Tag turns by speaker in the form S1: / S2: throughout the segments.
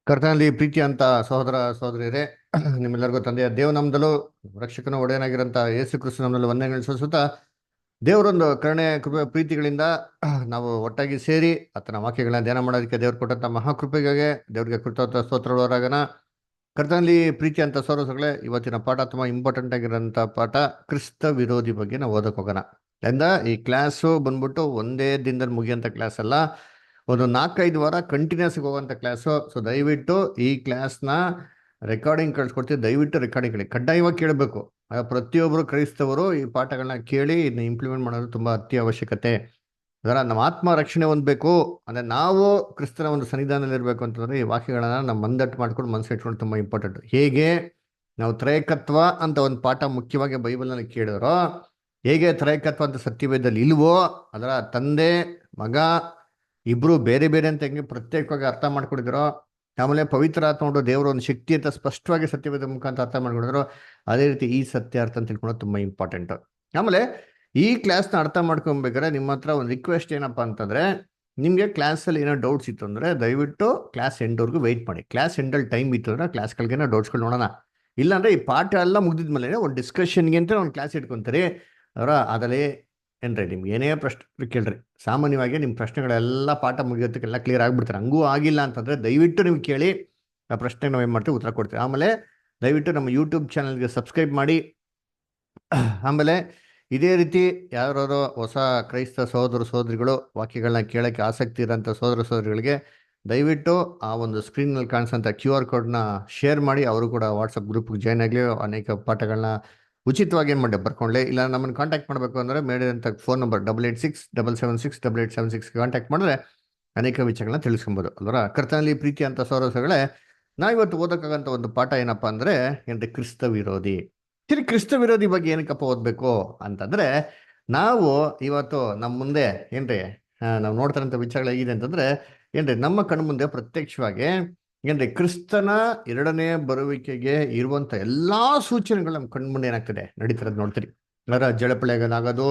S1: ಕರ್ತನಲ್ಲಿ ಪ್ರೀತಿ ಅಂತ ಸಹೋದರ ಸಹೋದರಿಯರೇ, ನಿಮ್ಮೆಲ್ಲರಿಗೂ ತಂದೆಯ ದೇವನಾಮದಲ್ಲೂ ರಕ್ಷಕನ ಒಡೆಯನಾಗಿರಂತ ಯೇಸು ಕ್ರಿಸ್ತು ನಮ್ಮಲ್ಲಿ ವಂದನೆಗಳು ಸಲ್ಲಿಸುತ್ತಾ, ದೇವರೊಂದು ಕರುಣೆ ಕೃಪೆ ಪ್ರೀತಿಗಳಿಂದ ನಾವು ಒಟ್ಟಾಗಿ ಸೇರಿ ಆತನ ವಾಕ್ಯಗಳನ್ನ ಧ್ಯಾನ ಮಾಡೋದಕ್ಕೆ ದೇವ್ರು ಕೊಟ್ಟಂತ ಮಹಾಕೃಪೆಗಾಗಿ ದೇವರಿಗೆ ಕೃತಜ್ಞ ಸ್ತೋತ್ರಗಳವರಾಗನ. ಕರ್ತನಲ್ಲಿ ಪ್ರೀತಿ ಅಂತ ಸಹೋದರಗಳೇ, ಇವತ್ತಿನ ಪಾಠ ತುಂಬಾ ಇಂಪಾರ್ಟೆಂಟ್ ಆಗಿರೋಂಥ ಪಾಠ, ಕ್ರಿಸ್ತ ವಿರೋಧಿ ಬಗ್ಗೆ ನಾವು ಓದಕ್ ಹೋಗೋಣ. ಅಂದ ಈ ಕ್ಲಾಸು ಬಂದ್ಬಿಟ್ಟು ಒಂದೇ ದಿನದಲ್ಲಿ ಮುಗಿಯೋಂಥ ಕ್ಲಾಸ್ ಅಲ್ಲ, ಒಂದು 4-5 ವಾರ ಕಂಟಿನ್ಯೂಸ್ ಹೋಗುವಂಥ ಕ್ಲಾಸು. ಸೊ ದಯವಿಟ್ಟು ಈ ಕ್ಲಾಸ್ನ ರೆಕಾರ್ಡಿಂಗ್ ಕಳ್ಸ್ಕೊಡ್ತೀವಿ, ದಯವಿಟ್ಟು ರೆಕಾರ್ಡಿಂಗ್ ಕೇಳಿ, ಕಡ್ಡಾಯವಾಗಿ ಕೇಳಬೇಕು. ಪ್ರತಿಯೊಬ್ಬರು ಕ್ರೈಸ್ತವರು ಈ ಪಾಠಗಳನ್ನ ಕೇಳಿ ಇದನ್ನ ಇಂಪ್ಲಿಮೆಂಟ್ ಮಾಡೋದು ತುಂಬಾ ಅತ್ಯವಶ್ಯಕತೆ. ಅದರ ನಮ್ಮ ಆತ್ಮ ರಕ್ಷಣೆ ಹೊಂದಬೇಕು ಅಂದ್ರೆ, ನಾವು ಕ್ರಿಸ್ತನ ಒಂದು ಸನ್ನಿಧಾನದಲ್ಲಿ ಇರಬೇಕು ಅಂತಂದ್ರೆ ಈ ವಾಕ್ಯಗಳನ್ನ ನಮ್ಮ ಮಂದಟ್ಟು ಮಾಡ್ಕೊಂಡು ಮನಸ್ಸು ಇಟ್ಕೊಂಡು ತುಂಬಾ ಇಂಪಾರ್ಟೆಂಟ್. ಹೇಗೆ ನಾವು ತ್ರೈಕತ್ವ ಅಂತ ಒಂದು ಪಾಠ ಮುಖ್ಯವಾಗಿ ಬೈಬಲ್ನಲ್ಲಿ ಕೇಳಿದ್ರೋ, ಹೇಗೆ ತ್ರೈಕತ್ವ ಅಂತ ಸತ್ಯವೇದದಲ್ಲಿ ಇಲ್ವೋ, ಅದರ ತಂದೆ ಮಗ ಇಬ್ರು ಬೇರೆ ಬೇರೆ ಅಂತ ಹೆಂಗೆ ಪ್ರತ್ಯೇಕವಾಗಿ ಅರ್ಥ ಮಾಡ್ಕೊಂಡಿದ್ರು, ಆಮೇಲೆ ಪವಿತ್ರ ಆತ್ಮ ನೋಡು ದೇವರು ಒಂದು ಶಕ್ತಿ ಅಂತ ಸ್ಪಷ್ಟವಾಗಿ ಸತ್ಯವೇದ ಮುಖಾಂತರ ಅರ್ಥ ಮಾಡ್ಕೊಂಡಿದ್ರು, ಅದೇ ರೀತಿ ಈ ಸತ್ಯ ಅರ್ಥ ಅಂತ ತಿಳ್ಕೊಳ್ಳೋದು ತುಂಬಾ ಇಂಪಾರ್ಟೆಂಟ್. ಆಮೇಲೆ ಈ ಕ್ಲಾಸ್ನ ಅರ್ಥ ಮಾಡ್ಕೊಬೇಕಾದ್ರೆ ನಿಮ್ಮ ಹತ್ರ ಒಂದು ರಿಕ್ವೆಸ್ಟ್ ಏನಪ್ಪಾ ಅಂತಂದ್ರೆ, ನಿಮಗೆ ಕ್ಲಾಸಲ್ಲಿ ಏನೋ ಡೌಟ್ಸ್ ಇತ್ತು ಅಂದ್ರೆ ದಯವಿಟ್ಟು ಕ್ಲಾಸ್ ಎಂಡ್ವರೆಗೂ ವೆಯ್ಟ್ ಮಾಡಿ. ಕ್ಲಾಸ್ ಎಂಡಲ್ಲಿ ಟೈಮ್ ಇತ್ತು ಅಂದ್ರೆ ಕ್ಲಾಸ್ಗಳಿಗೇನೋ ಡೌಟ್ಸ್ಗಳು ನೋಡೋಣ. ಇಲ್ಲಾಂದ್ರೆ ಈ ಪಾಠ ಎಲ್ಲ ಮುಗಿದಿದ್ಮೇಲೆ ಒಂದು ಡಿಸ್ಕಷನ್ಗೆ ಅಂತ ಒಂದು ಕ್ಲಾಸ್ ಇಟ್ಕೊಂತೀರಿ. ಅವರ ಅದರಲ್ಲಿ ಏನ್ರಿ ನಿಮ್ಗೆ ಏನೇ ಪ್ರಶ್ನೆ ಕೇಳ್ರಿ, ಸಾಮಾನ್ಯವಾಗಿ ನಿಮ್ಮ ಪ್ರಶ್ನೆಗಳೆಲ್ಲ ಪಾಠ ಮುಗಿಯೋದಕ್ಕೆಲ್ಲ ಕ್ಲಿಯರ್ ಆಗ್ಬಿಡ್ತಾರೆ. ಹಂಗೂ ಆಗಿಲ್ಲ ಅಂತಂದ್ರೆ ದಯವಿಟ್ಟು ನೀವು ಕೇಳಿ, ಆ ಪ್ರಶ್ನೆಗೆ ನಾವು ಏನು ಮಾಡ್ತೀವಿ ಉತ್ತರ ಕೊಡ್ತೀವಿ. ಆಮೇಲೆ ದಯವಿಟ್ಟು ನಮ್ಮ ಯೂಟ್ಯೂಬ್ ಚಾನಲ್ಗೆ ಸಬ್ಸ್ಕ್ರೈಬ್ ಮಾಡಿ. ಆಮೇಲೆ ಇದೇ ರೀತಿ ಯಾರು ಹೊಸ ಕ್ರೈಸ್ತ ಸಹೋದರ ಸಹೋದರಿಗಳು ವಾಕ್ಯಗಳನ್ನ ಕೇಳೋಕ್ಕೆ ಆಸಕ್ತಿ ಇರೋಂಥ ಸಹೋದರ ಸಹೋದರಿಗಳಿಗೆ ದಯವಿಟ್ಟು ಆ ಒಂದು ಸ್ಕ್ರೀನ್ನಲ್ಲಿ ಕಾಣಿಸೋಂಥ QR ಕೋಡ್ನ ಶೇರ್ ಮಾಡಿ, ಅವರು ಕೂಡ ವಾಟ್ಸಪ್ ಗ್ರೂಪ್ಗೆ ಜಾಯ್ನ್ ಆಗಲಿ. ಅನೇಕ ಪಾಠಗಳನ್ನ ಉಚಿತವಾಗಿ ಏನು ಮಾಡಿ ಬರ್ಕೊಳ್ಳಿ. ಇಲ್ಲ ನಮ್ಮನ್ನು ಕಾಂಟ್ಯಾಕ್ಟ್ ಮಾಡಬೇಕು ಅಂದರೆ ಮೇಲಿರೋಂಥ ಫೋನ್ ನಂಬರ್ 8867768876 ಕಾಂಟ್ಯಾಕ್ಟ್ ಮಾಡಿದ್ರೆ ಅನೇಕ ವಿಷಯಗಳನ್ನ ತಿಳಿಸ್ಕೊಬೋದು ಅಲ್ವರ. ಕರ್ತನಲ್ಲಿ ಪ್ರೀತಿ ಅಂತ ಸಹೋದರಗಳೇ, ನಾವಿವತ್ತು ಓದಕ್ಕಾಗಂಥ ಒಂದು ಪಾಠ ಏನಪ್ಪಾ ಅಂದ್ರೆ ಏನ್ರಿ, ಕ್ರಿಸ್ತ ವಿರೋಧಿ. ಸರಿ, ಕ್ರಿಸ್ತ ವಿರೋಧಿ ಬಗ್ಗೆ ಏನಕ್ಕಪ್ಪ ಓದ್ಬೇಕು ಅಂತಂದ್ರೆ, ನಾವು ಇವತ್ತು ನಮ್ಮ ಮುಂದೆ ಏನ್ರಿ ನಾವು ನೋಡ್ತಾರಂಥ ವಿಚಾರಗಳು ಹೇಗಿದೆ ಅಂತಂದ್ರೆ ಏನ್ರಿ, ನಮ್ಮ ಕಣ್ಣು ಮುಂದೆ ಪ್ರತ್ಯಕ್ಷವಾಗಿ ಏನ್ರಿ ಕ್ರಿಸ್ತನ ಎರಡನೇ ಬರುವಿಕೆಗೆ ಇರುವಂತ ಎಲ್ಲಾ ಸೂಚನೆಗಳು ನಮ್ಮ ಕಣ್ಣು ಮುಂದೆ ಏನಾಗ್ತದೆ ನಡೀತಿರೋದು ನೋಡ್ತೀರಿ. ಅದರ ಜಳಪಳೆಗಳಾಗೋದು,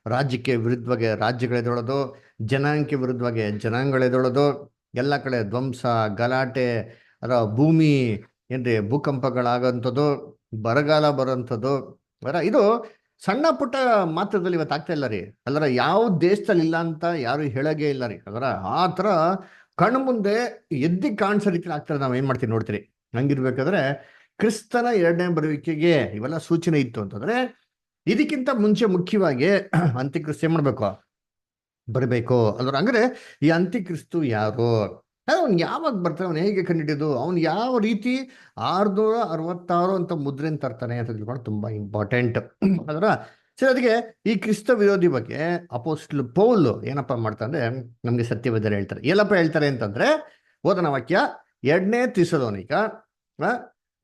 S1: ರಾಜ್ಯಕ್ಕೆ ವಿರುದ್ಧವಾಗಿ ರಾಜ್ಯಗಳೆದೊಳೋದು, ಜನಾಂಗಕ್ಕೆ ವಿರುದ್ಧವಾಗಿ ಜನಾಂಗಳೆದೊಳೋದು, ಎಲ್ಲ ಕಡೆ ಧ್ವಂಸ ಗಲಾಟೆ, ಅದರ ಭೂಮಿ ಏನ್ರಿ ಭೂಕಂಪಗಳಾಗಂಥದ್ದು, ಬರಗಾಲ ಬರೋಂಥದ್ದು. ಅದರ ಇದು ಸಣ್ಣ ಪುಟ್ಟ ಮಾತ್ರದಲ್ಲಿ ಇವತ್ತು ಆಗ್ತಾ ಇಲ್ಲ ರೀ. ಅದರ ಯಾವ ದೇಶದಲ್ಲಿ ಇಲ್ಲ ಅಂತ ಯಾರು ಹೇಳೋದೇ ಇಲ್ಲ ರೀ. ಅದರ ಆ ಥರ ಕಣ್ಣು ಮುಂದೆ ಎದ್ದಿ ಕಾಣಿಸೋ ರೀತಿ ಆಗ್ತಾರೆ. ನಾವು ಏನ್ ಮಾಡ್ತೀವಿ ನೋಡ್ತೀರಿ. ಹಂಗಿರ್ಬೇಕಾದ್ರೆ ಕ್ರಿಸ್ತನ ಎರಡನೇ ಬರುವಿಕೆಗೆ ಇವೆಲ್ಲ ಸೂಚನೆ ಇತ್ತು ಅಂತಂದ್ರೆ, ಇದಕ್ಕಿಂತ ಮುಂಚೆ ಮುಖ್ಯವಾಗಿ ಅಂತ್ಯಕ್ರಿಸ್ತ ಏನ್ ಮಾಡ್ಬೇಕು, ಬರಬೇಕು ಅಲ್ವ. ಅಂದ್ರೆ ಈ ಅಂತ್ಯಕ್ರಿಸ್ತು ಯಾರು, ಅವ್ನು ಯಾವಾಗ ಬರ್ತಾನೆ, ಅವ್ನು ಹೇಗೆ ಕಂಡಿಡಿಯೋದು, ಅವ್ನು ಯಾವ ರೀತಿ 666 ಅಂತ ಮುದ್ರೆನ್ ತರ್ತಾನೆ ಅಂತ ತಿಳ್ಕೊಂಡು ತುಂಬಾ ಇಂಪಾರ್ಟೆಂಟ್ ಅದರ. ಸರಿ, ಅದಕ್ಕೆ ಈ ಕ್ರಿಸ್ತ ವಿರೋಧಿ ಬಗ್ಗೆ ಅಪೋಸ್ಟಲ್ ಪೌಲ್ ಏನಪ್ಪಾ ಮಾಡ್ತಾನೆ ನಮ್ಗೆ ಸತ್ಯವೇದನೆ ಹೇಳ್ತಾರೆ. ಎಲ್ಲಪ್ಪ ಹೇಳ್ತಾರೆ ಅಂತಂದ್ರೆ, ಓದನ ವಾಕ್ಯ 2ನೇ ಥೆಸಲೋನಿಕ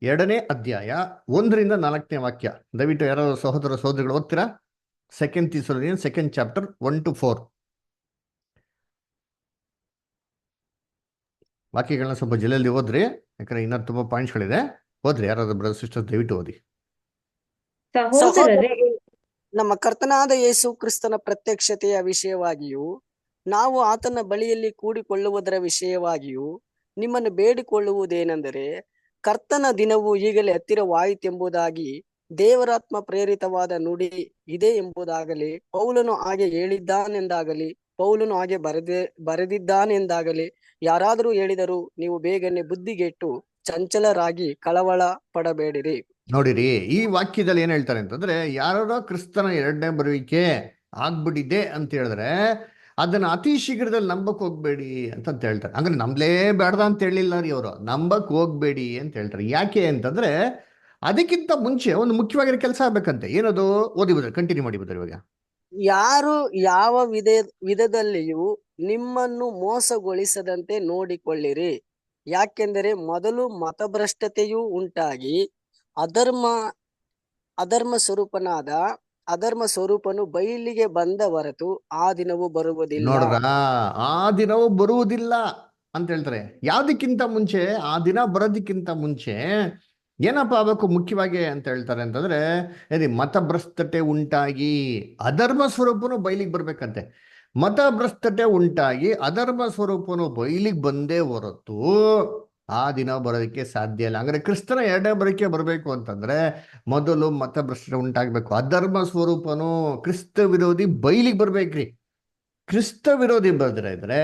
S1: 2ನೇ ಅಧ್ಯಾಯ 1-4 ವಾಕ್ಯ. ದಯವಿಟ್ಟು ಯಾರೋ ಸಹೋದರ ಸಹೋದರಿಗಳು ಓದ್ತೀರಾ? 2 ಥೆಸಲೋನಿಯನ್ 2nd ಚಾಪ್ಟರ್ 1-4 ವಾಕ್ಯಗಳನ್ನ ಸ್ವಲ್ಪ ಜಲ್ದಿ ಓದ್ರಿ, ಯಾಕಂದ್ರೆ ಇನ್ನೂ ತುಂಬಾ ಪಾಯಿಂಟ್ಸ್ಗಳಿದೆ. ಓದ್ರಿ ಯಾರಾದ್ರೂ ಬ್ರದರ್ ಸಿಸ್ಟರ್, ದಯವಿಟ್ಟು ಓದಿ.
S2: ಸಹೋದರರೇ,
S3: ನಮ್ಮ ಕರ್ತನಾದ ಯೇಸು ಕ್ರಿಸ್ತನ ಪ್ರತ್ಯಕ್ಷತೆಯ ವಿಷಯವಾಗಿಯೂ ನಾವು ಆತನ ಬಳಿಯಲ್ಲಿ ಕೂಡಿಕೊಳ್ಳುವುದರ ವಿಷಯವಾಗಿಯೂ ನಿಮ್ಮನ್ನು ಬೇಡಿಕೊಳ್ಳುವುದೇನೆಂದರೆ, ಕರ್ತನ ದಿನವು ಈಗಲೇ ಹತ್ತಿರವಾಯಿತೆಂಬುದಾಗಿ ದೇವರಾತ್ಮ ಪ್ರೇರಿತವಾದ ನುಡಿ ಇದೆ ಎಂಬುದಾಗಲಿ, ಪೌಲನು ಹಾಗೆ ಹೇಳಿದ್ದಾನೆಂದಾಗಲಿ, ಪೌಲನು ಹಾಗೆ ಬರೆದಿದ್ದಾನೆಂದಾಗಲಿ ಯಾರಾದರೂ ಹೇಳಿದರೂ ನೀವು ಬೇಗನೆ ಬುದ್ಧಿಗೆಟ್ಟು ಚಂಚಲರಾಗಿ ಕಳವಳ ಪಡಬೇಡಿರಿ.
S1: ನೋಡಿರಿ, ಈ ವಾಕ್ಯದಲ್ಲಿ ಏನ್ ಹೇಳ್ತಾರೆ ಅಂತಂದ್ರೆ, ಯಾರೋ ಕ್ರಿಸ್ತನ ಎರಡನೇ ಬರುವಿಕೆ ಆಗ್ಬಿಟ್ಟಿದೆ ಅಂತ ಹೇಳಿದ್ರೆ ಅದನ್ನ ಅತಿ ಶೀಘ್ರದಲ್ಲಿ ನಂಬಕ್ ಹೋಗ್ಬೇಡಿ ಅಂತ ಹೇಳ್ತಾರೆ. ಅಂದ್ರೆ ನಂಬಲೇ ಬೇಡ್ದ ಅಂತ ಹೇಳಿಲ್ಲ ರೀ ಅವರು, ನಂಬಕ್ ಹೋಗ್ಬೇಡಿ ಅಂತ ಹೇಳ್ತಾರೆ. ಯಾಕೆ ಅಂತಂದ್ರೆ ಅದಕ್ಕಿಂತ ಮುಂಚೆ ಒಂದು ಮುಖ್ಯವಾಗಿರೋ ಕೆಲಸ ಆಗ್ಬೇಕಂತೆ. ಏನದು? ಓದಿ ಬಿಡ್ರಿ, ಕಂಟಿನ್ಯೂ ಮಾಡಿ ಬಿಡ್ರಿ. ಇವಾಗ
S3: ಯಾರು ಯಾವ ವಿಧದಲ್ಲಿಯೂ ನಿಮ್ಮನ್ನು ಮೋಸಗೊಳಿಸದಂತೆ ನೋಡಿಕೊಳ್ಳಿರಿ. ಯಾಕೆಂದರೆ ಮೊದಲು ಮತಭ್ರಷ್ಟತೆಯೂ ಉಂಟಾಗಿ ಅಧರ್ಮ ಸ್ವರೂಪನು ಬಯಲಿಗೆ ಬಂದ ಹೊರತು ಆ ದಿನವೂ ಬರುವುದಿಲ್ಲ.
S1: ನೋಡ್ರ, ಆ ದಿನವೂ ಬರುವುದಿಲ್ಲ ಅಂತ ಹೇಳ್ತಾರೆ. ಯಾವ್ದಕ್ಕಿಂತ ಮುಂಚೆ, ಆ ದಿನ ಬರೋದಕ್ಕಿಂತ ಮುಂಚೆ ಏನಪ್ಪ ಆಗಬೇಕು ಮುಖ್ಯವಾಗಿ ಅಂತ ಹೇಳ್ತಾರೆ ಅಂತಂದ್ರೆ, ಮತಭ್ರಷ್ಟತೆ ಉಂಟಾಗಿ ಅಧರ್ಮ ಸ್ವರೂಪನು ಬಯಲಿಗೆ ಬರ್ಬೇಕಂತೆ. ಮತಭ್ರಷ್ಟತೆ ಉಂಟಾಗಿ ಅಧರ್ಮ ಸ್ವರೂಪನು ಬಯಲಿಗೆ ಬಂದೇ ಹೊರತು ಆ ದಿನ ಬರೋದಕ್ಕೆ ಸಾಧ್ಯ ಇಲ್ಲ. ಹಂಗಾರೆ ಕ್ರಿಸ್ತನ ಎರಡನೇ ಬರೋಕೆ ಬರಬೇಕು ಅಂತಂದ್ರೆ ಮೊದಲು ಮತಭ್ರಷ್ಟ ಉಂಟಾಗಬೇಕು. ಅಧರ್ಮ ಸ್ವರೂಪನು ಕ್ರಿಸ್ತ ವಿರೋಧಿ ಬಯಲಿಗೆ ಬರ್ಬೇಕ್ರಿ. ಕ್ರಿಸ್ತ ವಿರೋಧಿ ಬರೆದ್ರೆ ಇದ್ರೆ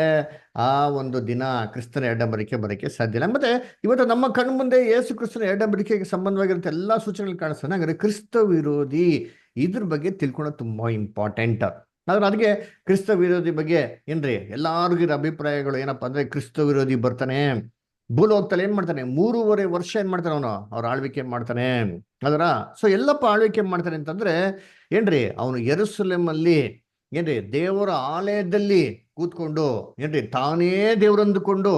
S1: ಆ ಒಂದು ದಿನ ಕ್ರಿಸ್ತನ ಎರಡಂಬರಿಕೆ ಬರೋಕ್ಕೆ ಸಾಧ್ಯ ಇಲ್ಲ. ಮತ್ತೆ ಇವತ್ತು ನಮ್ಮ ಕಣ್ಣು ಮುಂದೆ ಯೇಸು ಕ್ರಿಸ್ತನ ಎರಡಂಬರಿಕೆಗೆ ಸಂಬಂಧವಾಗಿರುತ್ತೆ ಎಲ್ಲಾ ಸೂಚನೆಗಳು ಕಾಣಿಸ್ತಾನೆ. ಹಾಗಾದ್ರೆ ಕ್ರಿಸ್ತ ವಿರೋಧಿ ಇದ್ರ ಬಗ್ಗೆ ತಿಳ್ಕೊಳ್ಳೋದು ತುಂಬಾ ಇಂಪಾರ್ಟೆಂಟ್. ಆದ್ರೆ ಅದಕ್ಕೆ ಕ್ರಿಸ್ತ ವಿರೋಧಿ ಬಗ್ಗೆ ಏನ್ರಿ ಎಲ್ಲಾರ್ಗಿರೋ ಅಭಿಪ್ರಾಯಗಳು ಏನಪ್ಪಾ ಅಂದ್ರೆ ಕ್ರಿಸ್ತ ವಿರೋಧಿ ಬರ್ತಾನೆ ಭೂಲೋಕದಲ್ಲಿ ಏನ್ ಮಾಡ್ತಾನೆ 3.5 ವರ್ಷ ಏನ್ ಮಾಡ್ತಾನೆ ಅವನು ಅವ್ರ ಆಳ್ವಿಕೆ ಮಾಡ್ತಾನೆ. ಅದರ ಸೊ ಎಲ್ಲಪ್ಪ ಆಳ್ವಿಕೆ ಮಾಡ್ತಾನೆ ಅಂತಂದ್ರೆ ಏನ್ರಿ ಅವನು ಯೆರೂಸಲೇಮ್ ಅಲ್ಲಿ ಏನ್ರಿ ದೇವರ ಆಲಯದಲ್ಲಿ ಕೂತ್ಕೊಂಡು ಏನ್ರಿ ತಾನೇ ದೇವ್ರಂದುಕೊಂಡು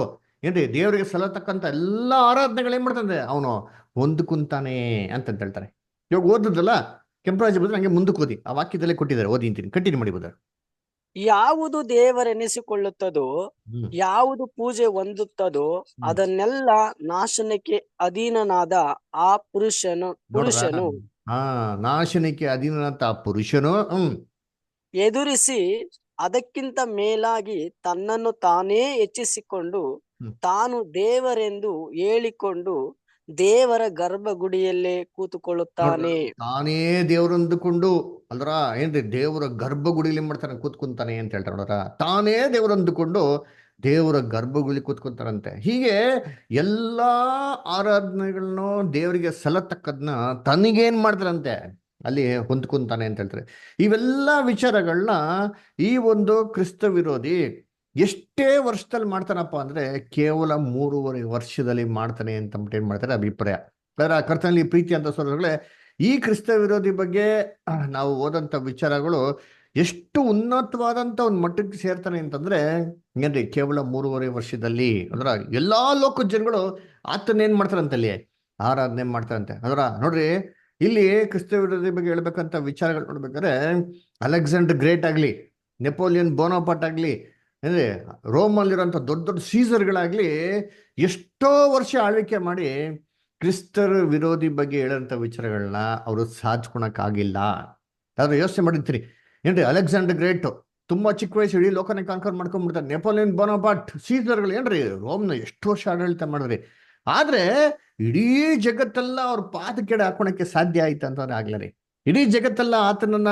S1: ಏನ್ರಿ ದೇವರಿಗೆ ಸಲ್ಲತಕ್ಕಂತ ಎಲ್ಲ ಆರಾಧನೆಗಳು ಏನ್ ಮಾಡ್ತಾನೆ ಅವನು ಹೊಂದ್ಕುಂತಾನೆ ಅಂತ ಹೇಳ್ತಾರೆ. ಇವಾಗ ಓದದಲ್ಲ ಕೆಂಪರಾಜ ಬಂದ್ರೆ ಹಂಗೆ ಮುಂದಕ್ಕೆ ಓದಿ ಆ ವಾಕ್ಯದಲ್ಲೇ ಕೊಟ್ಟಿದ್ದಾರೆ, ಓದಿ ಅಂತೀನಿ, ಕಂಟಿನ್ಯೂ ಮಾಡಿ ಬುದ.
S3: ಯಾವುದು ದೇವರೆನಿಸಿಕೊಳ್ಳುತ್ತದೋ,
S1: ಹ್ಮ್
S3: ಯಾವುದು ಪೂಜೆ ಹೊಂದುತ್ತದೋ
S1: ಹ್ಮ್
S3: ಅದನ್ನೆಲ್ಲ ನಾಶನಕ್ಕೆ ಅಧೀನನಾದ ಆ ಪುರುಷನು
S1: ನೋಡ್ರ
S3: ಪುರುಷನು
S1: ಹಾ ನಾಶನಕ್ಕೆ ಅಧೀನಂತ ಪುರುಷನು
S3: ಎದುರಿಸಿ ಅದಕ್ಕಿಂತ ಮೇಲಾಗಿ ತನ್ನನ್ನು ತಾನೇ ಹೆಚ್ಚಿಸಿಕೊಂಡು
S1: ಹ್ಮ್.
S3: ತಾನು ದೇವರೆಂದು ಹೇಳಿಕೊಂಡು ದೇವರ ಗರ್ಭಗುಡಿಯಲ್ಲೇ
S1: ನೋಡ್ರ
S3: ಕೂತುಕೊಳ್ಳುತ್ತಾನೆ.
S1: ತಾನೇ ದೇವರಂದುಕೊಂಡು ಅಲ್ರ ಏನ್ರಿ ದೇವರ ಗರ್ಭಗುಡಿಲಿ ಮಾಡ್ತಾನೆ ಕೂತ್ಕೊಂತಾನೆ ಅಂತ ಹೇಳ್ತಾರೆ. ನೋಡ್ರ ತಾನೇ ದೇವರಂದುಕೊಂಡು ದೇವರ ಗರ್ಭಗುಡಿ ಕೂತ್ಕೊಂತಾರಂತೆ. ಹೀಗೆ ಎಲ್ಲಾ ಆರಾಧನೆಗಳನ್ನು ದೇವರಿಗೆ ಸಲ್ಲತಕ್ಕದ್ನ ತನಗೇನ್ ಮಾಡ್ತಾರಂತೆ ಅಲ್ಲಿ ಹೊಂದ್ಕೊಂತಾನೆ ಅಂತ ಹೇಳ್ತಾರೆ. ಇವೆಲ್ಲ ವಿಚಾರಗಳನ್ನ ಈ ಒಂದು ಕ್ರಿಸ್ತ ವಿರೋಧಿ ಎಷ್ಟೇ ವರ್ಷದಲ್ಲಿ ಮಾಡ್ತಾನಪ್ಪ ಅಂದ್ರೆ ಕೇವಲ 3.5 ವರ್ಷದಲ್ಲಿ ಮಾಡ್ತಾನೆ ಅಂತ ಏನ್ ಮಾಡ್ತಾರೆ ಅಭಿಪ್ರಾಯ. ಕರ್ತನಲ್ಲಿ ಪ್ರೀತಿ ಅಂತ ಸೋದರಗಳೇ, ಈ ಕ್ರಿಸ್ತ ವಿರೋಧಿ ಬಗ್ಗೆ ನಾವು ಓದಂತ ವಿಚಾರಗಳು ಎಷ್ಟು ಉನ್ನತವಾದಂತ ಒಂದು ಮಟ್ಟಕ್ಕೆ ಸೇರ್ತಾನೆ ಅಂತಂದ್ರೆ ಏನ್ರಿ ಕೇವಲ 3.5 ವರ್ಷದಲ್ಲಿ ಅದರ ಎಲ್ಲಾ ಲೋಕದ ಜನಗಳು ಆತನ ಏನ್ ಮಾಡ್ತಾರಂತೆ ಅಲ್ಲಿ ಆರಾಧನೆ ಮಾಡ್ತಾರಂತೆ. ಅದರ ನೋಡ್ರಿ ಇಲ್ಲಿ ಕ್ರಿಸ್ತ ವಿರೋಧಿ ಬಗ್ಗೆ ಹೇಳ್ಬೇಕಂತ ವಿಚಾರಗಳು ನೋಡ್ಬೇಕಾದ್ರೆ ಅಲೆಕ್ಸಾಂಡರ್ ಗ್ರೇಟ್ ಆಗ್ಲಿ, ನೆಪೋಲಿಯನ್ ಬೋನಾಪಾಟ್ ಆಗ್ಲಿ, ಅಂದ್ರೆ ರೋಮಲ್ಲಿರುವಂತ ದೊಡ್ಡ ದೊಡ್ಡ ಸೀಸರ್ಗಳಾಗ್ಲಿ ಎಷ್ಟೋ ವರ್ಷ ಆಳ್ವಿಕೆ ಮಾಡಿ ಕ್ರಿಸ್ತರ ವಿರೋಧಿ ಬಗ್ಗೆ ಹೇಳೋಂಥ ವಿಚಾರಗಳನ್ನ ಅವರು ಸಾಧಿಸ್ಕೊಳಕ್ಕಾಗಿಲ್ಲ. ಯಾರು ಯೋಚನೆ ಮಾಡಿರ್ತೀರಿ ಏನ್ರಿ ಅಲೆಕ್ಸಾಂಡರ್ ಗ್ರೇಟ್ ತುಂಬಾ ಚಿಕ್ಕ ವಯಸ್ಸು ಇಡೀ ಲೋಕನೇ ಕಾನ್ಕರ್ ಮಾಡ್ಕೊಂಡ್ಬಿಡ್ತಾರೆ. ನೆಪೋಲಿಯನ್ ಬೋನಾಪಾಟ್ ಸೀಸರ್ಗಳು ಏನ್ರಿ ರೋಮ್ನ ಎಷ್ಟು ವರ್ಷ ಆಡಳಿತ ಮಾಡಿದ್ರಿ, ಆದ್ರೆ ಇಡೀ ಜಗತ್ತೆಲ್ಲ ಅವ್ರ ಪಾದ ಕೆಡೆ ಹಾಕೊಳಕ್ಕೆ ಸಾಧ್ಯ ಆಯ್ತು ಅಂತಂದ್ರೆ ಆಗ್ಲ ರೀ. ಇಡೀ ಜಗತ್ತೆಲ್ಲ ಆತನನ್ನ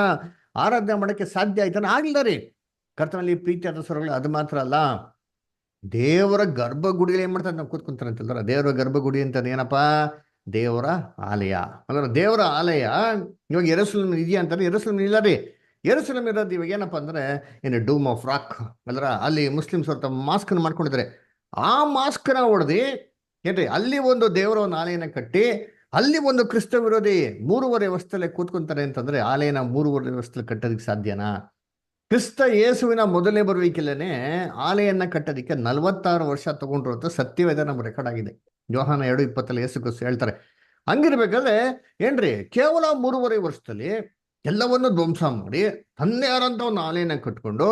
S1: ಆರಾಧನೆ ಮಾಡಕ್ಕೆ ಸಾಧ್ಯ ಆಯ್ತಾನೆ ಆಗ್ಲಿಲ್ಲ ರೀ. ಕರ್ತನಲ್ಲಿ ಪ್ರೀತಿ ಆದ ಸ್ವರಗಳು ಅದು ಮಾತ್ರ ಅಲ್ಲ, ದೇವರ ಗರ್ಭಗುಡಿಯಲ್ಲಿ ಏನ್ ಮಾಡ್ತಾರೆ ನಾವು ಕೂತ್ಕೊಂತಾರೆ ಅಂತಂದ್ರ ದೇವರ ಗರ್ಭಗುಡಿ ಅಂತ ಏನಪ್ಪಾ ದೇವರ ಆಲಯ. ಅಂದ್ರೆ ದೇವರ ಆಲಯ ಇವಾಗ ಯೆರೂಸಲೇಮ್ ಇದೆಯಾ ಅಂತಾರೆ, ಯೆರೂಸಲೇಮ್ ಇಲ್ಲ ರೀ. ಯೆರೂಸಲೇಮ್ ಇರೋದು ಇವಾಗ ಏನಪ್ಪಾ ಅಂದ್ರೆ ಏನು ಡೂಮ್ ಆಫ್ ರಾಕ್ ಅಲ್ರ ಅಲ್ಲಿ ಮುಸ್ಲಿಮ್ಸ್ ಅವ್ರ ತಮ್ಮ ಮಾಸ್ಕ್ ಮಾಡ್ಕೊಂಡಿದ್ದಾರೆ. ಆ ಮಾಸ್ಕ್ನ ಹೊಡೆದಿ ಏನ್ರಿ ಅಲ್ಲಿ ಒಂದು ದೇವರ ಒಂದು ಆಲಯನ ಕಟ್ಟಿ ಅಲ್ಲಿ ಒಂದು ಕ್ರಿಸ್ತ ವಿರೋಧಿ 3.5 ವರ್ಷದಲ್ಲೇ ಕೂತ್ಕೊಂತಾರೆ ಅಂತಂದ್ರೆ ಆಲಯನ 3.5 ವರ್ಷದಲ್ಲಿ ಕಟ್ಟೋದಕ್ಕೆ ಸಾಧ್ಯನಾ? ಕ್ರಿಸ್ತ ಯೇಸುವಿನ ಮೊದಲನೇ ಬರುವಿಕೆಲ್ಲೇನೆ ಆಲೆಯನ್ನ ಕಟ್ಟೋದಿಕ್ಕೆ 46 ವರ್ಷ ತಗೊಂಡ್ರು ಅಂತ ಸತ್ಯವೇದ ನಮ್ಮ ರೆಕಾರ್ಡ್ ಆಗಿದೆ. ಯೋಹಾನ 2:20 ಯೇಸು ಕ್ರಿಸ್ತ ಹೇಳ್ತಾರೆ. ಹಂಗಿರ್ಬೇಕಾದ್ರೆ ಏನ್ರಿ ಕೇವಲ 3.5 ವರ್ಷದಲ್ಲಿ ಎಲ್ಲವನ್ನು ಧ್ವಂಸ ಮಾಡಿ ತನ್ನೇ ಆದಂತ ಒಂದು ಆಲೆಯನ್ನ ಕಟ್ಕೊಂಡು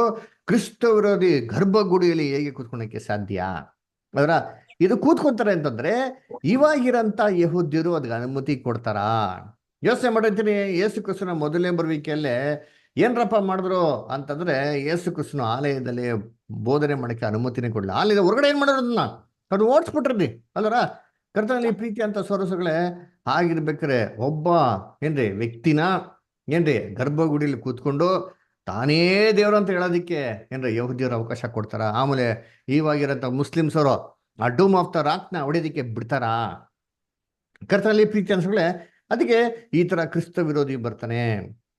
S1: ಕ್ರಿಸ್ತ ವಿರೋಧಿ ಗರ್ಭಗುಡಿಯಲ್ಲಿ ಹೇಗೆ ಕೂತ್ಕೊಳಕ್ಕೆ ಸಾಧ್ಯ? ಅದರ ಇದು ಕೂತ್ಕೊಂತಾರೆ ಅಂತಂದ್ರೆ ಇವಾಗಿರಂತ ಯಹೂದ್ಯರು ಅದಕ್ಕೆ ಅನುಮತಿ ಕೊಡ್ತಾರಾ? ಯೋಚನೆ ಮಾಡಿರ್ತೀನಿ. ಯೇಸು ಕ್ರಿಸ್ತನ ಮೊದಲನೇ ಬರುವಿಕೆಯಲ್ಲೇ ಏನ್ರಪ್ಪ ಮಾಡಿದ್ರು ಅಂತಂದ್ರೆ ಯೇಸು ಕ್ರಿಸ್ತನ ಆಲಯದಲ್ಲಿ ಬೋಧನೆ ಮಾಡಕ್ಕೆ ಅನುಮತಿನೇ ಕೊಡಲಿಲ್ಲ. ಆಲಯದ ಹೊರಗಡೆ ಏನ್ ಮಾಡೋದನ್ನ ಅದು ಓಡಿಸ್ಬಿಟ್ರಿ ಅಲ್ಲರ. ಕರ್ತನಲ್ಲಿ ಪ್ರೀತಿ ಅಂತ ಸೊರಸುಗಳೇ ಆಗಿರ್ಬೇಕಾರೆ ಒಬ್ಬ ಏನ್ರಿ ವ್ಯಕ್ತಿನ ಏನ್ರಿ ಗರ್ಭಗುಡಿಯಲ್ಲಿ ಕೂತ್ಕೊಂಡು ತಾನೇ ದೇವ್ರು ಅಂತ ಹೇಳೋದಿಕ್ಕೆ ಏನ್ರಿ ಯಹೂದ್ಯರು ಅವಕಾಶ ಕೊಡ್ತಾರ? ಆಮೇಲೆ ಇವಾಗಿರಂತ ಮುಸ್ಲಿಮ್ಸ್ ಅವರು ಆ ಡೂಮ್ ಆಫ್ ದ ರಾಕ್ನ ಹೊಡೆಯೋದಿಕ್ಕೆ ಬಿಡ್ತಾರಾ? ಕರ್ತನಲ್ಲಿ ಪ್ರೀತಿ ಅನ್ಸಗಳೇ ಅದಕ್ಕೆ ಈ ತರ ಕ್ರಿಸ್ತ ವಿರೋಧಿ ಬರ್ತಾನೆ,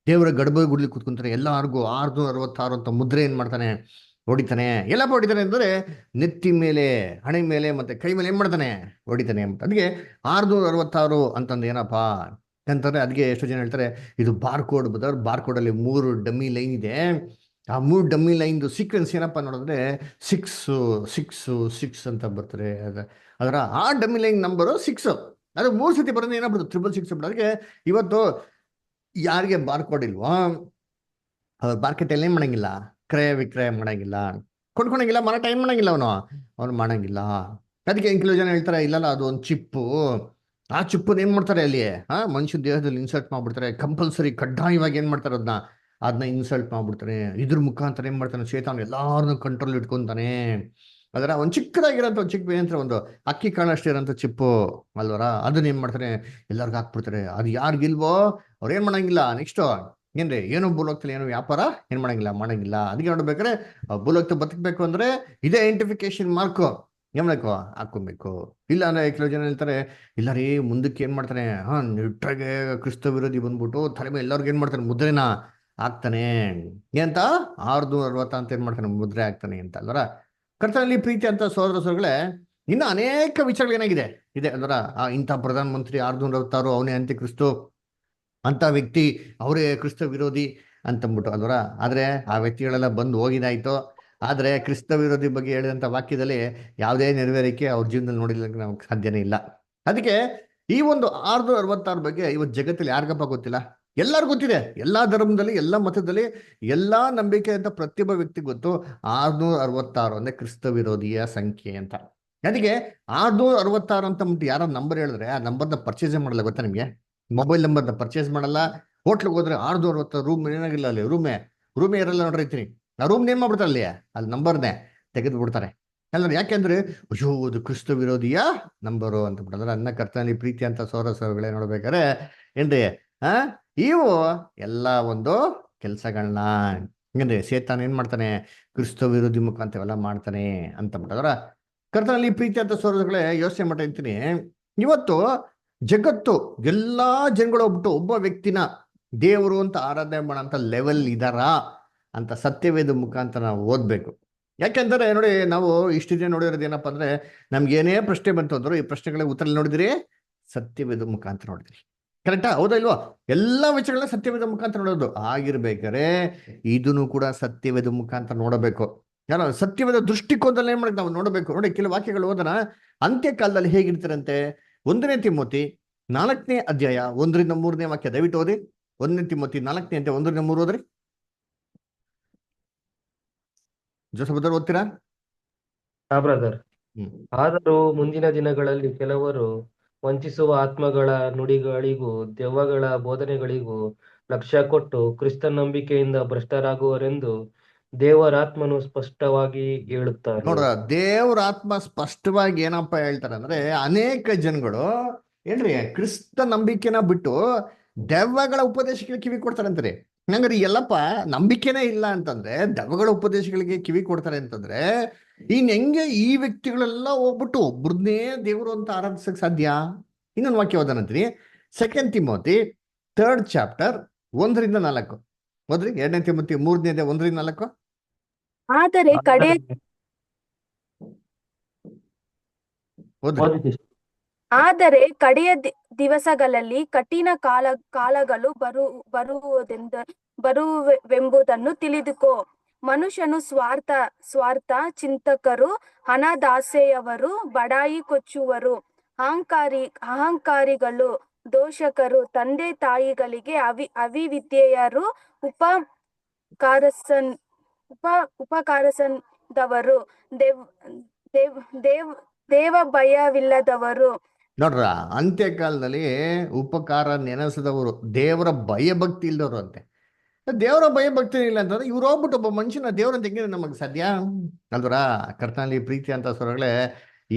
S1: ದೇವರ ಗರ್ಭಗುಡಿಲಿ ಕೂತ್ಕೊಂತಾರೆ, ಎಲ್ಲಾರ್ಗು 666 ಅಂತ ಮುದ್ರೆ ಏನ್ ಮಾಡ್ತಾನೆ ಹೊಡಿತಾನೆ. ಎಲ್ಲಪ್ಪ ಹೊಡಿತಾನೆ ಅಂದ್ರೆ ನೆತ್ತಿ ಮೇಲೆ, ಹಣೆ ಮೇಲೆ ಮತ್ತೆ ಕೈ ಮೇಲೆ ಏನ್ ಮಾಡ್ತಾನೆ ಹೊಡಿತಾನೆ. ಅದಕ್ಕೆ 666 ಅಂತಂದು ಏನಪ್ಪಾ ಅಂತಂದ್ರೆ ಅದಕ್ಕೆ ಎಷ್ಟು ಜನ ಹೇಳ್ತಾರೆ ಇದು ಬಾರ್ಕೋಡ್ ಬದರ್. ಬಾರ್ಕೋಡ್ ಅಲ್ಲಿ 3 ಡಮ್ಮಿ ಲೈನ್ ಇದೆ. ಆ 3 ಡಮ್ಮಿ ಲೈನ್ ಸೀಕ್ವೆನ್ಸ್ ಏನಪ್ಪಾ ನೋಡಿದ್ರೆ 666 ಅಂತ ಬರ್ತಾರೆ. ಅದರ ಆ ಡಮ್ಮಿ ಲೈನ್ ನಂಬರು 6 ಅದು 3 ಸತಿ ಬರೋದು ಏನಾಗ್ಬಿಡುತ್ತೆ 666 ಬಿಡ. ಅದಕ್ಕೆ ಇವತ್ತು ಯಾರಿಗೆ ಬಾರ್ಕೋಡ್ ಇಲ್ವೋ ಅವ್ರು ಮಾರ್ಕೆಟಲ್ಲಿ ಏನ್ ಮಾಡಂಗಿಲ್ಲ, ಕ್ರಯ ವಿಕ್ರಯ ಮಾಡಂಗಿಲ್ಲ, ಕೊಂಡ್ಕೊಳಂಗಿಲ್ಲ, ಮಾರಾಟ ಏನ್ ಮಾಡಂಗಿಲ್ಲ, ಅವನು ಮಾಡಂಗಿಲ್ಲ. ಅದಕ್ಕೆ ಕೆಲವು ಜನ ಹೇಳ್ತಾರೆ ಇಲ್ಲಲ್ಲ ಅದು ಒಂದು ಚಿಪ್ಪು, ಆ ಚಿಪ್ಪನ್ನ ಏನ್ ಮಾಡ್ತಾರೆ ಅಲ್ಲಿ ಮನುಷ್ಯ ದೇಹದಲ್ಲಿ ಇನ್ಸರ್ಟ್ ಮಾಡ್ಬಿಡ್ತಾರೆ. ಕಂಪಲ್ಸರಿ ಕಡ್ಡಾಯವಾಗಿ ಏನ್ ಮಾಡ್ತಾರೆ ಅದನ್ನ ಇನ್ಸಲ್ಟ್ ಮಾಡ್ಬಿಡ್ತಾರೆ. ಇದ್ರ ಮುಖಾಂತರ ಏನ್ ಮಾಡ್ತಾನೆ ಶೇತಾನ್ ಎಲ್ಲಾರನ್ನೂ ಕಂಟ್ರೋಲ್ ಇಟ್ಕೊಂತಾನೆ. ಅದರ ಒಂದು ಚಿಕ್ಕದಾಗಿರೋಂಥ ಒಂದು ಚಿಕ್ಕ ಏನಂತಾರೆ ಒಂದು ಅಕ್ಕಿ ಕಾಳಷ್ಟು ಇರೋಂಥ ಚಿಪ್ಪು ಅಲ್ವರ, ಅದನ್ನ ಏನ್ ಮಾಡ್ತಾರೆ ಎಲ್ಲರಿಗೂ ಹಾಕ್ಬಿಡ್ತಾರೆ. ಅದು ಯಾರಿಗಿಲ್ವೋ ಅವ್ರು ಏನ್ ಮಾಡಂಗಿಲ್ಲ ನೆಕ್ಸ್ಟ್ ಏನ್ರಿ ಏನೋ ಭೂಲೋಕದಲ್ಲಿ ಏನೋ ವ್ಯಾಪಾರ ಏನ್ ಮಾಡಂಗಿಲ್ಲ. ಅದಕ್ಕೆ ನೋಡ್ಬೇಕಾರೆ ಭೂಲೋಕ ಬದುಕಬೇಕು ಅಂದ್ರೆ ಇದೇ ಐಡೆಂಟಿಫಿಕೇಶನ್ ಮಾರ್ಕು ಏನ್ ಮಾಡ್ಬೇಕು ಹಾಕೊಬೇಕು. ಇಲ್ಲ ಅಂದ್ರೆ ಕೆಲವು ಜನ ಹೇಳ್ತಾರೆ ಇಲ್ಲ ರೀ ಮುಂದಕ್ಕೆ ಏನ್ ಮಾಡ್ತಾನೆ ನಿಟ್ಟಾಗೆ ಕ್ರಿಸ್ತ ವಿರೋಧಿ ಬಂದ್ಬಿಟ್ಟು ತಲೆ ಮೇಲೆ ಎಲ್ಲರಿಗೂ ಏನ್ ಮಾಡ್ತಾನೆ ಮುದ್ರೆನ ಹಾಕ್ತಾನೆ ಏನಂತ 660 ಅಂತ ಏನ್ ಮಾಡ್ತಾನೆ ಮುದ್ರೆ ಹಾಕ್ತಾನೆ ಅಂತ ಅಲ್ವರ. ಕರ್ತನಲ್ಲಿ ಪ್ರೀತಿ ಅಂತ ಸೋದರ ಸೋದರಗಳೇ, ಇನ್ನು ಅನೇಕ ವಿಚಾರಗಳು ಏನಾಗಿದೆ ಇದೆ ಅಲ್ವರ. ಇಂಥ ಪ್ರಧಾನ ಮಂತ್ರಿ 666 ಅವನೇ ಅಂತ್ಯ ಕ್ರಿಸ್ತು ಅಂತ ವ್ಯಕ್ತಿ ಅವರೇ ಕ್ರಿಸ್ತ ವಿರೋಧಿ ಅಂತಂದ್ಬಿಟ್ಟು ಅಲ್ವರ. ಆದ್ರೆ ಆ ವ್ಯಕ್ತಿಗಳೆಲ್ಲ ಬಂದು ಹೋಗಿದಾಯ್ತು. ಆದ್ರೆ ಕ್ರಿಸ್ತ ವಿರೋಧಿ ಬಗ್ಗೆ ಹೇಳಿದಂತ ವಾಕ್ಯದಲ್ಲಿ ಯಾವುದೇ ನೆರವೇರಿಕೆ ಅವ್ರ ಜೀವನದಲ್ಲಿ ನೋಡಿಲಿಕ್ಕೆ ನಮ್ಗೆ ಸಾಧ್ಯನೇ ಇಲ್ಲ. ಅದಕ್ಕೆ ಈ ಒಂದು 666 ಬಗ್ಗೆ ಇವತ್ತು ಜಗತ್ತಲ್ಲಿ ಯಾರಿಗಪ್ಪ ಗೊತ್ತಿಲ್ಲ? ಎಲ್ಲರೂ ಗೊತ್ತಿದೆ. ಎಲ್ಲಾ ಧರ್ಮದಲ್ಲಿ, ಎಲ್ಲಾ ಮತದಲ್ಲಿ, ಎಲ್ಲಾ ನಂಬಿಕೆ ಅಂತ ಪ್ರತಿಯೊಬ್ಬ ವ್ಯಕ್ತಿ ಗೊತ್ತು 666 ಅಂದ್ರೆ ಕ್ರಿಸ್ತ ವಿರೋಧಿಯ ಸಂಖ್ಯೆ ಅಂತ. ಅದಕ್ಕೆ 666 ಅಂತ ಅಂದ್ಬಿಟ್ಟು ಯಾರೋ ನಂಬರ್ ಹೇಳಿದ್ರೆ ಆ ನಂಬರ್ನ ಪರ್ಚೇಸ್ ಮಾಡಲ್ಲ. ಗೊತ್ತಾ ನಿಮ್ಗೆ? ಮೊಬೈಲ್ ನಂಬರ್ನ ಪರ್ಚೇಸ್ ಮಾಡಲ್ಲ. ಹೋಟ್ಲಿಗೆ ಹೋದ್ರೆ 666 ರೂಮ್ ಏನಾಗಿಲ್ಲ, ಅಲ್ಲಿ ರೂಮೇ ಇರಲ್ಲ ನೋಡ್ರಿ ಇರ್ತೀನಿ. ಆ ರೂಮ್ ಏನ್ ಮಾಡ್ಬಿಡ್ತಾರೆ ಅಲ್ಲಿ ನಂಬರ್ನೇ ತೆಗೆದು ಬಿಡ್ತಾರೆ ಅಲ್ಲ. ಯಾಕೆಂದ್ರೆ ಅಯ್ಯೋ ಅದು ಕ್ರಿಸ್ತ ವಿರೋಧಿಯ ನಂಬರು ಅಂತ ಬಿಟ್ಟಂದ್ರೆ ಅನ್ನ ಕರ್ತನಲ್ಲಿ ಪ್ರೀತಿ ಅಂತ ಸೋರಸಗಳೇ ನೋಡ್ಬೇಕಾರೆ ಏನ್ರಿ ಇವು ಎಲ್ಲ ಒಂದು ಕೆಲಸಗಳನ್ನ ಏನ್ರಿ ಸೇತಾನ ಏನ್ ಮಾಡ್ತಾನೆ ಕ್ರಿಸ್ತ ವಿರೋಧಿ ಮುಖಾಂತರ ಎಲ್ಲ ಮಾಡ್ತಾನೆ ಅಂತ ಬಿಟ್ಟದ್ರ ಕರ್ತನಲ್ಲಿ ಪ್ರೀತಿ ಅಂತ ಸೋರಸಗಳೇ ಯೋಚನೆ ಮಾಡ್ತೀನಿ. ಇವತ್ತು ಜಗತ್ತು ಎಲ್ಲಾ ಜನಗಳು ಹೋಗ್ಬಿಟ್ಟು ಒಬ್ಬ ವ್ಯಕ್ತಿನ ದೇವರು ಅಂತ ಆರಾಧನೆ ಮಾಡೋಂಥ ಲೆವೆಲ್ ಇದಾರ ಅಂತ ಸತ್ಯವೇದ ಮುಖಾಂತರ ನಾವು ಓದ್ಬೇಕು. ಯಾಕೆಂದ್ರೆ ನೋಡಿ ನಾವು ಇಷ್ಟು ದಿನ ನೋಡಿರೋದು ಏನಪ್ಪಾ ಅಂದ್ರೆ ನಮ್ಗೇನೇ ಪ್ರಶ್ನೆ ಬಂತು ಅಂದ್ರು ಈ ಪ್ರಶ್ನೆಗಳಿಗೆ ಉತ್ತರ ನೋಡಿದಿರಿ ಸತ್ಯವೇದ ಮುಖಾಂತರ ನೋಡಿದ್ರಿ. ಕರೆಕ್ಟಾ? ಹೌದಾ ಇಲ್ವಾ? ಎಲ್ಲಾ ವಿಷಯಗಳನ್ನ ಸತ್ಯವೇದ ಮುಖಾಂತರ ನೋಡೋದು ಆಗಿರ್ಬೇಕಾರೆ ಇದನ್ನು ಕೂಡ ಸತ್ಯವೇದ ಮುಖಾಂತರ ನೋಡಬೇಕು. ಯಾರೋ ಸತ್ಯವೇದ ದೃಷ್ಟಿಕೋನದಲ್ಲಿ ಏನ್ ಮಾಡಿ ನಾವು ನೋಡಬೇಕು. ನೋಡಿ ಕೆಲವು ವಾಕ್ಯಗಳು ಓದೋಣ. ಅಂತ್ಯಕಾಲದಲ್ಲಿ ಹೇಗಿರ್ತಾರಂತೆ 1ನೇ ತಿಮೋತಿ 4ನೇ ಅಧ್ಯಾಯ 1ರಿಂದ 3ನೇ ವಾಕ್ಯ ದಯವಿಟ್ಟು ಓದಿ. 1ನೇ ತಿಮೋತಿ 4ನೇ ಅಧ್ಯಾಯ 1ರಿಂದ 3 ಓದ್ರಿ. ಜೋಸಫ್ ಓದ್ತೀರಾ?
S2: ಬ್ರದರ್. ಆದರೂ ಮುಂದಿನ ದಿನಗಳಲ್ಲಿ ಕೆಲವರು ವಂಚಿಸುವ ಆತ್ಮಗಳ ನುಡಿಗಳಿಗೂ ದೆವ್ವಗಳ ಬೋಧನೆಗಳಿಗೂ ಲಕ್ಷ್ಯ ಕೊಟ್ಟು ಕ್ರಿಸ್ತ ನಂಬಿಕೆಯಿಂದ ಭ್ರಷ್ಟರಾಗುವರೆಂದು ದೇವರಾತ್ಮನು ಸ್ಪಷ್ಟವಾಗಿ ಹೇಳುತ್ತಾರೆ.
S1: ನೋಡ್ರ, ದೇವರ ಆತ್ಮ ಸ್ಪಷ್ಟವಾಗಿ ಏನಪ್ಪ ಹೇಳ್ತಾರೆ ಅಂದ್ರೆ ಅನೇಕ ಜನಗಳು ಏನ್ರಿ ಕ್ರಿಸ್ತ ನಂಬಿಕೆನ ಬಿಟ್ಟು ದೆವ್ವಗಳ ಉಪದೇಶಗಳಿಗೆ ಕಿವಿ ಕೊಡ್ತಾರಂತ್ರಿ. ನಂಗ್ರಿ ಎಲ್ಲಪ್ಪ ನಂಬಿಕೆನೇ ಇಲ್ಲ ಅಂತಂದ್ರೆ ದೆವ್ವಗಳ ಉಪದೇಶಗಳಿಗೆ ಕಿವಿ ಕೊಡ್ತಾರೆ ಅಂತಂದ್ರೆ ಹೆಂಗೆ ಈ ವ್ಯಕ್ತಿಗಳೆಲ್ಲ ಹೋಗ್ಬಿಟ್ಟು ಒಬ್ರನ್ನೇ ದೇವರು ಅಂತ ಆರಾಧಿಸಕ್ ಸಾಧ್ಯ? ಇನ್ನೊಂದು ವಾಕ್ಯ ಓದನಂತ್ರಿ. 2 ತಿಮೋತಿ 3rd ಚಾಪ್ಟರ್ 1ರಿಂದ 4 ಓದ್ರಿ. 2ನೇ ತಿಮೋತಿ 3ನೇ ಅಧ್ಯಾಯ 1ರಿಂದ 4.
S4: ಆದರೆ ಕಡೆಯ ದಿವಸಗಳಲ್ಲಿ ಕಠಿಣ ಕಾಲಗಳು ಬರುವೆಂಬುದನ್ನು ತಿಳಿದುಕೋ. ಮನುಷ್ಯನು ಸ್ವಾರ್ಥ ಚಿಂತಕರು, ಹಣದಾಸೆಯವರು, ಬಡಾಯಿ ಕೊಚ್ಚುವರು, ಅಹಂಕಾರಿಗಳು, ದೋಷಕರು, ತಂದೆ ತಾಯಿಗಳಿಗೆ ಅವಿವಿದ್ಯೆಯರು, ಉಪಕಾರಸಂದವರು, ದೇವ ಭಯವಿಲ್ಲದವರು.
S1: ನೋಡ್ರ, ಅಂತ್ಯಕಾಲದಲ್ಲಿ ಉಪಕಾರ ನೆನೆಸದವರು, ದೇವರ ಭಯ ಭಕ್ತಿ ಇಲ್ದವರು ಅಂತೆ. ದೇವರ ಭಯ ಭಕ್ತಿ ಇಲ್ಲ ಅಂತಂದ್ರೆ ಇವ್ರು ಹೋಗ್ಬಿಟ್ಟು ಒಬ್ಬ ಮನುಷ್ಯನ ದೇವ್ರಂತ ಹೆಂಗೆ ನಮಗೆ ಸಾಧ್ಯ ಅಲ್ವರ? ಕರ್ತನಲ್ಲಿ ಪ್ರೀತಿ ಅಂತ ಸ್ವರಗಳೇ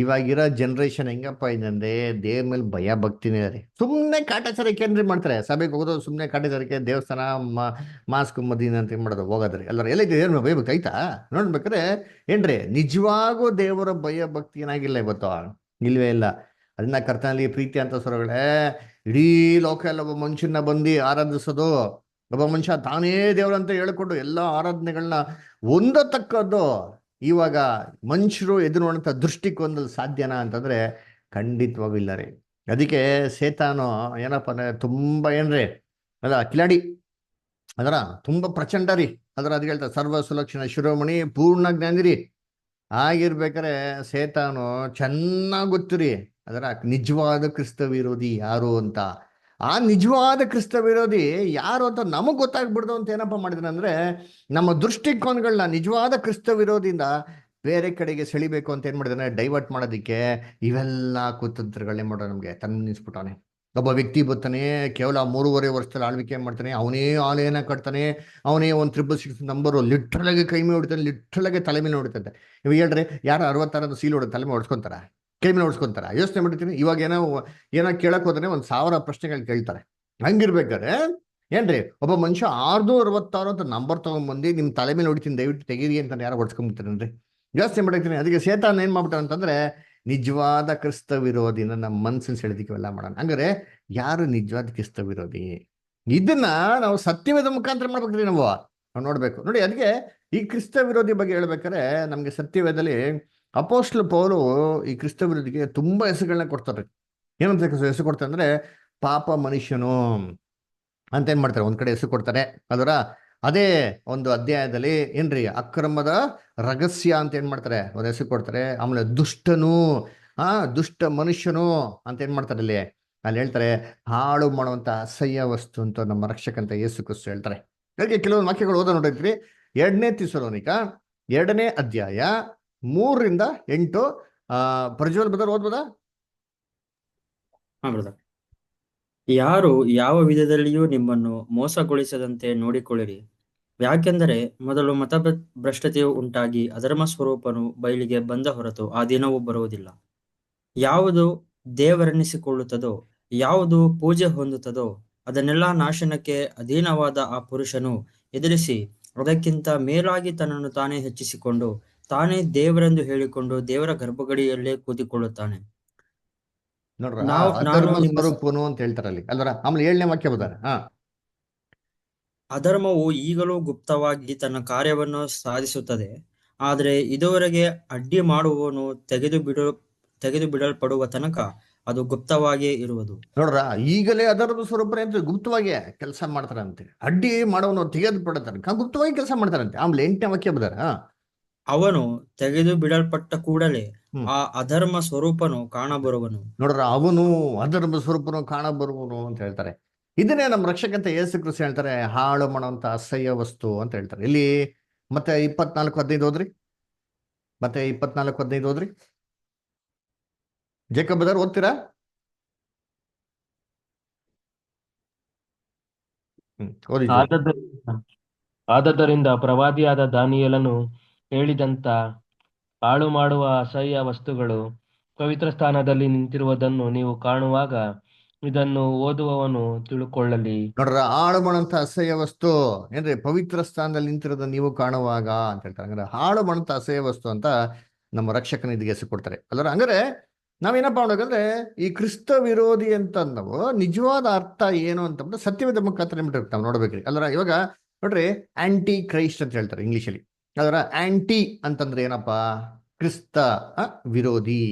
S1: ಇವಾಗಿರೋ ಜನರೇಷನ್ ಹೆಂಗಪ್ಪ ಇದಂದ್ರೆ ದೇವ್ರ ಮೇಲೆ ಭಯ ಭಕ್ತಿನೇ ರೀ. ಸುಮ್ಮನೆ ಕಾಟಾಚಾರಕ್ಕೆ ಏನ್ರಿ ಮಾಡ್ತಾರೆ, ಸಭೆಗೆ ಹೋಗೋದು ಸುಮ್ಮನೆ ಕಾಟಾಚಾರಕ್ಕೆ, ದೇವಸ್ಥಾನ ಮಾಸ್ಕ್ ಮದೀನ ಅಂತ ಏನ್ ಮಾಡೋದು ಹೋಗೋದ್ರಿ ಎಲ್ಲರ. ಎಲ್ಲ ದೇವ್ರ ಭಯ ಭಕ್ತಿ ಆಯ್ತಾ? ನೋಡ್ಬೇಕಾದ್ರೆ ಏನ್ರಿ ನಿಜವಾಗೂ ದೇವರ ಭಯ ಭಕ್ತಿ ಏನಾಗಿಲ್ಲ ಇವತ್ತು, ಇಲ್ವೇ ಇಲ್ಲ. ಅದನ್ನ ಕರ್ತನಲ್ಲಿ ಪ್ರೀತಿ ಅಂತ ಸ್ವರಗಳೇ ಇಡೀ ಲೋಕ ಎಲ್ಲ ಒಬ್ಬ ಮನುಷ್ಯನ ಬಂದು ಆರಾಧಿಸೋದು, ಒಬ್ಬ ಮನುಷ್ಯ ತಾನೇ ದೇವರಂತ ಹೇಳ್ಕೊಂಡು ಎಲ್ಲ ಆರಾಧನೆಗಳನ್ನ ಹೊಂದತಕ್ಕದ್ದು ಇವಾಗ ಮನುಷ್ಯರು ಎದುರು ನೋಡಂತ ದೃಷ್ಟಿಕೋನದಲ್ಲಿ ಸಾಧ್ಯನಾ ಅಂತಂದ್ರೆ ಖಂಡಿತವಾಗಿಲ್ಲ ರೀ. ಅದಕ್ಕೆ ಸೇತಾನು ಏನಪ್ಪ ಅಂದ್ರೆ ತುಂಬಾ ಏನ್ರಿ ಅದ ಕಿಲಾಡಿ, ಅದರ ತುಂಬಾ ಪ್ರಚಂಡ ರೀ. ಅದಕ್ಕೆ ಹೇಳ್ತಾರೆ ಸರ್ವ ಸುಲಕ್ಷಣ ಶಿರೋಮಣಿ ಪೂರ್ಣ ಜ್ಞಾನಿ ರೀ. ಆಗಿರ್ಬೇಕಾರೆ ಸೇತಾನು ಚೆನ್ನಾಗಿ ಗೊತ್ತಿರಿ ಅದರ ನಿಜವಾದ ಕ್ರಿಸ್ತ ವಿರೋಧಿ ಯಾರು ಅಂತ. ಆ ನಿಜವಾದ ಕ್ರಿಸ್ತ ವಿರೋಧಿ ಯಾರು ಅಂತ ನಮಗ್ ಗೊತ್ತಾಗ್ಬಿಡ್ದು ಅಂತ ಏನಪ್ಪ ಮಾಡಿದ್ರೆ ಅಂದ್ರೆ ನಮ್ಮ ದೃಷ್ಟಿಕೋನಗಳನ್ನ ನಿಜವಾದ ಕ್ರಿಸ್ತ ವಿರೋಧಿಯಿಂದ ಬೇರೆ ಕಡೆಗೆ ಸೆಳಿಬೇಕು ಅಂತ ಏನ್ ಮಾಡಿದಾನೆ, ಡೈವರ್ಟ್ ಮಾಡೋದಿಕ್ಕೆ ಇವೆಲ್ಲ ಕುತಂತ್ರಗಳನ್ನೇ ಮಾಡೋ ನಮ್ಗೆ ನಿಲ್ಸ್ಬಿಟ್ಟವನೆ. ಒಬ್ಬ ವ್ಯಕ್ತಿ ಬರ್ತಾನೆ, ಕೇವಲ 3.5 ವರ್ಷದಲ್ಲಿ ಆಳ್ವಿಕೆ ಮಾಡ್ತಾನೆ, ಅವನೇ ಆಲಯನ ಕಟ್ತಾನೆ, ಅವನೇ ಒಂದು 666 ನಂಬರು ಲಿಟ್ರಲ್ ಆಗಿ ಕೈ ಮೇಲೆ ಹೊಡಿತಾನೆ, ಲಿಟ್ರಲ್ ಆಗಿ ತಲೆ ಮೇಲೆ ಹೊಡಿತಂತೆ. ಇವಾಗ ಹೇಳ್ರಿ, ಯಾರು 66 ಸೀಲ್ ಹೊಡೆದು ತಲೆ ಮೇಲೆ ಹೊಡ್ಸ್ಕೊಂತಾರ, ಕೈ ಮೇಲೆ ಹೊಡ್ಸ್ಕೊಂತಾರ? ಯೋಚನೆ ಮಾಡಿರ್ತೀನಿ. ಇವಾಗ ಏನೋ ಕೇಳಕ್ ಹೋದ್ರೆ 1,000 ಪ್ರಶ್ನೆಗಳು ಕೇಳ್ತಾರೆ. ಹಂಗಿರ್ಬೇಕಾದ್ರೆ ಏನ್ರಿ, ಒಬ್ಬ ಮನುಷ್ಯ 666 ಅಂತ ನಂಬರ್ ತಗೊಂಡ್ಬಂದು ನಿಮ್ ತಲೆ ಮೇಲೆ ಹೊಡಿತೀನಿ ದಯವಿಟ್ಟು ತೆಗೀರಿ ಅಂತ ಯಾರು ಹೊಡ್ಸ್ಕೊಂಡ್ಬಿಡ್ತಾರೇನ್ರಿ? ಯೋಚನೆ ಮಾಡಿರ್ತೀನಿ. ಅದಕ್ಕೆ ಸೇತಾನ್ ಏನ್ ಮಾಡ್ಬಿಟ್ಟ ಅಂತಂದ್ರೆ, ನಿಜವಾದ ಕ್ರಿಸ್ತ ವಿರೋಧಿನ ನಮ್ಮ ಮನ್ಸಿನ ಸೆಳೆದಿಕ್ಕೆ ಎಲ್ಲ ಮಾಡೋಣ. ಹಂಗಾರೆ ಯಾರು ನಿಜವಾದ ಕ್ರಿಸ್ತ ವಿರೋಧಿ? ಇದನ್ನ ನಾವು ಸತ್ಯವೇದ ಮುಖಾಂತರ ಮಾಡ್ಬೇಕ್ರಿ. ನಾವು ನೋಡ್ಬೇಕು ನೋಡಿ. ಅದಕ್ಕೆ ಈ ಕ್ರಿಸ್ತ ವಿರೋಧಿ ಬಗ್ಗೆ ಹೇಳ್ಬೇಕಾದ್ರೆ ನಮ್ಗೆ ಸತ್ಯವೇದದಲ್ಲಿ ಅಪೋಸ್ಟಲ್ ಪೌಲು ಈ ಕ್ರಿಸ್ತ ವಿರೋಧಿಗೆ ತುಂಬಾ ಹೆಸರುಗಳನ್ನ ಕೊಡ್ತಾರೆ. ಏನಂತ ಹೆಸರು ಕೊಡ್ತಾರೆ ಅಂದ್ರೆ, ಪಾಪ ಮನುಷ್ಯನು ಅಂತ ಏನ್ ಮಾಡ್ತಾರೆ, ಒಂದ್ ಕಡೆ ಹೆಸರು ಕೊಡ್ತಾರೆ. ಅದರ ಅದೇ ಒಂದು ಅಧ್ಯಾಯದಲ್ಲಿ ಏನ್ರಿ, ಅಕ್ರಮದ ರಹಸ್ಯ ಅಂತ ಏನ್ ಮಾಡ್ತಾರೆ, ಒಂದು ಹೆಸರು ಕೊಡ್ತಾರೆ. ಆಮೇಲೆ ದುಷ್ಟನು, ದುಷ್ಟ ಮನುಷ್ಯನು ಅಂತ ಏನ್ ಮಾಡ್ತಾರೆ, ಅಲ್ಲಿ ಹೇಳ್ತಾರೆ ಹಾಳು ಮಾಡುವಂತ ಅಸಹ್ಯ ವಸ್ತು ಅಂತ ನಮ್ಮ ರಕ್ಷಕಂತ ಯೇಸು ಕ್ರಿಸ್ತ ಹೇಳ್ತಾರೆ. ಹಾಗೆ ಕೆಲವೊಂದು ವಾಕ್ಯಗಳು ಓದ ನೋಡಿದ್ರಿ. 2 ಥೆಸಲೋನಿಕ 2ನೇ ಅಧ್ಯಾಯ 3ರಿಂದ 8. ಪ್ರಜ್ವಲ್ ಬ್ರದರ್ ಓದ್ಬೋದಾ?
S5: ಬ್ರದರ್. ಯಾರು ಯಾವ ವಿಧದಲ್ಲಿಯೂ ನಿಮ್ಮನ್ನು ಮೋಸಗೊಳಿಸದಂತೆ ನೋಡಿಕೊಳ್ಳಿರಿ. ಯಾಕೆಂದರೆ ಮೊದಲು ಭ್ರಷ್ಟತೆಯು ಉಂಟಾಗಿ ಅಧರ್ಮ ಸ್ವರೂಪನು ಬಯಲಿಗೆ ಬಂದ ಹೊರತು ಆ ದಿನವೂ ಬರುವುದಿಲ್ಲ. ಯಾವುದು ದೇವರೆನಿಸಿಕೊಳ್ಳುತ್ತದೋ, ಯಾವುದು ಪೂಜೆ ಹೊಂದುತ್ತದೋ ಅದನ್ನೆಲ್ಲ ನಾಶನಕ್ಕೆ ಅಧೀನವಾದ ಆ ಪುರುಷನು ಎದುರಿಸಿ ಅದಕ್ಕಿಂತ ಮೇಲಾಗಿ ತನ್ನನ್ನು ತಾನೇ ಹೆಚ್ಚಿಸಿಕೊಂಡು ತಾನೇ ದೇವರೆಂದು ಹೇಳಿಕೊಂಡು ದೇವರ ಗರ್ಭಗಡಿಯಲ್ಲೇ ಕೂತಿಕೊಳ್ಳುತ್ತಾನೆ.
S1: ನೋಡ್ರ,
S5: ನಾನು
S1: ಅಧರ್ಮ
S5: ನಿಮ್ಮ
S1: ಸ್ವರೂಪನು ಅಂತ ಹೇಳ್ತಾರಲ್ಲಿ ಅಲ್ವರ. ಆಮೇಲೆ 7ನೇ ವಾಕ್ಯ ಬದಾರೆ.
S5: ಅಧರ್ಮವು ಈಗಲೂ ಗುಪ್ತವಾಗಿ ತನ್ನ ಕಾರ್ಯವನ್ನು ಸಾಧಿಸುತ್ತದೆ, ಆದರೆ ಇದುವರೆಗೆ ಅಡ್ಡಿ ಮಾಡುವವನು ತೆಗೆದು ಬಿಡಲ್ಪಡುವ ತನಕ ಅದು ಗುಪ್ತವಾಗಿಯೇ ಇರುವುದು.
S1: ನೋಡ್ರ, ಈಗಲೇ ಅಧರ್ಮ ಸ್ವರೂಪನೇ ಅಂತ ಗುಪ್ತವಾಗಿ ಕೆಲಸ ಮಾಡ್ತಾರಂತೆ. ಅಡ್ಡಿ ಮಾಡೋನು ತೆಗೆದು ಬಿಡತಾನೆ, ಗುಪ್ತವಾಗಿ ಕೆಲಸ ಮಾಡ್ತಾರಂತೆ. ಆಮೇಲೆ 8ನೇ ವಾಕ್ಯ ಬದಾರ.
S5: ಅವನು ತೆಗೆದು ಬಿಡಲ್ಪಟ್ಟ ಕೂಡಲೇ ಆ ಅಧರ್ಮ ಸ್ವರೂಪನು ಕಾಣಬರುವನು.
S1: ನೋಡ್ರ, ಅವನು ಅಧರ್ಮ ಸ್ವರೂಪನು ಕಾಣಬರುವನು ಅಂತ ಹೇಳ್ತಾರೆ. ಇದನ್ನೇ ನಮ್ಮ ರಕ್ಷಕಂತ ಯೇಸು ಕ್ರಿಸ್ತ ಹೇಳ್ತಾರೆ, ಹಾಳು ಮಾಡುವಂತ ಅಸಹ್ಯ ವಸ್ತು ಅಂತ ಹೇಳ್ತಾರೆ. ಇಲ್ಲಿ ಮತ್ತೆ 24:15 ಓದ್ರಿ. ಮತ್ತೆ 24:15 ಓದ್ರಿ. ಜೇಕಬ್ ಬ್ರದರ್ ಓದ್ತೀರಾ? ಓದಿ.
S2: ಆದದರಿಂದ ಪ್ರವಾದಿಯಾದ ದಾನಿಯೇಲನು ಹೇಳಿದಂತ ಹಾಳು ಮಾಡುವ ಅಸಹ್ಯ ವಸ್ತುಗಳು ಪವಿತ್ರ ಸ್ಥಾನದಲ್ಲಿ ನಿಂತಿರುವುದನ್ನು ನೀವು ಕಾಣುವಾಗ ಇದನ್ನು ಓದುವವನು ತಿಳುಕೊಳ್ಳಲಿ.
S1: ನೋಡ್ರ, ಹಾಳು ಮಾಡುವಂತ ಅಸಹ್ಯ ವಸ್ತು ಏನ್ರಿ, ಪವಿತ್ರ ಸ್ಥಾನದಲ್ಲಿ ನಿಂತಿರೋದು ನೀವು ಕಾಣುವಾಗ ಅಂತ ಹೇಳ್ತಾರೆ. ಹಂಗಾರೆ ಹಾಳು ಮಾಡುವಂತ ಅಸಹ್ಯ ವಸ್ತು ಅಂತ ನಮ್ಮ ರಕ್ಷಕನ ಇದಕ್ಕೆ ಹೆಸರು ಕೊಡ್ತಾರೆ ಅಲ್ಲರ. ಹಂಗಾರೆ ನಾವೇನಪ್ಪ ಮಾಡೋದಂದ್ರೆ, ಈ ಕ್ರಿಸ್ತ ವಿರೋಧಿ ಅಂತ ನಾವು ನಿಜವಾದ ಅರ್ಥ ಏನು ಅಂತ ಸತ್ಯವೇದ ಮುಖಾಂತರ ನಾವು ನೋಡ್ಬೇಕ್ರಿ ಅಲ್ಲರ. ಇವಾಗ ನೋಡ್ರಿ, ಆಂಟಿ ಕ್ರೈಸ್ಟ್ ಅಂತ ಹೇಳ್ತಾರೆ ಇಂಗ್ಲಿಷಲ್ಲಿ. ಅದರ ಆಂಟಿ ಅಂತಂದ್ರೆ ಏನಪ್ಪಾ, ಕ್ರಿಸ್ತ ವಿರೋಧಿ.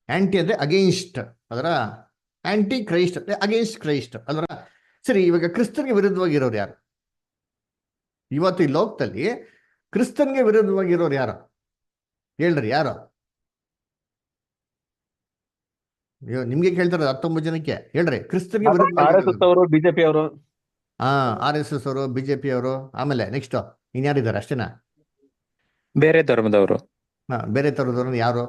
S1: ಆಂಟಿ ಅಂದ್ರೆ ಅಗೇನ್ಸ್ಟ್, ಅದರ ಆಂಟಿ ಕ್ರೈಸ್ಟ್ ಅಂದ್ರೆ ಅಗೇನ್ಸ್ಟ್ ಕ್ರೈಸ್ಟ್ ಅಲ್ವರ. ಸರಿ, ಇವಾಗ ಕ್ರಿಸ್ತನ್ಗೆ ವಿರುದ್ಧವಾಗಿರೋರು ಯಾರು? ಇವತ್ತು ಈ ಲೋಕದಲ್ಲಿ ಕ್ರಿಸ್ತನ್ಗೆ ವಿರುದ್ಧವಾಗಿರೋರು ಯಾರು ಹೇಳ್ರಿ? ಯಾರು? ನಿಮ್ಗೆ ಕೇಳ್ತಾರೆ 19 ಜನಕ್ಕೆ ಹೇಳ್ರಿ, ಕ್ರಿಸ್ತನ್ಗೆ ವಿರುದ್ಧವಾಗಿ.
S6: ಬಿಜೆಪಿ ಅವರು,
S1: RSS ಅವರು, ಬಿಜೆಪಿ ಅವರು. ಆಮೇಲೆ ನೆಕ್ಸ್ಟ್ ಇನ್ಯಾರಿದ್ದಾರೆ? ಅಷ್ಟೇನಾ?
S6: ಬೇರೆ ಧರ್ಮದವರು.
S1: ಬೇರೆ ತರದವ್ರು ಯಾರು?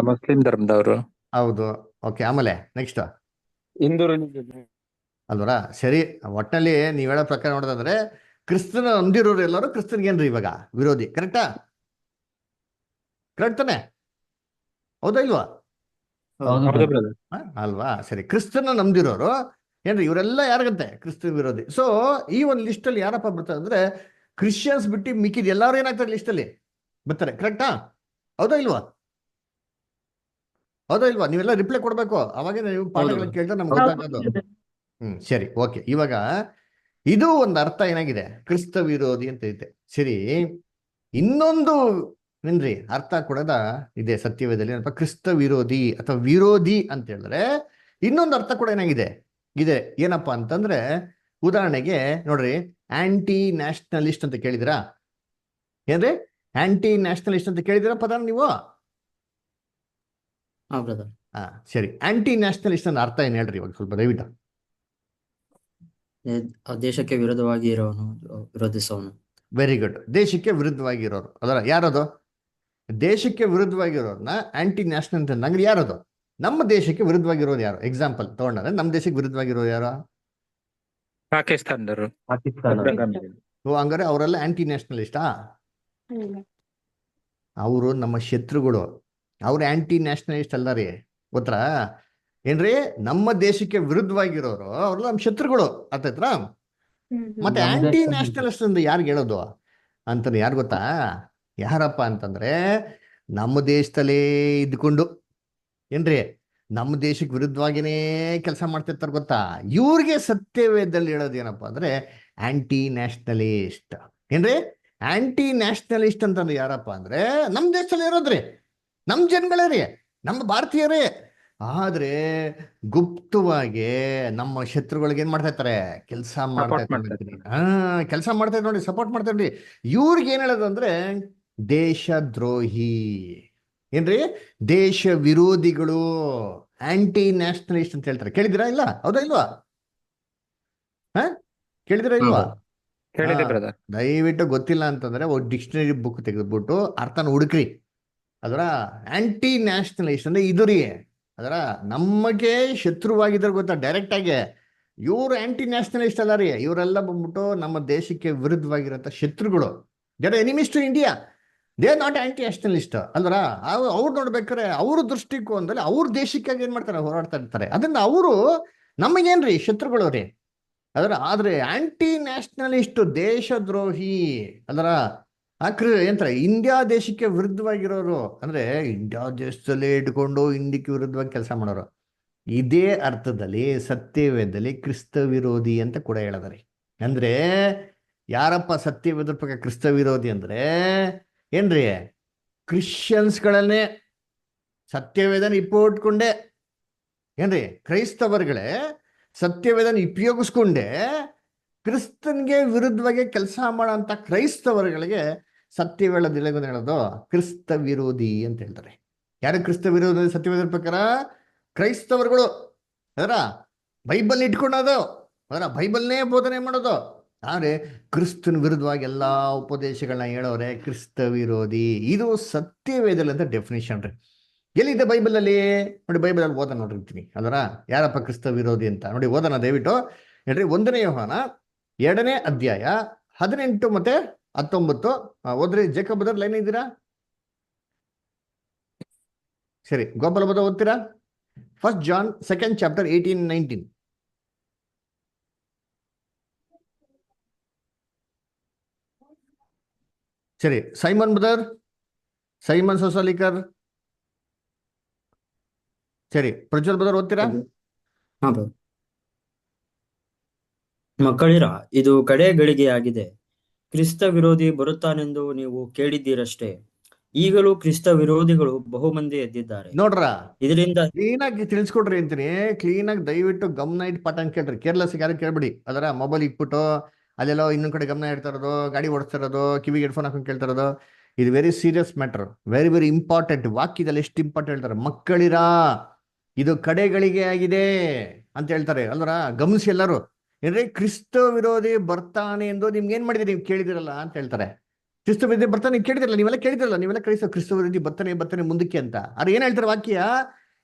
S6: ಮುಸ್ಲಿಂ ಧರ್ಮದವರು.
S1: ಹೌದು, ಓಕೆ. ಆಮೇಲೆ ನೆಕ್ಸ್ಟ್
S6: ಹಿಂದೂ
S1: ಅಲ್ವರ. ಸರಿ, ಒಟ್ಟಿನಲ್ಲಿ ನೀವ್ ಹೇಳೋ ಪ್ರಕಾರ ನೋಡೋದಾದ್ರೆ ಕ್ರಿಸ್ತನ ಹೊಂದಿರೋರು ಎಲ್ಲರೂ ಕ್ರಿಸ್ತನ್ಗೇನ್ರಿ ಇವಾಗ ವಿರೋಧಿ. ಕರೆಕ್ಟಾ? ಕರೆಕ್ಟ್ ತಾನೆ? ಹೌದಾ ಇಲ್ವಾ? ಅಲ್ವಾ? ಸರಿ, ಕ್ರಿಸ್ತನ ನಂಬಿರೋರು ಏನ್ರಿ ಇವರೆಲ್ಲ ಯಾರಿಗಂತೆ ಕ್ರಿಸ್ತನ ವಿರೋಧಿ. ಸೊ ಈ ಒಂದು ಲಿಸ್ಟ್ ಅಲ್ಲಿ ಯಾರಪ್ಪ ಬರ್ತಾರೆ ಅಂದ್ರೆ, ಕ್ರಿಶ್ಚಿಯನ್ಸ್ ಬಿಟ್ಟು ಮಿಕ್ಕಿದ್ ಎಲ್ಲರೂ ಏನಾಗ್ತಾರೆ ಲಿಸ್ಟ್ ಅಲ್ಲಿ ಬರ್ತಾರೆ. ಕರೆಕ್ಟಾ? ಹೌದಾ ಇಲ್ವಾ? ಹೌದಾ ಇಲ್ವಾ? ನೀವೆಲ್ಲ ರಿಪ್ಲೈ ಕೊಡ್ಬೇಕು, ಅವಾಗ ನೀವು ಪಾಠಗಳನ್ನ ಕೇಳಿದ್ರೆ ನಮ್ಗೆ ಗೊತ್ತಾಗೋದು. ಸರಿ, ಓಕೆ. ಇವಾಗ ಇದು ಒಂದು ಅರ್ಥ ಏನಾಗಿದೆ, ಕ್ರಿಸ್ತ ವಿರೋಧಿ ಅಂತ ಐತೆ. ಸರಿ, ಇನ್ನೊಂದು ಏನ್ರಿ ಅರ್ಥ ಕೊಡೋದ ಇದೆ ಸತ್ಯವೇದದಲ್ಲಿ. ಏನಪ್ಪ, ಕ್ರಿಸ್ತ ವಿರೋಧಿ ಅಥವಾ ವಿರೋಧಿ ಅಂತ ಹೇಳಿದ್ರೆ ಇನ್ನೊಂದು ಅರ್ಥ ಕೂಡ ಏನಾಗಿದೆ ಇದೆ. ಏನಪ್ಪಾ ಅಂತಂದ್ರೆ, ಉದಾಹರಣೆಗೆ ನೋಡ್ರಿ, ಆಂಟಿ ನ್ಯಾಷನಲಿಸ್ಟ್ ಅಂತ ಕೇಳಿದಿರಾ? ಏನ್ರಿ ಆಂಟಿ ನ್ಯಾಷನಲಿಸ್ಟ್ ಅಂತ ಕೇಳಿದಿರಾ ಪದ ನೀವು? ಸರಿ, ಆಂಟಿ ನ್ಯಾಷನಲಿಸ್ಟ್ ಅಂತ ಅರ್ಥ ಏನ್ ಹೇಳ್ರಿ ಇವಾಗ ಸ್ವಲ್ಪ ದಯವಿಟ್ಟು.
S5: ದೇಶಕ್ಕೆ ವಿರೋಧವಾಗಿ ಇರೋನು, ವಿರೋಧಿಸೋನು.
S1: Very good. ದೇಶಕ್ಕೆ ವಿರುದ್ಧವಾಗಿರೋರು ಅದರ ಯಾರದು? ದೇಶಕ್ಕೆ ವಿರುದ್ಧವಾಗಿರೋರ್ನ ಆಂಟಿ ನ್ಯಾಷನಲ್ ಅಂತ ನಂಗೆ ಯಾರದು? ನಮ್ಮ ದೇಶಕ್ಕೆ ವಿರುದ್ಧವಾಗಿರೋದು ಯಾರು? ಎಕ್ಸಾಂಪಲ್ ತಗೊಂಡ್ರೆ ನಮ್ಮ ದೇಶಕ್ಕೆ ವಿರುದ್ಧವಾಗಿರೋದು ಯಾರು?
S6: ಪಾಕಿಸ್ತಾನದವರು.
S2: ಪಾಕಿಸ್ತಾನ.
S6: ಅಗ್ರಗಾಮಿಗಳು.
S1: ಓ, ಹಂಗಾರೆ ಅವರೆಲ್ಲ ಆಂಟಿ ನ್ಯಾಷನಲಿಸ್ಟಾ? ಅವರು ನಮ್ಮ ಶತ್ರುಗಳು. ಅವ್ರು ಆಂಟಿ ನ್ಯಾಷನಲಿಸ್ಟ್ ಅಲ್ಲ ರೀ, ಗೊತ್ತಾ ಏನ್ರಿ? ನಮ್ಮ ದೇಶಕ್ಕೆ ವಿರುದ್ಧವಾಗಿರೋರು ಅವ್ರೆಲ್ಲ ನಮ್ಮ ಶತ್ರುಗಳು, ಅರ್ಥಾಯ್ತಾ? ಮತ್ತೆ
S2: ನಮ್ಮ
S1: ಆಂಟಿ
S2: ದೇಶದಲ್ಲಿ
S1: ನ್ಯಾಷನಲಿಸ್ಟ್ ಅಂದ್ರೆ ಯಾರಿಗೆ ಹೇಳೋದು ಅಂತಾನೆ ಯಾರು ಗೊತ್ತಾ? ಯಾರಪ್ಪ ಅಂತಂದ್ರೆ ನಮ್ಮ ದೇಶದಲ್ಲೇ ಇದ್ಕೊಂಡು ಏನ್ರಿ ನಮ್ಮ ದೇಶಕ್ಕೆ ವಿರುದ್ಧವಾಗಿನೇ ಕೆಲಸ ಮಾಡ್ತಿರ್ತಾರೆ, ಗೊತ್ತಾ? ಇವ್ರಿಗೆ ಸತ್ಯವೇದದಲ್ಲಿ ಹೇಳೋದು ಏನಪ್ಪ ಅಂದ್ರೆ ಆಂಟಿ ನ್ಯಾಷನಲಿಸ್ಟ್. ಏನ್ರಿ ಆಂಟಿ ನ್ಯಾಷನಲಿಸ್ಟ್ ಅಂತಂದ್ರೆ ಯಾರಪ್ಪ ಅಂದ್ರೆ ನಮ್ಮ ದೇಶದಲ್ಲಿ ಇರೋದ್ರಿ, ನಮ್ಮ ಜನಗಳೇ ರೀ, ನಮ್ಮ ಭಾರತೀಯರೇ. ಆದ್ರೆ ಗುಪ್ತವಾಗಿ ನಮ್ಮ ಶತ್ರುಗಳಿಗೆ ಏನ್ ಮಾಡ್ತಾ ಇರ್ತಾರೆ? ಕೆಲಸ ಮಾಡ್ತಾ
S6: Support ಮಾಡ್ತಾ
S1: ಇರ್ತಾರೆ. ಕೆಲಸ ಮಾಡ್ತಾ ಇದ್ದಾರೆ ನೋಡಿ, ಸಪೋರ್ಟ್ ಮಾಡ್ತಾ ಇರ್ರಿ. ಇವ್ರಿಗೆ ಏನ್ ಹೇಳೋದು ಅಂದ್ರೆ ದೇಶದ್ರೋಹಿ, ಏನ್ರಿ ದೇಶ ವಿರೋಧಿಗಳು, ಆಂಟಿ ನ್ಯಾಷನಲಿಸ್ಟ್ ಅಂತ ಹೇಳ್ತಾರೆ. ಕೇಳಿದಿರಾ? ಇಲ್ಲ, ಹೌದಾ ಇಲ್ವಾ? ಹ ಕೇಳಿದಿರಾ ಇಲ್ವಾ?
S6: ಹೇಳಿದೆ
S1: ಹಾ,
S6: ಬ್ರದರ್.
S1: ದಯವಿಟ್ಟು ಗೊತ್ತಿಲ್ಲ ಅಂತಂದ್ರೆ ಡಿಕ್ಷನರಿ ಬುಕ್ ತೆಗೆದ್ಬಿಟ್ಟು ಅರ್ಥನ ಹುಡುಕ್ರಿ. ಅದರ ಆಂಟಿ ನ್ಯಾಷನಲಿಸ್ಟ್ ಅಂದ್ರೆ ಇದು ರೀ. ಅದರ ನಮಗೆ ಶತ್ರುವಾಗಿದ್ದಾರೆ, ಗೊತ್ತಾ? ಡೈರೆಕ್ಟ್ ಆಗಿ ಇವ್ರು ಆಂಟಿ ನ್ಯಾಷನಲಿಸ್ಟ್ ಅಲ್ಲ ರೀ, ಇವರೆಲ್ಲ ಬಂದ್ಬಿಟ್ಟು ನಮ್ಮ ದೇಶಕ್ಕೆ ವಿರುದ್ಧವಾಗಿರೋಂಥ ಶತ್ರುಗಳು. They're enemies to India, they are not anti nationalist ಅಲ್ವರ. ಅವ್ರು ನೋಡ್ಬೇಕಾರೆ ಅವ್ರ ದೃಷ್ಟಿಕೋನದಲ್ಲಿ ಅವ್ರ ದೇಶಕ್ಕಾಗಿ ಏನ್ ಮಾಡ್ತಾರೆ? ಹೋರಾಡ್ತಾ ಇರ್ತಾರೆ. ಅದರಿಂದ ಅವರು ನಮಗೇನ್ರಿ ಶತ್ರುಗಳು ರೀ. ಆದ್ರೆ ಆಂಟಿ ನ್ಯಾಷನಲಿಸ್ಟ್ ದೇಶದ್ರೋಹಿ ಅದರ ಏನಂತಾರೆ? ಇಂಡಿಯಾ ದೇಶಕ್ಕೆ ವಿರುದ್ಧವಾಗಿರೋರು ಅಂದ್ರೆ ಇಂಡಿಯಾ ದೇಶದಲ್ಲೇ ಇಟ್ಕೊಂಡು ಇಂಡಿಯಾಕ್ಕೆ ವಿರುದ್ಧವಾಗಿ ಕೆಲಸ ಮಾಡೋರು. ಇದೇ ಅರ್ಥದಲ್ಲಿ ಸತ್ಯವೇದದಲ್ಲಿ ಕ್ರಿಸ್ತ ವಿರೋಧಿ ಅಂತ ಕೂಡ ಹೇಳಿದಾರೆ. ಅಂದ್ರೆ ಯಾರಪ್ಪ ಸತ್ಯವೇದ ಪ್ರಕಾರ ಕ್ರಿಸ್ತ ವಿರೋಧಿ ಅಂದ್ರೆ ಏನ್ರಿ? ಕ್ರಿಶ್ಚಿಯನ್ಸ್ಗಳನ್ನೇ ಸತ್ಯವೇದನ ಇಟ್ಕೊಂಡೆ ಏನ್ರಿ ಕ್ರೈಸ್ತವರುಗಳೇ ಸತ್ಯವೇದನ ಉಪಯೋಗಿಸ್ಕೊಂಡೆ ಕ್ರಿಸ್ತನ್ಗೆ ವಿರುದ್ಧವಾಗಿ ಕೆಲಸ ಮಾಡೋಂಥ ಕ್ರೈಸ್ತವರುಗಳಿಗೆ ಸತ್ಯವೇಳದಿಲ್ಲ ಹೇಳೋದು ಕ್ರಿಸ್ತ ವಿರೋಧಿ ಅಂತ ಹೇಳ್ತಾರೆ. ಯಾರು ಕ್ರಿಸ್ತ ವಿರೋಧಿ? ಸತ್ಯವೇದ ಪ್ರಕಾರ ಕ್ರೈಸ್ತವರುಗಳು. ಅದರ ಬೈಬಲ್ ಇಟ್ಕೊಳ್ಳೋದು, ಅದರ ಬೈಬಲ್ನೇ ಬೋಧನೆ ಮಾಡೋದು. ಆದ್ರೆ ಕ್ರಿಸ್ತನ ವಿರುದ್ಧವಾಗಿ ಎಲ್ಲಾ ಉಪದೇಶಗಳನ್ನ ಹೇಳೋರೆ ಕ್ರಿಸ್ತ ವಿರೋಧಿ. ಇದು ಸತ್ಯವೇದಲ್ಲಿ ಅಂತ ಡೆಫಿನೇಷನ್ ರೀ. ಎಲ್ಲಿದೆ ಬೈಬಲ್ ಅಲ್ಲಿ? ನೋಡಿ, ಬೈಬಲ್ ಅಲ್ಲಿ ಓದೋಣ ನೋಡಿರ್ತೀನಿ. ಅದರ ಯಾರಪ್ಪ ಕ್ರಿಸ್ತ ವಿರೋಧಿ ಅಂತ ನೋಡಿ, ಓದೋಣ ದಯವಿಟ್ಟು. ಹೇಳ್ರಿ, 1 ಯೋಹಾನ 2ನೇ ಅಧ್ಯಾಯ 18 ಮತ್ತೆ 19 ಓದ್ರಿ. ಜೇಕಬ್ ಬದರ್ ಲೈನ್ ಇದ್ದೀರಾ? ಸರಿ, ಗೋಪಾಲ ಬದ ಓದ್ತೀರಾ? 1 ಜಾನ್ 2nd ಚಾಪ್ಟರ್ 18-19. ಸರಿ, ಸೈಮನ್ ಬದರ್, ಸೈಮನ್ ಸೋಸಾಲಿಕರ್. ಸರಿ, ಪ್ರಜ್ವಲ್ ಬದರ್ ಓದ್ತೀರಾ?
S5: ಹಾ ಬ್ರದರ್. ಮಕ್ಕಳಿರ, ಇದು ಕಡೆ ಗಳಿಗೆಯಾಗಿದೆ. ಕ್ರಿಸ್ತ ವಿರೋಧಿ ಬರುತ್ತಾನೆಂದು ನೀವು ಕೇಳಿದ್ದೀರಷ್ಟೇ. ಈಗಲೂ ಕ್ರಿಸ್ತ ವಿರೋಧಿಗಳು ಬಹುಮಂದಿ ಎದ್ದಿದ್ದಾರೆ.
S1: ನೋಡ್ರ,
S5: ಇದರಿಂದ
S1: ಕ್ಲೀನಾಗಿ ತಿಳಿಸ್ಕೊಡ್ರಿ ಅಂತೀನಿ. ಕ್ಲೀನಾಗಿ ದಯವಿಟ್ಟು ಗಮನ ಇಟ್ಟು ಪಾಠ ಕೇಳ್ರಿ. ಕೇರ್ಲೆಸ್ ಯಾರು ಕೇಳ್ಬಿಡಿ. ಅದರ ಮೊಬೈಲ್ ಇಟ್ಬಿಟ್ಟು ಅಲ್ಲೆಲ್ಲೋ ಇನ್ನೊಂದ್ ಕಡೆ ಗಮನ ಇಡ್ತಾ ಇರೋದು, ಗಾಡಿ ಓಡಿಸ್ತಾ ಇರೋದು, ಕಿವಿಗೆ ಹೆಡ್ಫೋನ್ ಹಾಕೊಂಡು ಕೇಳ್ತಾ ಇರೋದು, ಇದು very serious matter, very very important. ವಾಕ್ಯದಲ್ಲಿ ಎಷ್ಟು ಇಂಪಾರ್ಟೆಂಟ್ ಹೇಳ್ತಾರೆ. ಮಕ್ಕಳಿರ, ಇದು ಕಡೆಗಳಿಗೆ ಆಗಿದೆ ಅಂತ ಹೇಳ್ತಾರೆ ಅಲ್ವರ. ಗಮನಿಸಿ ಎಲ್ಲರೂ. ಏನ್ರಿ, ಕ್ರಿಸ್ತ ವಿರೋಧಿ ಬರ್ತಾನೆ ಎಂದು ನಿಮ್ಗೆ ಏನ್ ಮಾಡಿದಿರಿ? ನೀವು ಕೇಳಿದಿರಲ್ಲ ಅಂತ ಹೇಳ್ತಾರೆ. ಕ್ರಿಸ್ತ ವಿರೋಧಿ ಬರ್ತಾನೆ ನೀವು ಕೇಳಿದಿರಲ್ಲ, ನೀವೆಲ್ಲ ಕೇಳಿದಿರಲ್ಲ, ನೀವೆಲ್ಲ ಕ್ರಿಸ್ತ ವಿರೋಧಿ ಬರ್ತಾನೆ ಮುಂದಕ್ಕೆ ಅಂತ. ಅವ್ರು ಏನ್ ಹೇಳ್ತಾರೆ ವಾಕ್ಯ?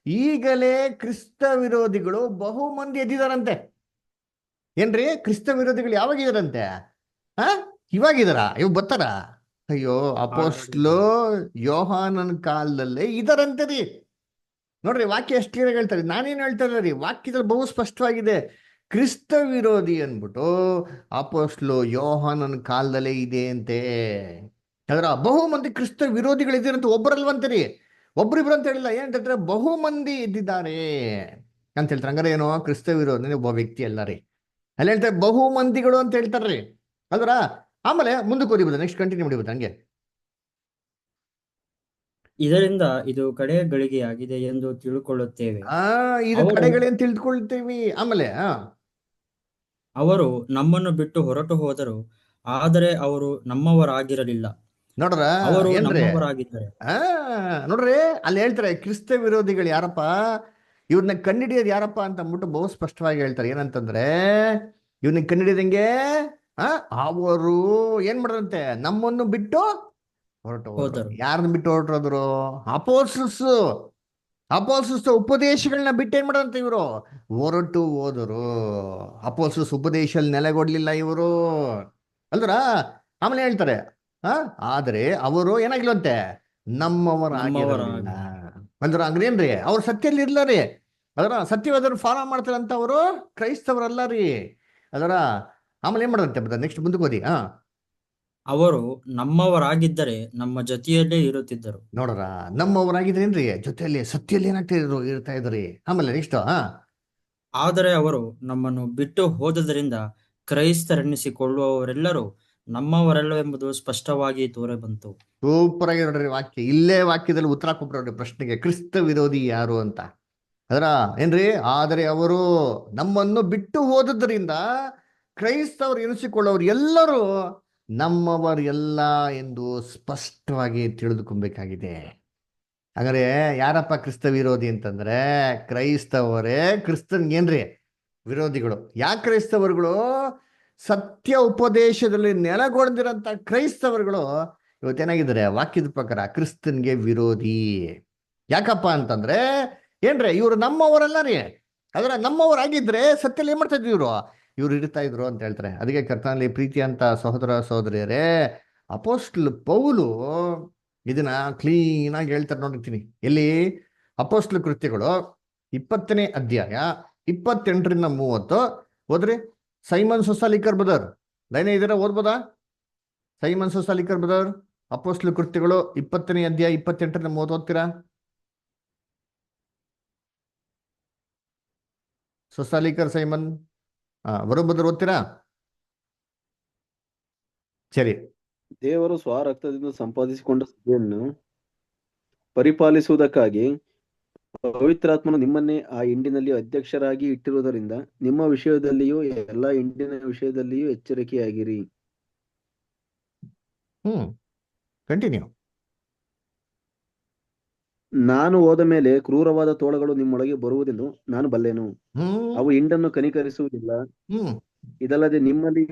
S1: ಈಗಲೇ ಕ್ರಿಸ್ತ ವಿರೋಧಿಗಳು ಬಹು ಮಂದಿ ಎದ್ದಿದಾರಂತೆ. ಏನ್ರಿ, ಕ್ರಿಸ್ತ ವಿರೋಧಿಗಳು ಯಾವಾಗಿದಾರಂತೆ? ಇವಾಗಿದಾರ? ಇವ್ ಬರ್ತಾರ? ಅಯ್ಯೋ, ಅಪೋಸ್ಟ್ಲು ಯೋಹಾನನ ಕಾಲದಲ್ಲೇ ಇದಾರಂತೆ ರೀ. ನೋಡ್ರಿ, ವಾಕ್ಯ ಎಷ್ಟು ಕ್ಲಿಯರ್ ಹೇಳ್ತಾರೆ. ನಾನೇನು ಹೇಳ್ತಾ ಇಲ್ಲ ರೀ, ವಾಕ್ಯದಲ್ಲಿ ಬಹು ಸ್ಪಷ್ಟವಾಗಿದೆ. ಕ್ರಿಸ್ತ ವಿರೋಧಿ ಅನ್ಬಿಟ್ಟು ಅಪೋಸ್ಟ್ಲು ಯೋಹಾನನ ಕಾಲದಲ್ಲೇ ಇದೆ ಅಂತೆ. ಅದರ ಬಹು ಮಂದಿ ಕ್ರಿಸ್ತ ವಿರೋಧಿಗಳಿದ್ದೀರಂತ. ಒಬ್ಬರಲ್ವಂತರಿ, ಒಬ್ರಿಬ್ರು ಅಂತ ಹೇಳಿಲ್ಲ. ಏನಂತ ಬಹು ಮಂದಿ ಇದ್ದಿದ್ದಾರೆ ಅಂತ ಹೇಳ್ತಾರೆ. ಹಂಗಾರೆ ಏನೋ ಕ್ರಿಸ್ತ ವಿರೋಧಿ ಒಬ್ಬ ವ್ಯಕ್ತಿ ಅಲ್ಲ ರೀ. ಅಲ್ಲಿ ಹೇಳ್ತಾರೆ ಬಹು ಮಂದಿಗಳು ಅಂತ ಹೇಳ್ತಾರ್ರಿ ಅಲ್ವರ. ಆಮೇಲೆ ಮುಂದಕ್ಕೆ ಓದಿಬೋದು, ನೆಕ್ಸ್ಟ್ ಕಂಟಿನ್ಯೂ ಮಾಡಿಬೋದು ಹಂಗೆ.
S5: ಇದರಿಂದ ಇದು ಕಡೆ ಗಳಿಗೆಯಾಗಿದೆ ಎಂದು ತಿಳ್ಕೊಳ್ಳುತ್ತೇವೆ.
S1: ಇದು ಕಡೆಗಳೇನು ತಿಳ್ಕೊಳ್ತೀವಿ. ಆಮೇಲೆ
S5: ಅವರು ನಮ್ಮನ್ನು ಬಿಟ್ಟು ಹೊರಟು ಹೋದರು, ಆದರೆ ಅವರು ನಮ್ಮವರಾಗಿರಲಿಲ್ಲ.
S1: ನೋಡ್ರ,
S5: ಅವರು
S1: ಏನ್ರಿ
S5: ನಮ್ಮವರಾಗಿದ್ದಾರೆ.
S1: ನೋಡ್ರಿ, ಅಲ್ಲಿ ಹೇಳ್ತಾರೆ ಕ್ರಿಸ್ತ ವಿರೋಧಿಗಳು ಯಾರಪ್ಪ, ಇವ್ರನ್ನ ಕಂಡಿಡಿಯೋದು ಯಾರಪ್ಪ ಅಂತ ಅಂದ್ಬಿಟ್ಟು ಬಹು ಸ್ಪಷ್ಟವಾಗಿ ಹೇಳ್ತಾರೆ. ಏನಂತಂದ್ರೆ, ಇವ್ರನ್ನ ಕಂಡಿಡಿದಂಗೆ ಅವರು ಏನ್ ಮಾಡ್ರಂತೆ? ನಮ್ಮನ್ನು ಬಿಟ್ಟು ಹೊರಟು ಹೋದ್ರು. ಯಾರನ್ನ ಬಿಟ್ಟು ಹೊರಟೋದ್ರು? ಅಪೋಸ್ಟಲ್ಸ್. ಅಪೋಸ್ತಲರ ಉಪದೇಶಗಳನ್ನ ಬಿಟ್ಟೇನ್ ಮಾಡಂತ ಇವರು ಹೊರಟು ಹೋದರು. ಅಪೋಸ್ತಲರ ಉಪದೇಶದಲ್ಲಿ ನೆಲೆಗೊಡ್ಲಿಲ್ಲ ಇವರು ಅಲ್ದ್ರ. ಆಮೇಲೆ ಹೇಳ್ತಾರೆ ಆದರೆ ಅವರು ಏನಾಗಿಲ್ವಂತೆ, ನಮ್ಮವರಾಗಿರಲಿಲ್ಲ ಅಂದ್ರ. ಹಂಗ್ರೇನ್ರಿ, ಅವ್ರ ಸತ್ಯಲ್ಲಿ ಇರ್ಲ ರೀ. ಅದರ ಸತ್ಯವಾದವ್ರು ಫಾಲೋ ಮಾಡ್ತಾರಂತ ಅವರು ಕ್ರೈಸ್ತವರಲ್ಲ ರೀ. ಅದರ ಆಮೇಲೆ ಏನ್ ಮಾಡಂತೆ ನೆಕ್ಸ್ಟ್ ಮುಂದಕ್ಕೆ ಓದಿ.
S5: ಅವರು ನಮ್ಮವರಾಗಿದ್ದರೆ ನಮ್ಮ ಜೊತೆಯಲ್ಲೇ ಇರುತ್ತಿದ್ದರು.
S1: ನೋಡ್ರ, ನಮ್ಮವರಾಗಿದ್ರೇನ್ರಿ, ಜೊತೆಯಲ್ಲಿ ಸತ್ಯಲ್ಲಿ ಇರ್ತಾ ಇದ್ರಿ. ಆಮೇಲೆ ನೆಕ್ಸ್ಟ್
S5: ಆದರೆ ಅವರು ನಮ್ಮನ್ನು ಬಿಟ್ಟು ಹೋದದರಿಂದ ಕ್ರೈಸ್ತರೆನ್ನಿಸಿಕೊಳ್ಳುವವರೆಲ್ಲರೂ ನಮ್ಮವರಲ್ಲವೆಂಬುದು ಸ್ಪಷ್ಟವಾಗಿ ತೋರಬಂತು.
S1: ಸೂಪರ್ ಆಗಿ ನೋಡ್ರಿ ವಾಕ್ಯ. ಇಲ್ಲೇ ವಾಕ್ಯದಲ್ಲಿ ಉತ್ತರ ಕೊಟ್ಬಿಡ್ರಿ ಪ್ರಶ್ನೆಗೆ, ಕ್ರಿಸ್ತ ವಿರೋಧಿ ಯಾರು ಅಂತ. ಅದರ ಏನ್ರಿ, ಆದರೆ ಅವರು ನಮ್ಮನ್ನು ಬಿಟ್ಟು ಹೋದದ್ರಿಂದ ಕ್ರೈಸ್ತವರು ಎನಿಸಿಕೊಳ್ಳೋರು ಎಲ್ಲರೂ ನಮ್ಮವರೆಲ್ಲ ಎಂದು ಸ್ಪಷ್ಟವಾಗಿ ತಿಳಿದುಕೊಬೇಕಾಗಿದೆ. ಹಾಗಾದ್ರೆ ಯಾರಪ್ಪ ಕ್ರಿಸ್ತ ವಿರೋಧಿ ಅಂತಂದ್ರೆ, ಕ್ರೈಸ್ತವರೇ ಕ್ರಿಸ್ತನ್ಗೇನ್ರಿ ವಿರೋಧಿಗಳು. ಯಾಕೆ ಕ್ರೈಸ್ತವರುಗಳು? ಸತ್ಯ ಉಪದೇಶದಲ್ಲಿ ನೆಲೆಗೊಳ್ದಿರಂತ ಕ್ರೈಸ್ತವರುಗಳು ಇವತ್ತೇನಾಗಿದ್ದಾರೆ ವಾಕ್ಯದ ಪ್ರಕಾರ ಕ್ರಿಸ್ತನ್ಗೆ ವಿರೋಧಿ. ಯಾಕಪ್ಪ ಅಂತಂದ್ರೆ ಏನ್ರಿ, ಇವರು ನಮ್ಮವರಲ್ಲ ರೀ. ಅದರ ನಮ್ಮವರಾಗಿದ್ರೆ ಸತ್ಯಲ್ಲಿ ಏನ್ ಮಾಡ್ತಾ ಇದ್ರು ಇವ್ರು ಇರ್ತಾ ಇದ್ರು ಅಂತ ಹೇಳ್ತಾರೆ. ಅದಕ್ಕೆ ಕರ್ತನಲ್ಲಿ ಪ್ರೀತಿ ಅಂತ ಸಹೋದರ ಸಹೋದರಿಯರೇ, ಅಪೋಸ್ಟಲ್ ಪೌಲು ಇದನ್ನ ಕ್ಲೀನ್ ಆಗಿ ಹೇಳ್ತಾರೆ ನೋಡಿರ್ತೀನಿ. ಎಲ್ಲಿ? ಅಪೋಸ್ಟಲ್ ಕೃತ್ಯಗಳು 20ನೇ ಅಧ್ಯಾಯ 28-30 ಓದ್ರಿ. ಸೈಮನ್ ಸೊಸಾಲಿಕರ್ ಬ್ರದರ್ ಲೈನ್ ಇದರ ಓದ್ಬೋದಾ? ಸೈಮನ್ ಸೊಸಾಲಿಕರ್ ಬ್ರದರ್, ಅಪೋಸ್ಟಲ್ ಕೃತ್ಯಗಳು 20ನೇ ಅಧ್ಯಾಯ 28-30 ಓದ್ತೀರಾ? ಸೊಸಾಲಿಕರ್ ಸೈಮನ್ ಬರೋಬ್ಬರ ಓದ್ತೀರಾ? ಸರಿ.
S7: ದೇವರು ಸ್ವರಕ್ತದಿಂದ ಸಂಪಾದಿಸಿಕೊಂಡ ಸಭೆಯನ್ನು ಪರಿಪಾಲಿಸುವುದಕ್ಕಾಗಿ ಪವಿತ್ರಾತ್ಮನು ನಿಮ್ಮನ್ನೇ ಆ ಹಿಂಡಿನಲ್ಲಿ ಅಧ್ಯಕ್ಷರಾಗಿ ಇಟ್ಟಿರುವುದರಿಂದ ನಿಮ್ಮ ವಿಷಯದಲ್ಲಿಯೂ ಎಲ್ಲಾ ಹಿಂಡಿನ ವಿಷಯದಲ್ಲಿಯೂ ಎಚ್ಚರಿಕೆಯಾಗಿರಿ.
S1: ಕಂಟಿನ್ಯೂ.
S7: ನಾನು ಹೋದ ಮೇಲೆ ಕ್ರೂರವಾದ ತೋಳಗಳು ನಿಮ್ಮೊಳಗೆ ಬರುವುದೆಂದು ನಾನು ಬಲ್ಲೆನು. ಅವು ಹಿಂಡನ್ನು ಕನಿಕರಿಸುವುದಿಲ್ಲ. ಇದಲ್ಲದೆ ನಿಮ್ಮಲ್ಲಿ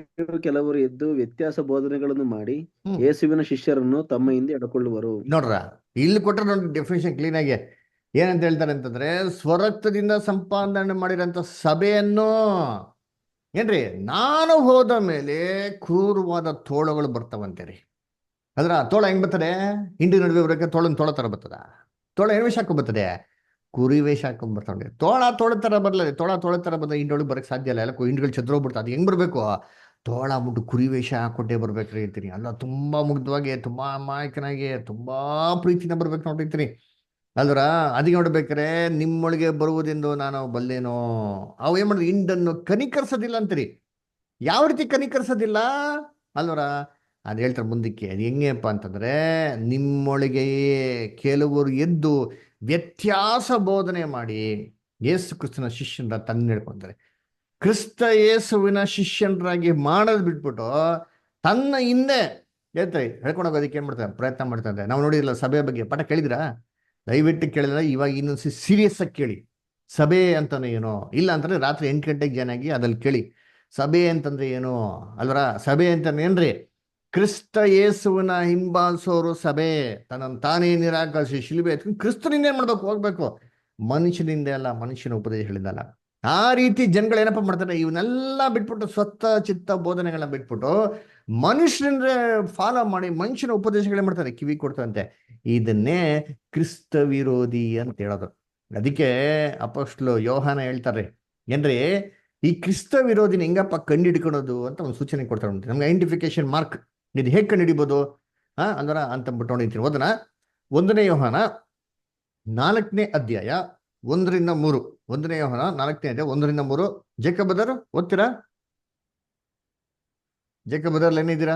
S7: ಕೆಲವರು ಎದ್ದು ವ್ಯತ್ಯಾಸ ಬೋಧನೆಗಳನ್ನು ಮಾಡಿ ಯೇಸುವಿನ ಶಿಷ್ಯರನ್ನು ತಮ್ಮ ಹಿಂದೆ ಎಡಕೊಳ್ಳುವರು.
S1: ನೋಡ್ರ, ಇಲ್ಲಿ ಕೊಟ್ಟರೆ ನೋಡಿ ಡೆಫಿನೇಷನ್ ಕ್ಲೀನ್ ಆಗಿ ಏನಂತ ಹೇಳ್ತಾರೆ ಅಂತಂದ್ರೆ, ಸ್ವರಕ್ತದಿಂದ ಸಂಪಾದನೆ ಮಾಡಿರೋಂಥ ಸಭೆಯನ್ನು ಏನ್ರಿ, ನಾನು ಹೋದ ಮೇಲೆ ಕ್ರೂರವಾದ ತೋಳಗಳು ಬರ್ತಾವಂತೆ ರೀ. ಅದ್ರ ತೋಳ ಹೆಂಗ್ ಬರ್ತದೆ? ಹಿಂಡಿ ನಡುವೆ ಬರೋಕೆ ತೋಳ ತರ ಬರ್ತದ? ತೋಳ ಏನು ವೇಷ ಹಾಕೊಂಡ್ ಬರ್ತದೆ? ಕುರಿ ವೇಷ ಹಾಕೊಂಡ್ ಬರ್ತಾವೆ. ತೋಳ ತರ ಬರ್ಲ, ತೋಳ ತರ ಬಂದ ಹಿಂಡೊಳಗೆ ಬರಕ್ ಸಾಧ್ಯ ಇಲ್ಲ. ಎಲ್ಲ ಹಿಂಡ್ಗಳು ಚದ್ರೋಗ್ಬಿಡ್ತಾವೆ. ಅದು ಹೆಂಗ್ ಬರ್ಬೇಕು? ತೋಳ ಮುಟ್ಟು ಕುರಿ ವೇಷ ಹಾಕೊಟ್ಟೆ ಬರ್ಬೇಕ್ರಿ ಅಂತೀನಿ. ಅಲ್ಲ, ತುಂಬಾ ಮುಗ್ಧವಾಗಿ, ತುಂಬಾ ಅಮಾಯಕನಾಗಿ, ತುಂಬಾ ಪ್ರೀತಿನ ಬರ್ಬೇಕು ನೋಡಿರ್ತೀನಿ ಅಲ್ರ. ಅದಕ್ಕೆ ನೋಡ್ಬೇಕಾರೆ ನಿಮ್ಮೊಳಗೆ ಬರುವುದೆಂದು ನಾನು ಬಲ್ಲೇನೋ. ಅವು ಏನ್ ಮಾಡಿದ್ರು? ಹಿಂಡನ್ನು ಕನಿಕರಿಸೋದಿಲ್ಲ ಅಂತೀರಿ. ಯಾವ ರೀತಿ ಕನಿಕರಿಸೋದಿಲ್ಲ ಅಲ್ವರ? ಅದು ಹೇಳ್ತಾರೆ ಮುಂದಕ್ಕೆ. ಅದು ಹೆಂಗಪ್ಪ ಅಂತಂದ್ರೆ, ನಿಮ್ಮೊಳಗೆಯೇ ಕೆಲವರು ಎದ್ದು ವ್ಯತ್ಯಾಸ ಬೋಧನೆ ಮಾಡಿ ಯೇಸು ಕ್ರಿಸ್ತನ ಶಿಷ್ಯನ ತಂದು ಹಿಡ್ಕೊಂತಾರೆ. ಕ್ರಿಸ್ತ ಯೇಸುವಿನ ಶಿಷ್ಯನರಾಗಿ ಮಾಡೋದು ಬಿಟ್ಬಿಟ್ಟು ತನ್ನ ಹಿಂದೆ ಹೇಳ್ಕೊಂಡು ಹೋಗೋದಕ್ಕೆ ಏನ್ ಮಾಡ್ತಾರೆ? ಪ್ರಯತ್ನ ಮಾಡ್ತಾರೆ. ನಾವು ನೋಡಿದಿಲ್ಲ ಸಭೆ ಬಗ್ಗೆ ಪಾಠ ಕೇಳಿದ್ರಾ? ದಯವಿಟ್ಟು ಕೇಳಿದ್ರೆ ಇವಾಗ ಇನ್ನೊಂದು ಸೀರಿಯಸ್ ಆಗಿ ಕೇಳಿ. ಸಭೆ ಅಂತಾನೆ ಏನೋ ಇಲ್ಲ ಅಂತಂದ್ರೆ ರಾತ್ರಿ 8 ಗಂಟೆಗೆ ಜನ ಆಗಿ ಅದ್ರಲ್ಲಿ ಕೇಳಿ. ಸಭೆ ಅಂತಂದ್ರೆ ಏನು ಅಲ್ವರ? ಸಭೆ ಅಂತಾನೆ ಏನ್ರಿ? ಕ್ರಿಸ್ತ ಯೇಸುವಿನ ಹಿಂಬಾಲಿಸೋರು ಸಭೆ. ತನ್ನನ್ನು ತಾನೇ ನಿರಾಕರಿಸಿ ಶಿಲುಬೆ ಎತ್ಕೊಂಡು ಕ್ರಿಸ್ತನಿಂದ ಏನ್ ಮಾಡ್ಬೇಕು? ಹೋಗ್ಬೇಕು. ಮನುಷ್ಯನಿಂದ ಅಲ್ಲ, ಮನುಷ್ಯನ ಉಪದೇಶಗಳಿಂದಲ್ಲ. ಆ ರೀತಿ ಜನಗಳು ಏನಪ್ಪ ಮಾಡ್ತಾರೆ? ಇವನ್ನೆಲ್ಲ ಬಿಟ್ಬಿಟ್ಟು ಸ್ವತಃ ಚಿತ್ತ ಬೋಧನೆಗಳನ್ನ ಬಿಟ್ಬಿಟ್ಟು ಮನುಷ್ಯನಿಂದ ಫಾಲೋ ಮಾಡಿ ಮನುಷ್ಯನ ಉಪದೇಶಗಳೇ ಮಾಡ್ತಾರೆ, ಕಿವಿ ಕೊಡ್ತಾರಂತೆ. ಇದನ್ನೇ ಕ್ರಿಸ್ತ ವಿರೋಧಿ ಅಂತ ಹೇಳೋದು. ಅದಕ್ಕೆ ಅಪೊಸ್ತಲ ಯೋಹಾನ ಹೇಳ್ತಾರೆ ಏನ್ರಿ, ಈ ಕ್ರಿಸ್ತ ವಿರೋಧಿನ ಹೆಂಗಪ್ಪ ಕಂಡಿಡ್ಕೊಳೋದು ಅಂತ ಒಂದು ಸೂಚನೆ ಕೊಡ್ತಾರೆ. ನಮ್ಗೆ ಐಡೆಂಟಿಫಿಕೇಶನ್ ಮಾರ್ಕ್ ಇದು ಹೇಗೆ ಕಂಡುಹಿಡಿಬೋದು ಅಂದ್ರ ಅಂತಂದ್ಬಿಟ್ಟು ನೋಡಿರ್ತೀನಿ. ಓದನ 1ನೇ ಯೋಹಾನ 4ನೇ ಅಧ್ಯಾಯ 1-3. 1ನೇ ಯೋಹಾನ 4ನೇ ಅಧ್ಯಾಯ 1-3. ಜೇಕಬ್ ಬ್ರದರ್ ಓದ್ತೀರಾ? ಜೇಕಬ್ ಬ್ರದರ್ ಏನಿದ್ದೀರಾ?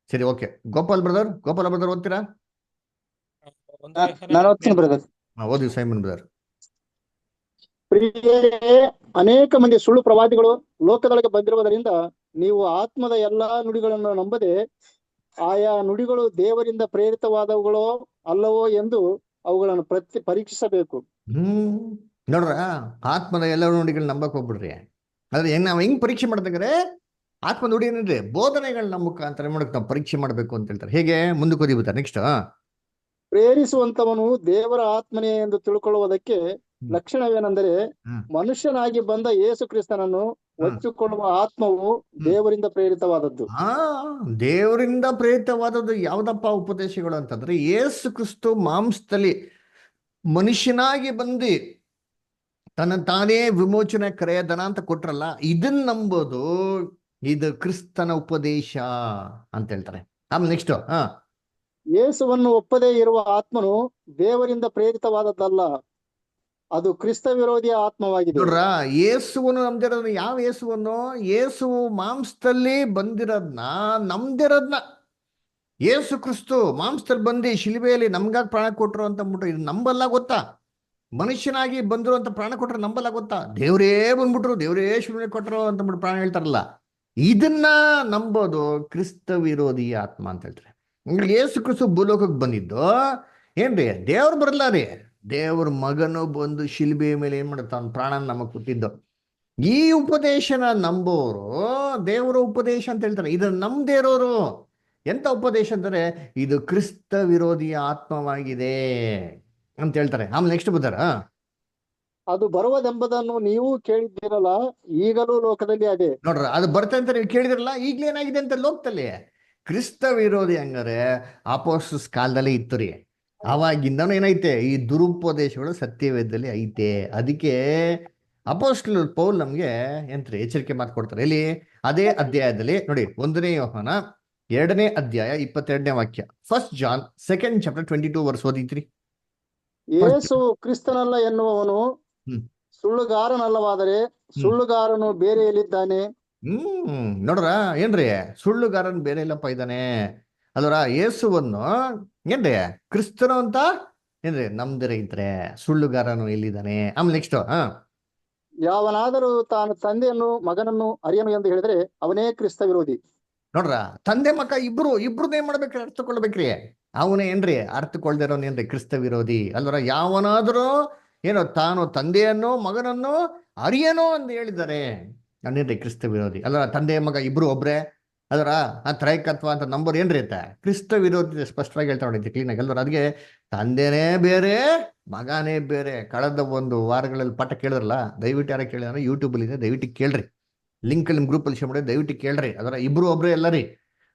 S1: ಸರಿ, ಓಕೆ. ಗೋಪಾಲ್ ಬ್ರದರ್ ಓದ್ತೀರಾ? ಓದಿ ಸೈಮನ್ ಬ್ರದರ್.
S8: ಪ್ರಿಯರೇ, ಅನೇಕ ಮಂದಿ ಸುಳ್ಳು ಪ್ರವಾದಿಗಳು ಲೋಕದೊಳಗೆ ಬಂದಿರುವುದರಿಂದ ನೀವು ಆತ್ಮದ ಎಲ್ಲಾ ನುಡಿಗಳನ್ನು ನಂಬದೆ ಆಯಾ ನುಡಿಗಳು ದೇವರಿಂದ ಪ್ರೇರಿತವಾದವುಗಳೋ ಅಲ್ಲವೋ ಎಂದು ಅವುಗಳನ್ನು ಪರೀಕ್ಷಿಸಬೇಕು.
S1: ನೋಡ್ರ, ಆತ್ಮದ ಎಲ್ಲ ನುಡಿಗಳನ್ನ ನಂಬಕ್ ಹೋಗ್ಬಿಡ್ರಿ. ಆದ್ರೆ ನಾವು ಹೆಂಗ್ ಪರೀಕ್ಷೆ ಮಾಡ್ಬೇಕಾದ್ರೆ ಆತ್ಮ ನುಡಿ ಏನಿದೆ ಬೋಧನೆಗಳನ್ನ ಮುಖಾಂತರ ಮಾಡಕ್ ನಾವು ಪರೀಕ್ಷೆ ಮಾಡ್ಬೇಕು ಅಂತ ಹೇಳ್ತಾರೆ. ಹೇಗೆ? ಮುಂದಕ್ಕೆ ಓದಿ ಬರ್ತಾರೆ ನೆಕ್ಸ್ಟ್.
S8: ಪ್ರೇರಿಸುವಂತವನು ದೇವರ ಆತ್ಮನೇ ಎಂದು ತಿಳ್ಕೊಳ್ಳುವುದಕ್ಕೆ ಲಕ್ಷಣವೇನೆಂದರೆ
S1: ಹ್ಮ್.
S8: ಮನುಷ್ಯನಾಗಿ ಬಂದ ಯೇಸು ಕ್ರಿಸ್ತನನ್ನು ಒಚ್ಚಿಕೊಳ್ಳುವ ಆತ್ಮವು ದೇವರಿಂದ ಪ್ರೇರಿತವಾದದ್ದು.
S1: ದೇವರಿಂದ ಪ್ರೇರಿತವಾದದ್ದು ಯಾವ್ದಪ್ಪ ಉಪದೇಶಗಳು ಅಂತಂದ್ರೆ, ಯೇಸು ಕ್ರಿಸ್ತು ಮಾಂಸದಲ್ಲಿ ಮನುಷ್ಯನಾಗಿ ಬಂದು ತನ್ನ ತಾನೇ ವಿಮೋಚನೆ ಕರೆಯದನ ಅಂತ ಕೊಟ್ರಲ್ಲ, ಇದನ್ನ ನಂಬೋದು ಇದು ಕ್ರಿಸ್ತನ ಉಪದೇಶ ಅಂತ ಹೇಳ್ತಾರೆ. ಆಮೇಲೆ ನೆಕ್ಸ್ಟ್
S8: ಯೇಸುವನ್ನು ಒಪ್ಪದೇ ಇರುವ ಆತ್ಮನು ದೇವರಿಂದ ಪ್ರೇರಿತವಾದದ್ದಲ್ಲ, ಅದು ಕ್ರಿಸ್ತ ವಿರೋಧಿಯ ಆತ್ಮವಾಗಿದೆ.
S1: ನೋಡ್ರ, ಯೇಸುವನ್ನು ನಮ್ದಿರೋದನ್ನ, ಯಾವ ಯೇಸುವನ್ನು? ಯೇಸು ಮಾಂಸದಲ್ಲಿ ಬಂದಿರೋದ್ನ ನಮ್ದಿರೋದ್ನ, ಯೇಸು ಕ್ರಿಸ್ತು ಮಾಂಸದಲ್ಲಿ ಬಂದು ಶಿಲುಬೆಯಲ್ಲಿ ನಮ್ಗಾಗಿ ಪ್ರಾಣ ಕೊಟ್ರು ಅಂತ ಅಂದ್ಬಿಟ್ರು. ಇದು ನಂಬಲ್ಲ ಗೊತ್ತಾ? ಮನುಷ್ಯನಾಗಿ ಬಂದ್ರು ಅಂತ ಪ್ರಾಣ ಕೊಟ್ರು ನಂಬಲ್ಲ ಗೊತ್ತಾ? ದೇವರೇ ಬಂದ್ಬಿಟ್ರು, ದೇವರೇ ಶಿಲುಬೆ ಕೊಟ್ರು ಅಂತ ಅಂದ್ಬಿಟ್ಟು ಪ್ರಾಣ ಹೇಳ್ತಾರಲ್ಲ, ಇದನ್ನ ನಂಬೋದು ಕ್ರಿಸ್ತ ವಿರೋಧಿ ಆತ್ಮ ಅಂತ ಹೇಳ್ತಾರೆ. ಯೇಸು ಕ್ರಿಸ್ತು ಭೂಲೋಕಕ್ಕೆ ಬಂದಿದ್ದು ಏನ್ರಿ? ದೇವ್ರು ಬರಲ್ಲ ರೀ, ದೇವ್ರ ಮಗನು ಬಂದು ಶಿಲ್ಬೆ ಮೇಲೆ ಏನ್ ಮಾಡುತ್ತ ಅವ್ನ ಪ್ರಾಣ ನಮಗ್ ಕೊಟ್ಟಿದ್ದು. ಈ ಉಪದೇಶನ ನಂಬೋರು ದೇವರ ಉಪದೇಶ ಅಂತ ಹೇಳ್ತಾರೆ. ಇದನ್ನ ನಂಬದೇ ಇರೋರು ಎಂತ ಉಪದೇಶ ಅಂದರೆ ಇದು ಕ್ರಿಸ್ತ ವಿರೋಧಿಯ ಆತ್ಮವಾಗಿದೆ ಅಂತ ಹೇಳ್ತಾರೆ. ಆಮೇಲೆ ನೆಕ್ಸ್ಟ್ ಬರ್ತಾರ,
S8: ಅದು ಬರುವುದೆಂಬುದನ್ನು ನೀವು ಕೇಳಿದ್ದೀರಲ್ಲ, ಈಗಲೂ ಲೋಕದಲ್ಲಿ ಅದೇ.
S1: ನೋಡ್ರ, ಅದು ಬರ್ತಾ ಅಂತ ನೀವು ಕೇಳಿದ್ರಲ್ಲ, ಈಗ್ಲೇನಾಗಿದೆ ಅಂತ ಲೋಕದಲ್ಲಿ ಕ್ರಿಸ್ತ ವಿರೋಧಿ ಹಂಗಾರೆ ಅಪೊಸ್ತಲರ ಕಾಲದಲ್ಲಿ ಇತ್ತು ರೀ. ಅವಾಗಿಂದನೂ ಏನೈತೆ, ಈ ದುರುಪದೇಶಗಳು ಸತ್ಯವೇದದಲ್ಲಿ ಐತೆ. ಅದಕ್ಕೆ ಅಪೊಸ್ತಲ ಪೌಲ್ ನಮ್ಗೆ ಎಂತ್ರಿ ಎಚ್ಚರಿಕೆ ಮಾತು ಕೊಡ್ತಾರೆ. ಇಲ್ಲಿ ಅದೇ ಅಧ್ಯಾಯದಲ್ಲಿ ನೋಡಿ, 1 ಯೋಹಾನ 2ನೇ ಅಧ್ಯಾಯ 22ನೇ ವಾಕ್ಯ. 1 ಜಾನ್ 2nd chapter 22 verse ಓದಿದ್ರಿ.
S8: ಯೇಸು ಕ್ರಿಸ್ತನಲ್ಲ ಎನ್ನುವವನು ಸುಳ್ಳುಗಾರನಲ್ಲವಾದರೆ ಸುಳ್ಳುಗಾರನು ಬೇರೆಯಲ್ಲಿದ್ದಾನೆ.
S1: ನೋಡ್ರ, ಏನ್ರಿ ಸುಳ್ಳುಗಾರನ್ ಬೇರೆ ಇಲ್ಲಪ್ಪ ಇದ್ದಾನೆ. ಅದರ ಯೇಸುವನ್ನು ಏನ್ರಿ ಕ್ರಿಸ್ತನು ಅಂತ ಏನ್ರಿ ನಮ್ದಿರ ಇದ್ರೆ ಸುಳ್ಳುಗಾರನು ಎಲ್ಲಿದ್ದಾನೆ. ಆಮೇಲೆ ನೆಕ್ಸ್ಟ್
S8: ಯಾವನಾದರೂ ತಾನು ತಂದೆಯನ್ನು ಮಗನನ್ನು ಅರಿಯನು ಎಂದು ಹೇಳಿದ್ರೆ ಅವನೇ ಕ್ರಿಸ್ತ ವಿರೋಧಿ.
S1: ನೋಡ್ರ, ತಂದೆ ಮಗ ಇಬ್ರು ಏನ್ ಮಾಡ್ಬೇಕ್ರಿ? ಅರ್ಥಕೊಳ್ಬೇಕ್ರಿ. ಅವನೇ ಏನ್ರಿ ಅರ್ಥಕೊಳ್ದೇ ಇರೋನ್ ಏನ್ರಿ ಕ್ರಿಸ್ತ ವಿರೋಧಿ ಅಲ್ವರ. ಯಾವನಾದ್ರೂ ಏನೋ ತಾನು ತಂದೆಯನ್ನು ಮಗನನ್ನು ಅರಿಯನೋ ಅಂತ ಹೇಳಿದ್ದಾರೆ, ನಾನೇನ್ರಿ ಕ್ರಿಸ್ತ ವಿರೋಧಿ ಅಲ್ವರ. ತಂದೆ ಮಗ ಇಬ್ರು ಒಬ್ರೆ ಅದರ ಆ ತ್ರೈಕತ್ವ ಅಂತ ನಂಬರ್ ಏನ್ರಿ ಅಂತ ಕ್ರಿಸ್ತ ವಿರೋಧಿ ಸ್ಪಷ್ಟವಾಗಿ ಹೇಳ್ತಾ ನೋಡಿದ್ದೆ ಕ್ಲೀನಾಗಿ ಅಲ್ವರ. ಅದಕ್ಕೆ ತಂದೆನೇ ಬೇರೆ ಮಗನೇ ಬೇರೆ. ಕಳೆದ 1 ವಾರಗಳಲ್ಲಿ ಪಾಠ ಕೇಳಿದ್ರಲ್ಲ, ದಯವಿಟ್ಟು ಯಾರ ಕೇಳಿದ್ರೆ ಯೂಟ್ಯೂಬಲ್ಲಿ ಇದೆ, ದಯವಿಟ್ಟು ಕೇಳ್ರಿ. ಲಿಂಕ್ ನಿಮ್ಮ ಗ್ರೂಪಲ್ಲಿ ಶೇರ್ ಮಾಡಿ, ದಯವಿಟ್ಟು ಕೇಳ್ರಿ. ಅದರ ಇಬ್ರು ಒಬ್ರೇ ಎಲ್ಲ ರೀ.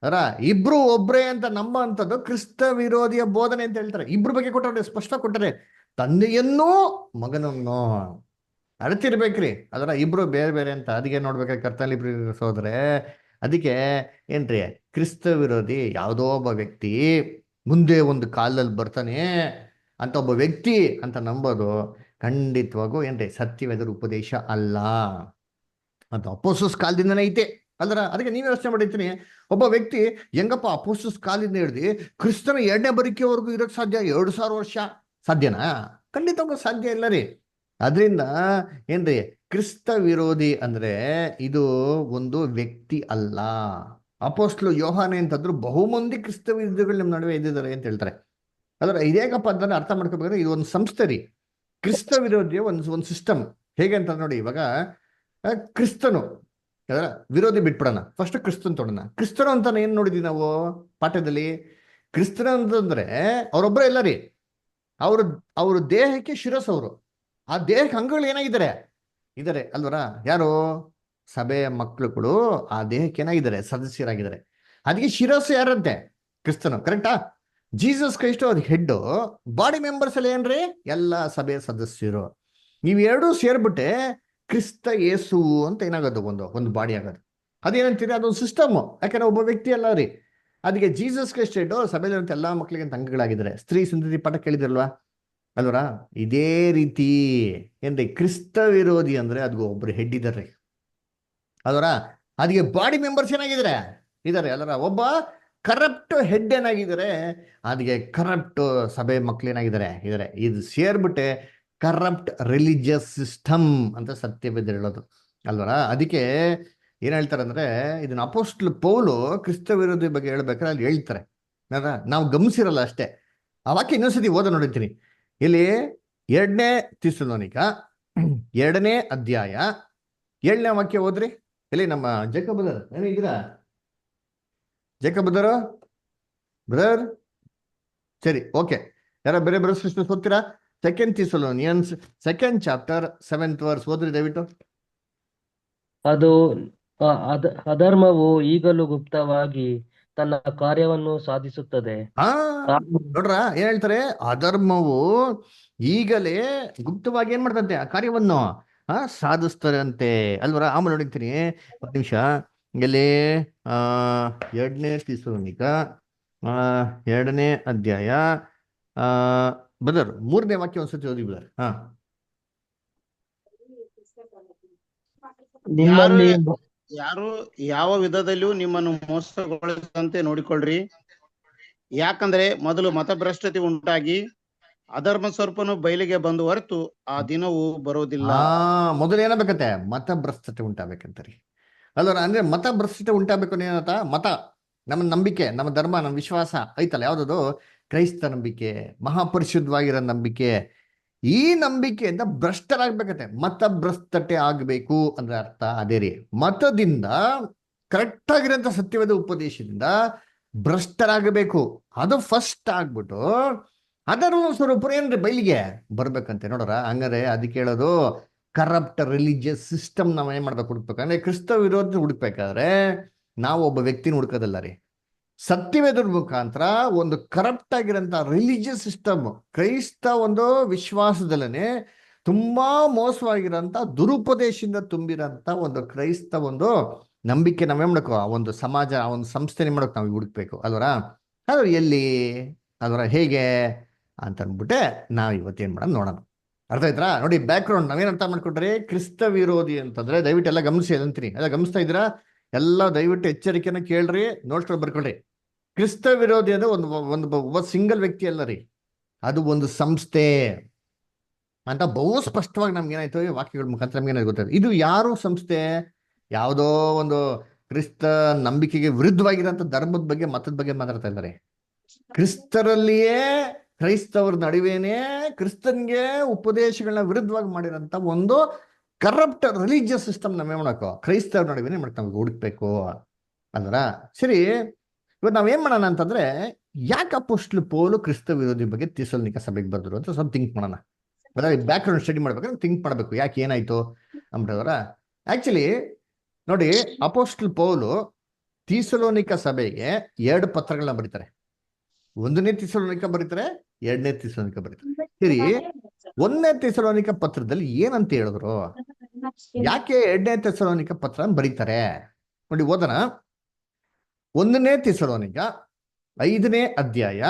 S1: ಅದರ ಇಬ್ರು ಒಬ್ರೇ ಅಂತ ನಂಬ ಅಂತದ್ದು ಕ್ರಿಸ್ತ ವಿರೋಧಿಯ ಬೋಧನೆ ಅಂತ ಹೇಳ್ತಾರೆ. ಇಬ್ರು ಬಗ್ಗೆ ಕೊಟ್ಟರೆ ಸ್ಪಷ್ಟ ಕೊಟ್ಟರೆ, ತಂದೆಯನ್ನೂ ಮಗನನ್ನು ಅರ್ತಿರ್ಬೇಕ್ರಿ. ಅದರ ಇಬ್ರು ಬೇರೆ ಬೇರೆ ಅಂತ. ಅದಕ್ಕೆ ನೋಡ್ಬೇಕಾದ್ರೆ ಕರ್ತನಲ್ಲಿ ಸೋದ್ರೆ, ಅದಕ್ಕೆ ಏನ್ರಿ ಕ್ರಿಸ್ತ ವಿರೋಧಿ ಯಾವುದೋ ಒಬ್ಬ ವ್ಯಕ್ತಿ ಮುಂದೆ ಒಂದು ಕಾಲದಲ್ಲಿ ಬರ್ತಾನೆ ಅಂತ ಒಬ್ಬ ವ್ಯಕ್ತಿ ಅಂತ ನಂಬೋದು ಖಂಡಿತವಾಗೂ ಏನ್ರಿ ಸತ್ಯವೇದರ ಉಪದೇಶ ಅಲ್ಲ. ಅದು ಅಪೊಸ್ತಲರ ಕಾಲದಿಂದನೇ ಐತೆ ಅಲ್ದ್ರ. ಅದಕ್ಕೆ ನೀವೇ ಯೋಚನೆ ಮಾಡಿರ್ತೀನಿ, ಒಬ್ಬ ವ್ಯಕ್ತಿ ಹೆಂಗಪ್ಪ ಅಪೊಸ್ತಲರ ಕಾಲದಿಂದ ಹಿಡಿದು ಕ್ರಿಸ್ತನ 2ನೇ ಬರಿಕೆವರೆಗೂ ಇರೋಕ್ ಸಾಧ್ಯ? 2000 ವರ್ಷ ಸಾಧ್ಯನಾ? ಖಂಡಿತವಾಗೂ ಸಾಧ್ಯ ಇಲ್ಲ ರೀ. ಅದರಿಂದ ಏನ್ರಿ ಕ್ರಿಸ್ತ ವಿರೋಧಿ ಅಂದ್ರೆ ಇದು ಒಂದು ವ್ಯಕ್ತಿ ಅಲ್ಲ. ಅಪೊಸ್ತಲ ಯೋಹಾನೆ ಅಂತಂದ್ರು ಬಹುಮಂದಿ ಕ್ರಿಸ್ತ ವಿರೋಧಿಗಳು ನಿಮ್ಮ ನಡುವೆ ಇದ್ದಿದ್ದಾರೆ ಅಂತ ಹೇಳ್ತಾರೆ. ಅದ್ರ ಇದೇಗಪ್ಪ ಅಂತಂದ್ರೆ ಅರ್ಥ ಮಾಡ್ಕೋಬೇಕಾದ್ರೆ ಇದು ಒಂದು ಸಂಸ್ಥೆ ರೀ. ಕ್ರಿಸ್ತ ವಿರೋಧಿಯ ಒಂದು ಸಿಸ್ಟಮ್. ಹೇಗೆ ಅಂತ ನೋಡಿ, ಇವಾಗ ಕ್ರಿಸ್ತನು ಅದರ ವಿರೋಧಿ ಬಿಟ್ಬಿಡೋಣ, ಫಸ್ಟ್ ಕ್ರಿಸ್ತನ್ ತೊಡೋಣ. ಕ್ರಿಸ್ತನು ಅಂತಾನೆ ಏನ್ ನೋಡಿದ್ವಿ ನಾವು ಪಾಠದಲ್ಲಿ? ಕ್ರಿಸ್ತನ ಅಂತಂದ್ರೆ ಅವರೊಬ್ಬರೇ ಇಲ್ಲ ರೀ, ಅವ್ರ ದೇಹಕ್ಕೆ ಶಿರಸ್. ಅವರು ಆ ದೇಹಕ್ಕೆ ಅಂಗಗಳು ಏನಾಗಿದ್ದಾರೆ ಇದಾರೆ ಅಲ್ವರ. ಯಾರು? ಸಭೆಯ ಮಕ್ಕಳುಗಳು ಆ ದೇಹಕ್ಕೆ ಏನಾಗಿದ್ದಾರೆ? ಸದಸ್ಯರಾಗಿದ್ದಾರೆ. ಅದಕ್ಕೆ ಶಿರಸ್ಸು ಯಾರಂತೆ? ಕ್ರಿಸ್ತನು. ಕರೆಕ್ಟಾ? ಜೀಸಸ್ ಕ್ರೈಸ್ಟ್ ಅವ್ರ ಹೆಡ್, ಬಾಡಿ ಮೆಂಬರ್ಸ್ ಎಲ್ಲ ಏನ್ರಿ? ಎಲ್ಲ ಸಭೆಯ ಸದಸ್ಯರು. ಇವೆರಡೂ ಸೇರ್ಬಿಟ್ಟೆ ಕ್ರಿಸ್ತ ಯೇಸು ಅಂತ ಏನಾಗೋದು, ಒಂದು ಬಾಡಿ ಆಗೋದು. ಅದೇನಂತೀರಿ? ಅದೊಂದು ಸಿಸ್ಟಮ್. ಯಾಕಂದ್ರೆ ಒಬ್ಬ ವ್ಯಕ್ತಿ ಅಲ್ಲ ರೀ. ಅದಕ್ಕೆ ಜೀಸಸ್ ಕ್ರೈಸ್ಟ್ ಹೆಡ್, ಸಭೆಯಲ್ಲಿರುವಂತ ಎಲ್ಲಾ ಮಕ್ಕಳಿಗೆ ಅಂತ ಅಂಗಗಳಾಗಿದ್ದಾರೆ. ಸ್ತ್ರೀ ಸಂತತಿ ಪಾಠ ಕೇಳಿದ್ರಲ್ವಾ ಅಲ್ವರ. ಇದೇ ರೀತಿ ಏನ್ರಿ ಕ್ರಿಸ್ತ ವಿರೋಧಿ ಅಂದ್ರೆ ಅದಕ್ಕೆ ಒಬ್ರು ಹೆಡ್ ಇದಾರೆ ಅಲ್ವರ. ಅದಕ್ಕೆ ಬಾಡಿ ಮೆಂಬರ್ಸ್ ಏನಾಗಿದ್ದಾರೆ? ಇದಾರೆ ಅಲ್ವರ. ಒಬ್ಬ ಕರಪ್ಟ್ ಹೆಡ್ ಏನಾಗಿದ್ದಾರೆ? ಅದಕ್ಕೆ ಕರಪ್ಟ್ ಸಭೆ ಮಕ್ಳು ಏನಾಗಿದ್ದಾರೆ? ಇದಾರೆ. ಇದು ಸೇರ್ಬಿಟ್ಟೆ ಕರಪ್ಟ್ ರಿಲಿಜಿಯಸ್ ಸಿಸ್ಟಮ್ ಅಂತ ಸತ್ಯವೇದ ಹೇಳೋದು ಅಲ್ವರ. ಅದಕ್ಕೆ ಏನ್ ಹೇಳ್ತಾರೆ ಅಂದ್ರೆ, ಇದನ್ನ ಅಪೊಸ್ತಲ ಪೌಲು ಕ್ರಿಸ್ತ ವಿರೋಧಿ ಬಗ್ಗೆ ಹೇಳ್ಬೇಕಾದ್ರೆ ಅಲ್ಲಿ ಹೇಳ್ತಾರೆ. ನಾವು ಗಮನಿಸಿರಲ್ಲ ಅಷ್ಟೇ. ಆ ವಾಕ್ಯ ಇನ್ನೊಂದ್ಸತಿ ಓದ ನೋಡಿರ್ತೀನಿ. ಇಲ್ಲಿ 2ನೇ ಥೆಸಲೋನಿಕ 2ನೇ ಅಧ್ಯಾಯ 7ನೇ ವಾಕ್ಯ ಓದ್ರಿ. ಇಲ್ಲಿ ನಮ್ಮ ಜೇಕಬ್ ಬ್ರದರ್ ಏನಿದ್ದೀರಾ? ಜೇಕಬ್ ಬ್ರದರ್ ಸರಿ, ಓಕೆ. ಯಾರ ಬೇರೆ ಬೇರೆ ಸಿಸ್ಟರ್ಸ್ ಓದ್ತೀರಾ? Second Thessalonians second chapter 7th verse ಓದ್ರಿ ದಯವಿಟ್ಟು.
S2: ಅದು ಅಧರ್ಮವು ಈಗಲೂ ಗುಪ್ತವಾಗಿ ತನ್ನ ಕಾರ್ಯವನ್ನು ಸಾಧಿಸುತ್ತದೆ.
S1: ನೋಡ್ರ ಏನ್ ಹೇಳ್ತಾರೆ? ಅಧರ್ಮವು ಈಗಲೇ ಗುಪ್ತವಾಗಿ ಏನ್ ಮಾಡ್ತಂತೆ? ಆ ಕಾರ್ಯವನ್ನು ಸಾಧಿಸ್ತಾರೆ ಅಂತೆ ಅಲ್ವರ. ಆಮೇಲೆ ನೋಡಿರ್ತೀನಿ, 1 ನಿಮಿಷ. ಇಲ್ಲಿ 2ನೇ ಥೆಸಲೋನಿಕ 2ನೇ ಅಧ್ಯಾಯ ಬ್ರದರ್ 3ನೇ ವಾಕ್ಯ ಒಂದ್ಸತಿ ಓದಿ ಬ್ರದರ್.
S2: ನಿಮ್ಮಲ್ಲಿ
S8: ಯಾರು ಯಾವ ವಿಧದಲ್ಲಿಯೂ ನಿಮ್ಮನ್ನು ಮೋಸಗೊಳಿಸದಂತೆ ನೋಡಿಕೊಳ್ಳ್ರಿ. ಯಾಕಂದ್ರೆ ಮೊದಲು ಮತಭ್ರಷ್ಟತೆ ಉಂಟಾಗಿ ಅಧರ್ಮ ಸ್ವರೂಪನು ಬಯಲಿಗೆ ಬಂದು ಹೊರತು ಆ ದಿನವು ಬರೋದಿಲ್ಲ.
S1: ಮೊದಲು ಏನಾಗಬೇಕಂತೆ? ಮತಭ್ರಷ್ಟತೆ ಉಂಟಾಗಬೇಕಂತ ರೀ ಅಲ್ವರ. ಅಂದ್ರೆ ಮತಭ್ರಷ್ಟತೆ ಉಂಟಾಗಬೇಕು ಏನಂತ? ಮತ, ನಮ್ಮ ನಂಬಿಕೆ, ನಮ್ಮ ಧರ್ಮ, ನಮ್ಮ ವಿಶ್ವಾಸ ಐತಲ್ಲ, ಯಾವ್ದದು? ಕ್ರೈಸ್ತ ನಂಬಿಕೆ, ಮಹಾಪರಿಶುದ್ಧವಾಗಿರೋ ನಂಬಿಕೆ. ಈ ನಂಬಿಕೆಯಿಂದ ಭ್ರಷ್ಟರಾಗ್ಬೇಕಂತೆ. ಮತಭ್ರಷ್ಟತೆ ಆಗ್ಬೇಕು ಅಂದ್ರೆ ಅರ್ಥ ಅದೇ ರೀ. ಮತದಿಂದ, ಕರೆಕ್ಟ್ ಆಗಿರೋಂಥ ಸತ್ಯವಾದ ಉಪದೇಶದಿಂದ ಭ್ರಷ್ಟರಾಗಬೇಕು. ಅದು ಫಸ್ಟ್ ಆಗ್ಬಿಟ್ಟು ಅದರ ಸ್ವರೂಪ ಏನ್ರಿ ಬಯಲಿಗೆ ಬರ್ಬೇಕಂತೆ. ನೋಡ್ರ, ಹಂಗಾರೆ ಅದಕ್ಕೆ ಹೇಳೋದು ಕರಪ್ಟ್ ರಿಲಿಜಿಯಸ್ ಸಿಸ್ಟಮ್ ನಾವ್ ಏನ್ ಮಾಡ್ಬೇಕು? ಹುಡುಕ್ಬೇಕು. ಅಂದ್ರೆ ಕ್ರಿಸ್ತ ವಿರೋಧ ಹುಡುಕ್ಬೇಕಾದ್ರೆ ನಾವು ಒಬ್ಬ ವ್ಯಕ್ತಿನ ಹುಡುಕೋದಲ್ಲ ರೀ, ಸತ್ಯವೇದರ ಮುಖಾಂತರ ಒಂದು ಕರಪ್ಟ್ ಆಗಿರೋಂಥ ರಿಲಿಜಿಯಸ್ ಸಿಸ್ಟಮ್, ಕ್ರೈಸ್ತ ಒಂದು ವಿಶ್ವಾಸದಲ್ಲೇ ತುಂಬಾ ಮೋಸವಾಗಿರೋಂಥ ದುರುಪದೇಶದಿಂದ ತುಂಬಿರೋಂಥ ಒಂದು ಕ್ರೈಸ್ತ ಒಂದು ನಂಬಿಕೆ ನಾವೇನ್ ಮಾಡಬೇಕು? ಆ ಒಂದು ಸಮಾಜ, ಆ ಒಂದು ಸಂಸ್ಥೆ ಮಾಡಬೇಕು, ನಾವು ಹುಡುಕ್ಬೇಕು ಅಲ್ವರ. ಅದು ಎಲ್ಲಿ ಅಲ್ವರ, ಹೇಗೆ ಅಂತ ಅಂದ್ಬಿಟ್ಟೆ ನಾವು ಇವತ್ತೇನ್ ಮಾಡೋಣ ನೋಡೋಣ. ಅರ್ಥ ಆಯ್ತಾ? ನೋಡಿ, ಬ್ಯಾಕ್ ಗ್ರೌಂಡ್ ನಾವೇನ್ ಅರ್ಥ ಮಾಡ್ಕೊಟ್ರಿ? ಕ್ರಿಸ್ತ ವಿರೋಧಿ ಅಂತಂದ್ರೆ ದಯವಿಟ್ಟು ಎಲ್ಲ ಗಮನಿಸಿ ಅಂತೀನಿ. ಎಲ್ಲ ಗಮನಿಸ್ತಾ ಇದ್ದೀರಾ? ಎಲ್ಲ ದಯವಿಟ್ಟು ಎಚ್ಚರಿಕೆನ ಕೇಳ್ರಿ, ನೋಡ್ಕೊಂಡು ಬರ್ಕೊಳ್ರಿ. ಕ್ರಿಸ್ತ ವಿರೋಧಿ ಅಂದ್ರೆ ಒಬ್ಬ ಸಿಂಗಲ್ ವ್ಯಕ್ತಿ ಅಲ್ಲ ರೀ, ಅದು ಒಂದು ಸಂಸ್ಥೆ ಅಂತ ಬಹು ಸ್ಪಷ್ಟವಾಗಿ ನಮ್ಗೆ ಏನಾಯ್ತು ಈ ವಾಕ್ಯಗಳ ಮುಖಾಂತರ ನಮ್ಗೆ ಏನಾಯ್ತು ಗೊತ್ತಾಯ್ತು. ಇದು ಯಾರು ಸಂಸ್ಥೆ? ಯಾವುದೋ ಒಂದು ಕ್ರಿಸ್ತ ನಂಬಿಕೆಗೆ ವಿರುದ್ಧವಾಗಿರೋಂಥ ಧರ್ಮದ ಬಗ್ಗೆ, ಮತದ ಬಗ್ಗೆ ಮಾತಾಡ್ತಾ ಇದ್ದಾರೆ. ಕ್ರಿಸ್ತರಲ್ಲಿಯೇ, ಕ್ರೈಸ್ತವ್ರ ನಡುವೇನೆ ಕ್ರಿಸ್ತನ್ಗೆ ಉಪದೇಶಗಳನ್ನ ವಿರುದ್ಧವಾಗಿ ಮಾಡಿರೋಂಥ ಒಂದು ಕರಪ್ಟ್ ರಿಲಿಜಿಯಸ್ ಸಿಸ್ಟಮ್ ನಾವೇ ಮಾಡಬೇಕು, ಕ್ರೈಸ್ತವ್ರ ನಡುವೆ ಮಾಡ್ತಾ ಹುಡುಕ್ಬೇಕು ಅಂದ್ರ. ಸರಿ, ಇವತ್ತು ನಾವೇನ್ ಮಾಡೋಣ ಅಂತಂದ್ರೆ, ಯಾಕೆ ಅಪೊಸ್ತಲ ಪೌಲು ಕ್ರಿಸ್ತ ವಿರೋಧಿ ಬಗ್ಗೆ ಥೆಸಲೋನಿಕ ಸಭೆಗೆ ಬರ್ದ್ರು ಅಂತ ಸ್ವಲ್ಪ ಥಿಂಕ್ ಮಾಡೋಣ. ಬ್ಯಾಕ್ ಗ್ರೌಂಡ್ ಸ್ಟಡಿ ಮಾಡ್ಬೇಕಂದ್ರೆ ಥಿಂಕ್ ಮಾಡಬೇಕು, ಯಾಕೆ ಏನಾಯ್ತು ಅಂಬವ್ರ. ಆಕ್ಚುಲಿ ನೋಡಿ, ಅಪೊಸ್ತಲ ಪೌಲು ಥೆಸಲೋನಿಕ ಸಭೆಗೆ 2 ಪತ್ರಗಳನ್ನ ಬರೀತಾರೆ. 1ನೇ ಥೆಸಲೋನಿಕ ಬರೀತಾರೆ, 2ನೇ ಥೆಸಲೋನಿಕ ಬರೀತಾರೆ. ಸರಿ, 1ನೇ ಥೆಸಲೋನಿಕ ಪತ್ರದಲ್ಲಿ ಏನಂತ ಹೇಳಿದ್ರು? ಯಾಕೆ 2ನೇ ಥೆಸಲೋನಿಕ ಪತ್ರ ಬರೀತಾರೆ? ನೋಡಿ, ಓದೋಣ. 1ನೇ ಥೆಸಲೋನಿಕ 5ನೇ ಅಧ್ಯಾಯ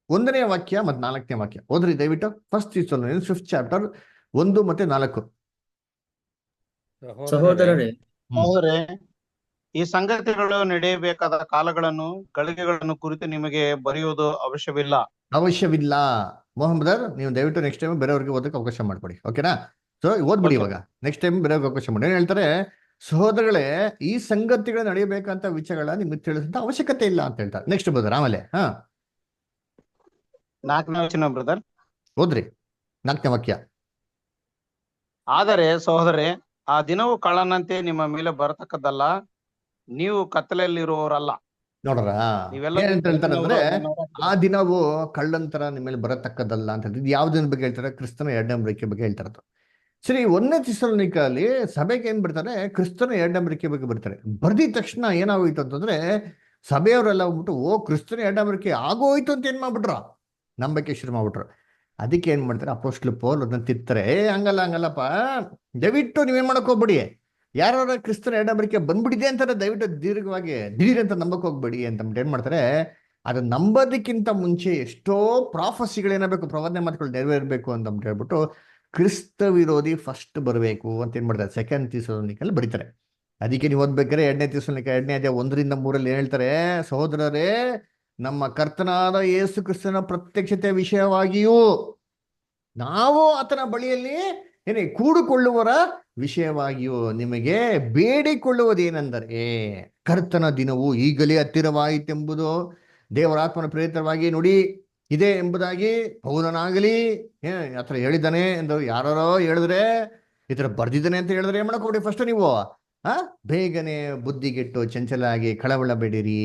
S1: 1ನೇ ವಾಕ್ಯ ಮತ್ತು 4ನೇ ವಾಕ್ಯ ಓದ್ರಿ ದಯವಿಟ್ಟು. 1 ಥೆಸಲೋನಿಯನ್ಸ್ 5th ಚಾಪ್ಟರ್ 1 ಮತ್ತು 4.
S5: ಸಹೋದರರೇ,
S8: ಈ ಸಂಗತಿಗಳು ನಡೆಯಬೇಕಾದ ಕಾಲಗಳನ್ನು, ಗಳಿಗೆಗಳನ್ನು ಕುರಿತು ನಿಮಗೆ ಬರೆಯುವುದು ಅವಶ್ಯವಿಲ್ಲ.
S1: ಮೊಹಮ್ಮದರ್, ನೀವು ದಯವಿಟ್ಟು ನೆಕ್ಸ್ಟ್ ಟೈಮ್ ಬೇರೆಯವ್ರಿಗೆ ಓದಕ್ಕೆ ಅವಕಾಶ ಮಾಡ್ಕೊಡಿ, ಓಕೆನಾ? ಸೊ ಓದ್ಬಿಡಿ ಇವಾಗ, ನೆಕ್ಸ್ಟ್ ಟೈಮ್ ಬೇರೆಯವ್ರಿಗೆ ಅವಕಾಶ ಮಾಡಿ. ಏನ್ ಹೇಳ್ತಾರೆ? ಸಹೋದರಗಳೇ, ಈ ಸಂಗತಿಗಳು ನಡೆಯಬೇಕಂತ ವಿಚಾರಗಳನ್ನ ನಿಮ್ಗೆ ತಿಳಿಸಂತ ಅವಶ್ಯಕತೆ ಇಲ್ಲ ಅಂತ ಹೇಳ್ತಾರೆ. ನೆಕ್ಸ್ಟ್ ಬ್ರದರ್, ಆಮೇಲೆ
S8: 4ನೇ ವಚನ ಬ್ರದರ್,
S1: ಓದ್ರಿ 4ನೇ ವಾಕ್ಯ.
S8: ಆದರೆ ಸಹೋದರೇ, ಆ ದಿನವು ಕಳ್ಳನಂತೆ ನಿಮ್ಮ ಮೇಲೆ ಬರತಕ್ಕದ್ದಲ್ಲ, ನೀವು ಕತ್ತಲೆಯಲ್ಲಿರುವವರಲ್ಲ.
S1: ನೋಡ್ರ, ಏನಂತ ಹೇಳ್ತಾರಂದ್ರೆ, ಆ ದಿನವು ಕಳ್ಳಂತರ ನಿಮ್ಮ ಮೇಲೆ ಬರತಕ್ಕದ್ದಲ್ಲ ಅಂತ ಹೇಳ್ತಾರೆ. ಯಾವ ದಿನ ಬಗ್ಗೆ ಹೇಳ್ತಾರೆ? ಕ್ರಿಸ್ತನ 2ನೇ ಬರಿಕೆ ಬಗ್ಗೆ ಹೇಳ್ತಾರದು. ಸರಿ, 1ನೇ ಥೆಸಲೋನಿಕಲ್ಲಿ ಸಭೆಗೆ ಏನ್ ಬರ್ತಾರೆ? ಕ್ರಿಸ್ತನ 2ನೇ ಬರಿಕೆ ಬಗ್ಗೆ ಬರ್ತಾರೆ. ಬರ್ದಿದ ತಕ್ಷಣ ಏನಾಗೋಯ್ತು ಅಂತಂದ್ರೆ, ಸಭೆಯವರೆಲ್ಲ ಹೋಗ್ಬಿಟ್ಟು, ಓ ಕ್ರಿಸ್ತನ 2ನೇ ಬರಿಕೆ ಆಗೋಯ್ತು ಅಂತ ಏನ್ ಮಾಡ್ಬಿಟ್ರು? ನಂಬಕ್ಕೆ ಶುರು ಮಾಡ್ಬಿಟ್ರು. ಅದಕ್ಕೆ ಏನ್ ಮಾಡ್ತಾರೆ? ಅಪೊಸ್ತಲ ಪೌಲ್ ಅದನ್ನ ತಿತ್ತಾರೆ, ಹಂಗಲ್ಲಪ್ಪ, ದಯವಿಟ್ಟು ನೀವೇನ್ ಮಾಡಕ್ ಹೋಗ್ಬೇಡಿ, ಯಾರು ಕ್ರಿಸ್ತನ 2ನೇ ಬರಿಕೆ ಬಂದ್ಬಿಟ್ಟಿದೆ ಅಂತಾರೆ ದಯವಿಟ್ಟು ದಿಢೀರ್ ಅಂತ ನಂಬಕ್ ಹೋಗ್ಬೇಡಿ ಅಂತ ಏನ್ ಮಾಡ್ತಾರೆ? ಅದನ್ನ ನಂಬೋದಕ್ಕಿಂತ ಮುಂಚೆ ಎಷ್ಟೋ ಪ್ರಾಫಸಿಗಳೇನಬೇಕು, ಪ್ರವಾದನೆ ಮಾತುಗಳು ನೆರವೇರ್ಬೇಕು ಅಂತ ಹೇಳ್ಬಿಟ್ಟು ಕ್ರಿಸ್ತ ವಿರೋಧಿ ಫಸ್ಟ್ ಬರಬೇಕು ಅಂತ ಏನ್ ಮಾಡ್ತಾರೆ? 2nd ಥೆಸಲೋನಿಕಲ್ಲಿ ಬರೀತಾರೆ. ಅದಕ್ಕೆ ನೀವು ಓದ್ಬೇಕಾದ್ರೆ 2ನೇ ಥೆಸಲೋನಿಕ 2ನೇ ಅಧ್ಯಾಯ 1ರಿಂದ 3 ಏನ್ ಹೇಳ್ತಾರೆ? ಸಹೋದರರೇ, ನಮ್ಮ ಕರ್ತನಾದ ಯೇಸು ಕ್ರಿಸ್ತನ ಪ್ರತ್ಯಕ್ಷತೆ ವಿಷಯವಾಗಿಯೂ ನಾವು ಆತನ ಬಳಿಯಲ್ಲಿ ಕೂಡಿಕೊಳ್ಳುವರ ವಿಷಯವಾಗಿಯೂ ನಿಮಗೆ ಬೇಡಿಕೊಳ್ಳುವುದೇನೆಂದರೆ, ಕರ್ತನ ದಿನವು ಈಗಲೇ ಹತ್ತಿರವಾಯಿತೆಂಬುದು ದೇವರಾತ್ಮನ ಪ್ರೇರಿತವಾಗಿ ನುಡಿ ಇದೆ ಎಂಬುದಾಗಿ ಪೌಲನಾಗಲಿ ಆತರ ಹೇಳಿದ್ದಾನೆ ಎಂದು ಯಾರೋ ಹೇಳಿದ್ರೆ, ಈ ತರ ಬರ್ದಿದ್ದಾನೆ ಅಂತ ಹೇಳಿದ್ರೆ ಏನ್ ಮಾಡಕ್ ಹೋಗ್ಬಿಡಿ? ಫಸ್ಟ್ ನೀವು ಬೇಗನೆ ಬುದ್ಧಿಗೆಟ್ಟು ಚಂಚಲಾಗಿ ಕಳವಳಬೇಡಿರಿ.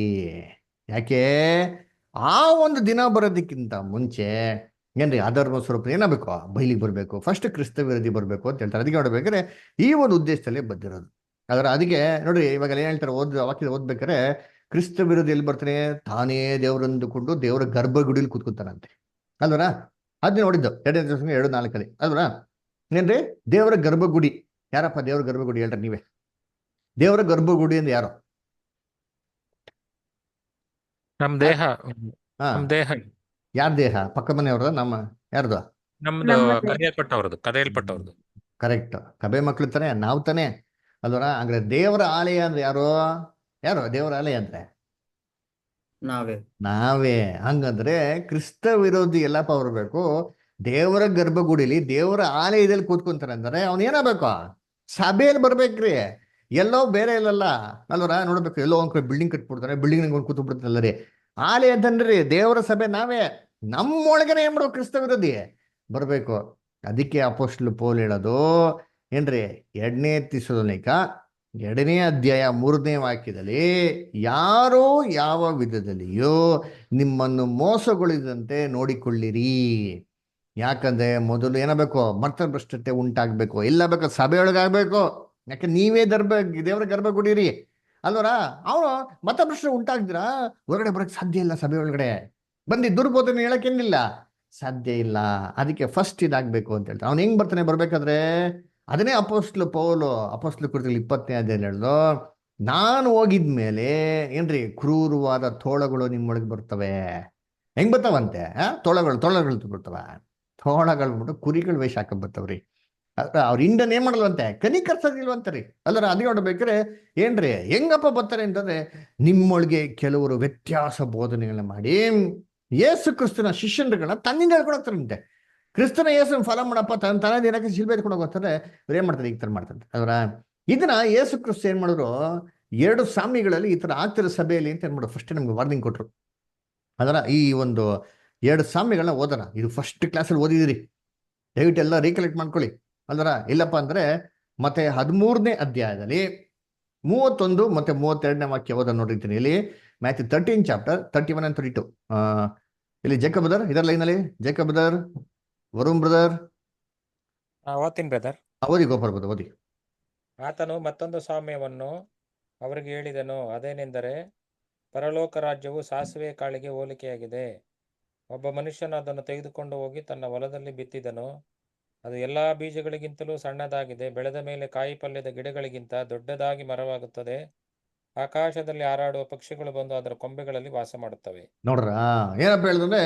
S1: ಯಾಕೆ? ಆ ಒಂದು ದಿನ ಬರೋದಕ್ಕಿಂತ ಮುಂಚೆ ಏನ್ರಿ ಅಧರ್ಮ ಸ್ವರೂಪ ಏನಾಗಬೇಕು, ಬಯಲಿಗೆ ಬರಬೇಕು, ಫಸ್ಟ್ ಕ್ರಿಸ್ತ ವಿರೋಧಿ ಬರಬೇಕು ಅಂತ ಹೇಳ್ತಾರೆ. ಅದಕ್ಕೆ ನೋಡ್ಬೇಕಾದ್ರೆ ಈ ಒಂದು ಉದ್ದೇಶದಲ್ಲಿ ಬಂದಿರೋದು. ಅದಕ್ಕೆ ನೋಡ್ರಿ, ಇವಾಗ ಏನ್ ಹೇಳ್ತಾರೆ, ವಾಕ್ಯದ ಓದ್ಬೇಕಾರೆ ಕ್ರಿಸ್ತ ವಿರೋಧಿ ಎಲ್ಲಿ ಬರ್ತಾನೆ, ತಾನೇ ದೇವರಂದುಕೊಂಡು ದೇವರ ಗರ್ಭಗುಡಿಲಿ ಕೂತ್ಕೊತಾನಂತೆ ಅಲ್ವರ. ಅದನ್ನ ನೋಡಿದ್ದು 2:4 ಅಲ್ವರ. ಏನ್ರಿ ದೇವರ ಗರ್ಭಗುಡಿ, ಯಾರಪ್ಪ ದೇವರ ಗರ್ಭಗುಡಿ ಹೇಳ್ರಿ ನೀವೇ. ದೇವರ ಗರ್ಭಗುಡಿ ಅಂದ್ರೆ ಯಾರು?
S6: ನಮ್ ದೇಹ,
S1: ಹಾ,
S6: ನಮ್ ದೇಹ,
S1: ಯಾರ ದೇಹ? ಪಕ್ಕ ಮನೆಯವ್ರದ? ನಮ್ಮ ಯಾರ್ದು?
S6: ನಮ್ದು ಕರೆಯಲ್ಪಟ್ಟವ್ರದ್ದು.
S1: ಕರೆಕ್ಟ್. ಕಬೆ ಮಕ್ಳು ತಾನೆ, ನಾವು ತಾನೆ ಅಲ್ವರ. ಅಂದ್ರೆ ದೇವರ ಆಲಯ ಅಂದ್ರೆ ಯಾರು? ಯಾರು ದೇವರ ಆಲಯ ಅಂದ್ರೆ? ನಾವೇ. ಹಂಗಂದ್ರೆ ಕ್ರಿಸ್ತ ವಿರೋಧಿ ಎಲ್ಲಪ್ಪ ಬರ್ಬೇಕು, ದೇವರ ಗರ್ಭಗುಡಿಲಿ ದೇವರ ಆಲಯದಲ್ಲಿ ಕೂತ್ಕೊಂತಾರೆ ಅಂದ್ರೆ ಅವ್ನ ಏನಾಗಬೇಕು? ಸಭೆಯಲ್ಲಿ ಬರ್ಬೇಕ್ರಿ, ಎಲ್ಲೋ ಬೇರೆ ಇಲ್ಲಲ್ಲ ಅಲ್ವರ. ನೋಡ್ಬೇಕು, ಎಲ್ಲೋ ಒಂದ್ ಕಡೆ ಬಿಲ್ಡಿಂಗ್ ಕಟ್ಬಿಡ್ತಾರೆ, ಬಿಲ್ಡಿಂಗ್ ಒಂದು ಕೂತು ಬಿಡ್ತಾರಲ್ಲ ರೀ. ಆಲಯದನ್ರಿ ದೇವರ ಸಭೆ ನಾವೇ. ನಮ್ಮೊಳಗನೆ ಏನ್ ಮಾಡ್ಬೇಕು? ಕ್ರಿಸ್ತ ವಿರೋಧಿ ಬರ್ಬೇಕು. ಅದಕ್ಕೆ ಅಪೊಸ್ತಲ ಪೌಲ್ ಹೇಳೋದು ಏನ್ರಿ, 2ನೇ ಥೆಸಲೋನಿಕ 2ನೇ ಅಧ್ಯಾಯ 3ನೇ ವಾಕ್ಯದಲ್ಲಿ, ಯಾರೋ ಯಾವ ವಿಧದಲ್ಲಿಯೋ ನಿಮ್ಮನ್ನು ಮೋಸಗೊಳಿಸದಂತೆ ನೋಡಿಕೊಳ್ಳಿರಿ. ಯಾಕಂದ್ರೆ ಮೊದಲು ಏನಾಗಬೇಕು? ಮತಭ್ರಷ್ಟತೆ ಉಂಟಾಗಬೇಕು. ಎಲ್ಲ ಬೇಕು ಸಭೆಯೊಳಗಾಗಬೇಕು. ಯಾಕೆ ನೀವೇ ದೇವರ ಗರ್ಭಗುಡಿರಿ ಅಲ್ವರ. ಅವನು ಮತಭ್ರಷ್ಟ ಉಂಟಾಗ್ದಿರಾ ಹೊರಗಡೆ ಬರಕ್ ಸಾಧ್ಯ ಇಲ್ಲ. ಸಭೆ ಒಳಗಡೆ ಬಂದು ದುರ್ಬೋಧನೆ ಹೇಳಕ್ಕೇನಿಲ್ಲ, ಸಾಧ್ಯ ಇಲ್ಲ. ಅದಕ್ಕೆ ಫಸ್ಟ್ ಇದಾಗಬೇಕು ಅಂತ ಹೇಳ್ತಾರೆ. ಅವ್ನು ಹೆಂಗ್ ಬರ್ತಾನೆ ಬರ್ಬೇಕಾದ್ರೆ? ಅದನ್ನೇ ಅಪೊಸ್ತಲ ಪೌಲು ಅಪೊಸ್ತಲ ಕೃತ್ಯಗಳು 20ನೇ ಅಧ್ಯಾಯ ಹೇಳಿದ್ರು, ನಾನು ಹೋಗಿದ್ಮೇಲೆ ಏನ್ರಿ ಕ್ರೂರವಾದ ತೋಳಗಳು ನಿಮ್ಮೊಳಗೆ ಬರ್ತವೆ. ಹೆಂಗ್ ಬರ್ತಾವಂತೆ? ತೋಳಗಳು ಬರ್ತವ. ತೋಳಗಳು ಬಿಟ್ಟು ಕುರಿಗಳು ವೇಷ ಹಾಕಕ್ ಬರ್ತವ್ರಿ. ಅವ್ರ ಹಿಂಡನ್ ಏನ್ ಮಾಡಲ್ವಂತೆ? ಕನಿಕರ್ಸೋದಿಲ್ವಂತರಿ ಅಲ್ಲರ. ಅದೇ ನೋಡ್ಬೇಕಾರೆ ಏನ್ರಿ ಹೆಂಗಪ್ಪ ಬರ್ತಾರೆ ಅಂತಂದ್ರೆ, ನಿಮ್ಮೊಳಗೆ ಕೆಲವರು ವ್ಯತ್ಯಾಸ ಬೋಧನೆಗಳನ್ನ ಮಾಡಿ ಯೇಸು ಕ್ರಿಸ್ತನ ಶಿಷ್ಯರುಗಳನ್ನ ತನ್ನಿಂದ ಹೇಳ್ಕೊಂಡು ಹೋಗ್ತಾರಂತೆ. ಕ್ರಿಸ್ತನ ಯೇಸು ಫಾಲೋ ಮಾಡಪ್ಪ, ತನ್ನ ದಿನಕ್ಕೆ ಶಿಲ್ಬೆ ಎತ್ಕೊಂಡು ಹೋಗ್ತಾರೆ. ಇವ್ರು ಏನ್ ಮಾಡ್ತಾರೆ? ಈ ತರ ಮಾಡ್ತಾರೆ ಅವರ. ಇದನ್ನ ಯೇಸು ಕ್ರಿಸ್ತ ಏನ್ ಮಾಡಿದ್ರು, 2 ಸಾಮ್ಯಗಳಲ್ಲಿ ಈ ತರ ಆಗ್ತಿರೋ ಸಭೆಯಲ್ಲಿ ಅಂತ ಏನ್ ಮಾಡೋದು, ಫಸ್ಟ್ ನಮ್ಗೆ ವಾರ್ನಿಂಗ್ ಕೊಟ್ರು. ಅದರ ಈ ಒಂದು 2 ಸಾಮ್ಯಗಳನ್ನ ಓದೋಣ. ಇದು ಫಸ್ಟ್ ಕ್ಲಾಸಲ್ಲಿ ಓದಿದಿರಿ, ದಯವಿಟ್ಟು ಎಲ್ಲ ರೀಕಲೆಕ್ಟ್ ಮಾಡ್ಕೊಳ್ಳಿ ಅಲ್ವರ. ಇಲ್ಲಪ್ಪ ಅಂದ್ರೆ ಮತ್ತೆ 13ನೇ ಅಧ್ಯಾಯದಲ್ಲಿ 31 ಮತ್ತೆ 32ನೇ ವಾಕ್ಯ ಓದ ನೋಡಿರ್ತೀನಿ. ಇಲ್ಲಿ ಮ್ಯಾಥ್ಯೂ 13 ಚಾಪ್ಟರ್ 31 and 32. ಇಲ್ಲಿ ಜೇಕಬ್ ಬ್ರದರ್ ಇದರ ಲೈನಲ್ಲಿ, ಜೇಕಬ್ ಬ್ರದರ್, ವರುಣ್ ಬ್ರದರ್
S6: ಓದ್ತೀನಿ ಬ್ರದರ್.
S1: ಓದಿ ಗೋಪಾಲ್ ಬ್ರದರ್ ಓದಿ.
S9: ಆತನು ಮತ್ತೊಂದು ಸಾಮ್ಯವನ್ನು ಅವರಿಗೆ ಹೇಳಿದನು, ಅದೇನೆಂದರೆ, ಪರಲೋಕ ರಾಜ್ಯವು ಸಾಸಿವೆ ಕಾಳಿಗೆ ಹೋಲಿಕೆಯಾಗಿದೆ. ಒಬ್ಬ ಮನುಷ್ಯನು ಅದನ್ನು ತೆಗೆದುಕೊಂಡು ಹೋಗಿ ತನ್ನ ಹೊಲದಲ್ಲಿ ಬಿತ್ತಿದನು. ಅದು ಎಲ್ಲಾ ಬೀಜಗಳಿಗಿಂತಲೂ ಸಣ್ಣದಾಗಿದೆ. ಬೆಳೆದ ಮೇಲೆ ಕಾಯಿ ಪಲ್ಯದ ಗಿಡಗಳಿಗಿಂತ ದೊಡ್ಡದಾಗಿ ಮರವಾಗುತ್ತದೆ. ಆಕಾಶದಲ್ಲಿ ಹಾರಾಡುವ ಪಕ್ಷಿಗಳು ಬಂದು ಅದರ ಕೊಂಬೆಗಳಲ್ಲಿ ವಾಸ ಮಾಡುತ್ತವೆ.
S1: ನೋಡ್ರ ಏನಪ್ಪ ಹೇಳಿದ್ರೆ,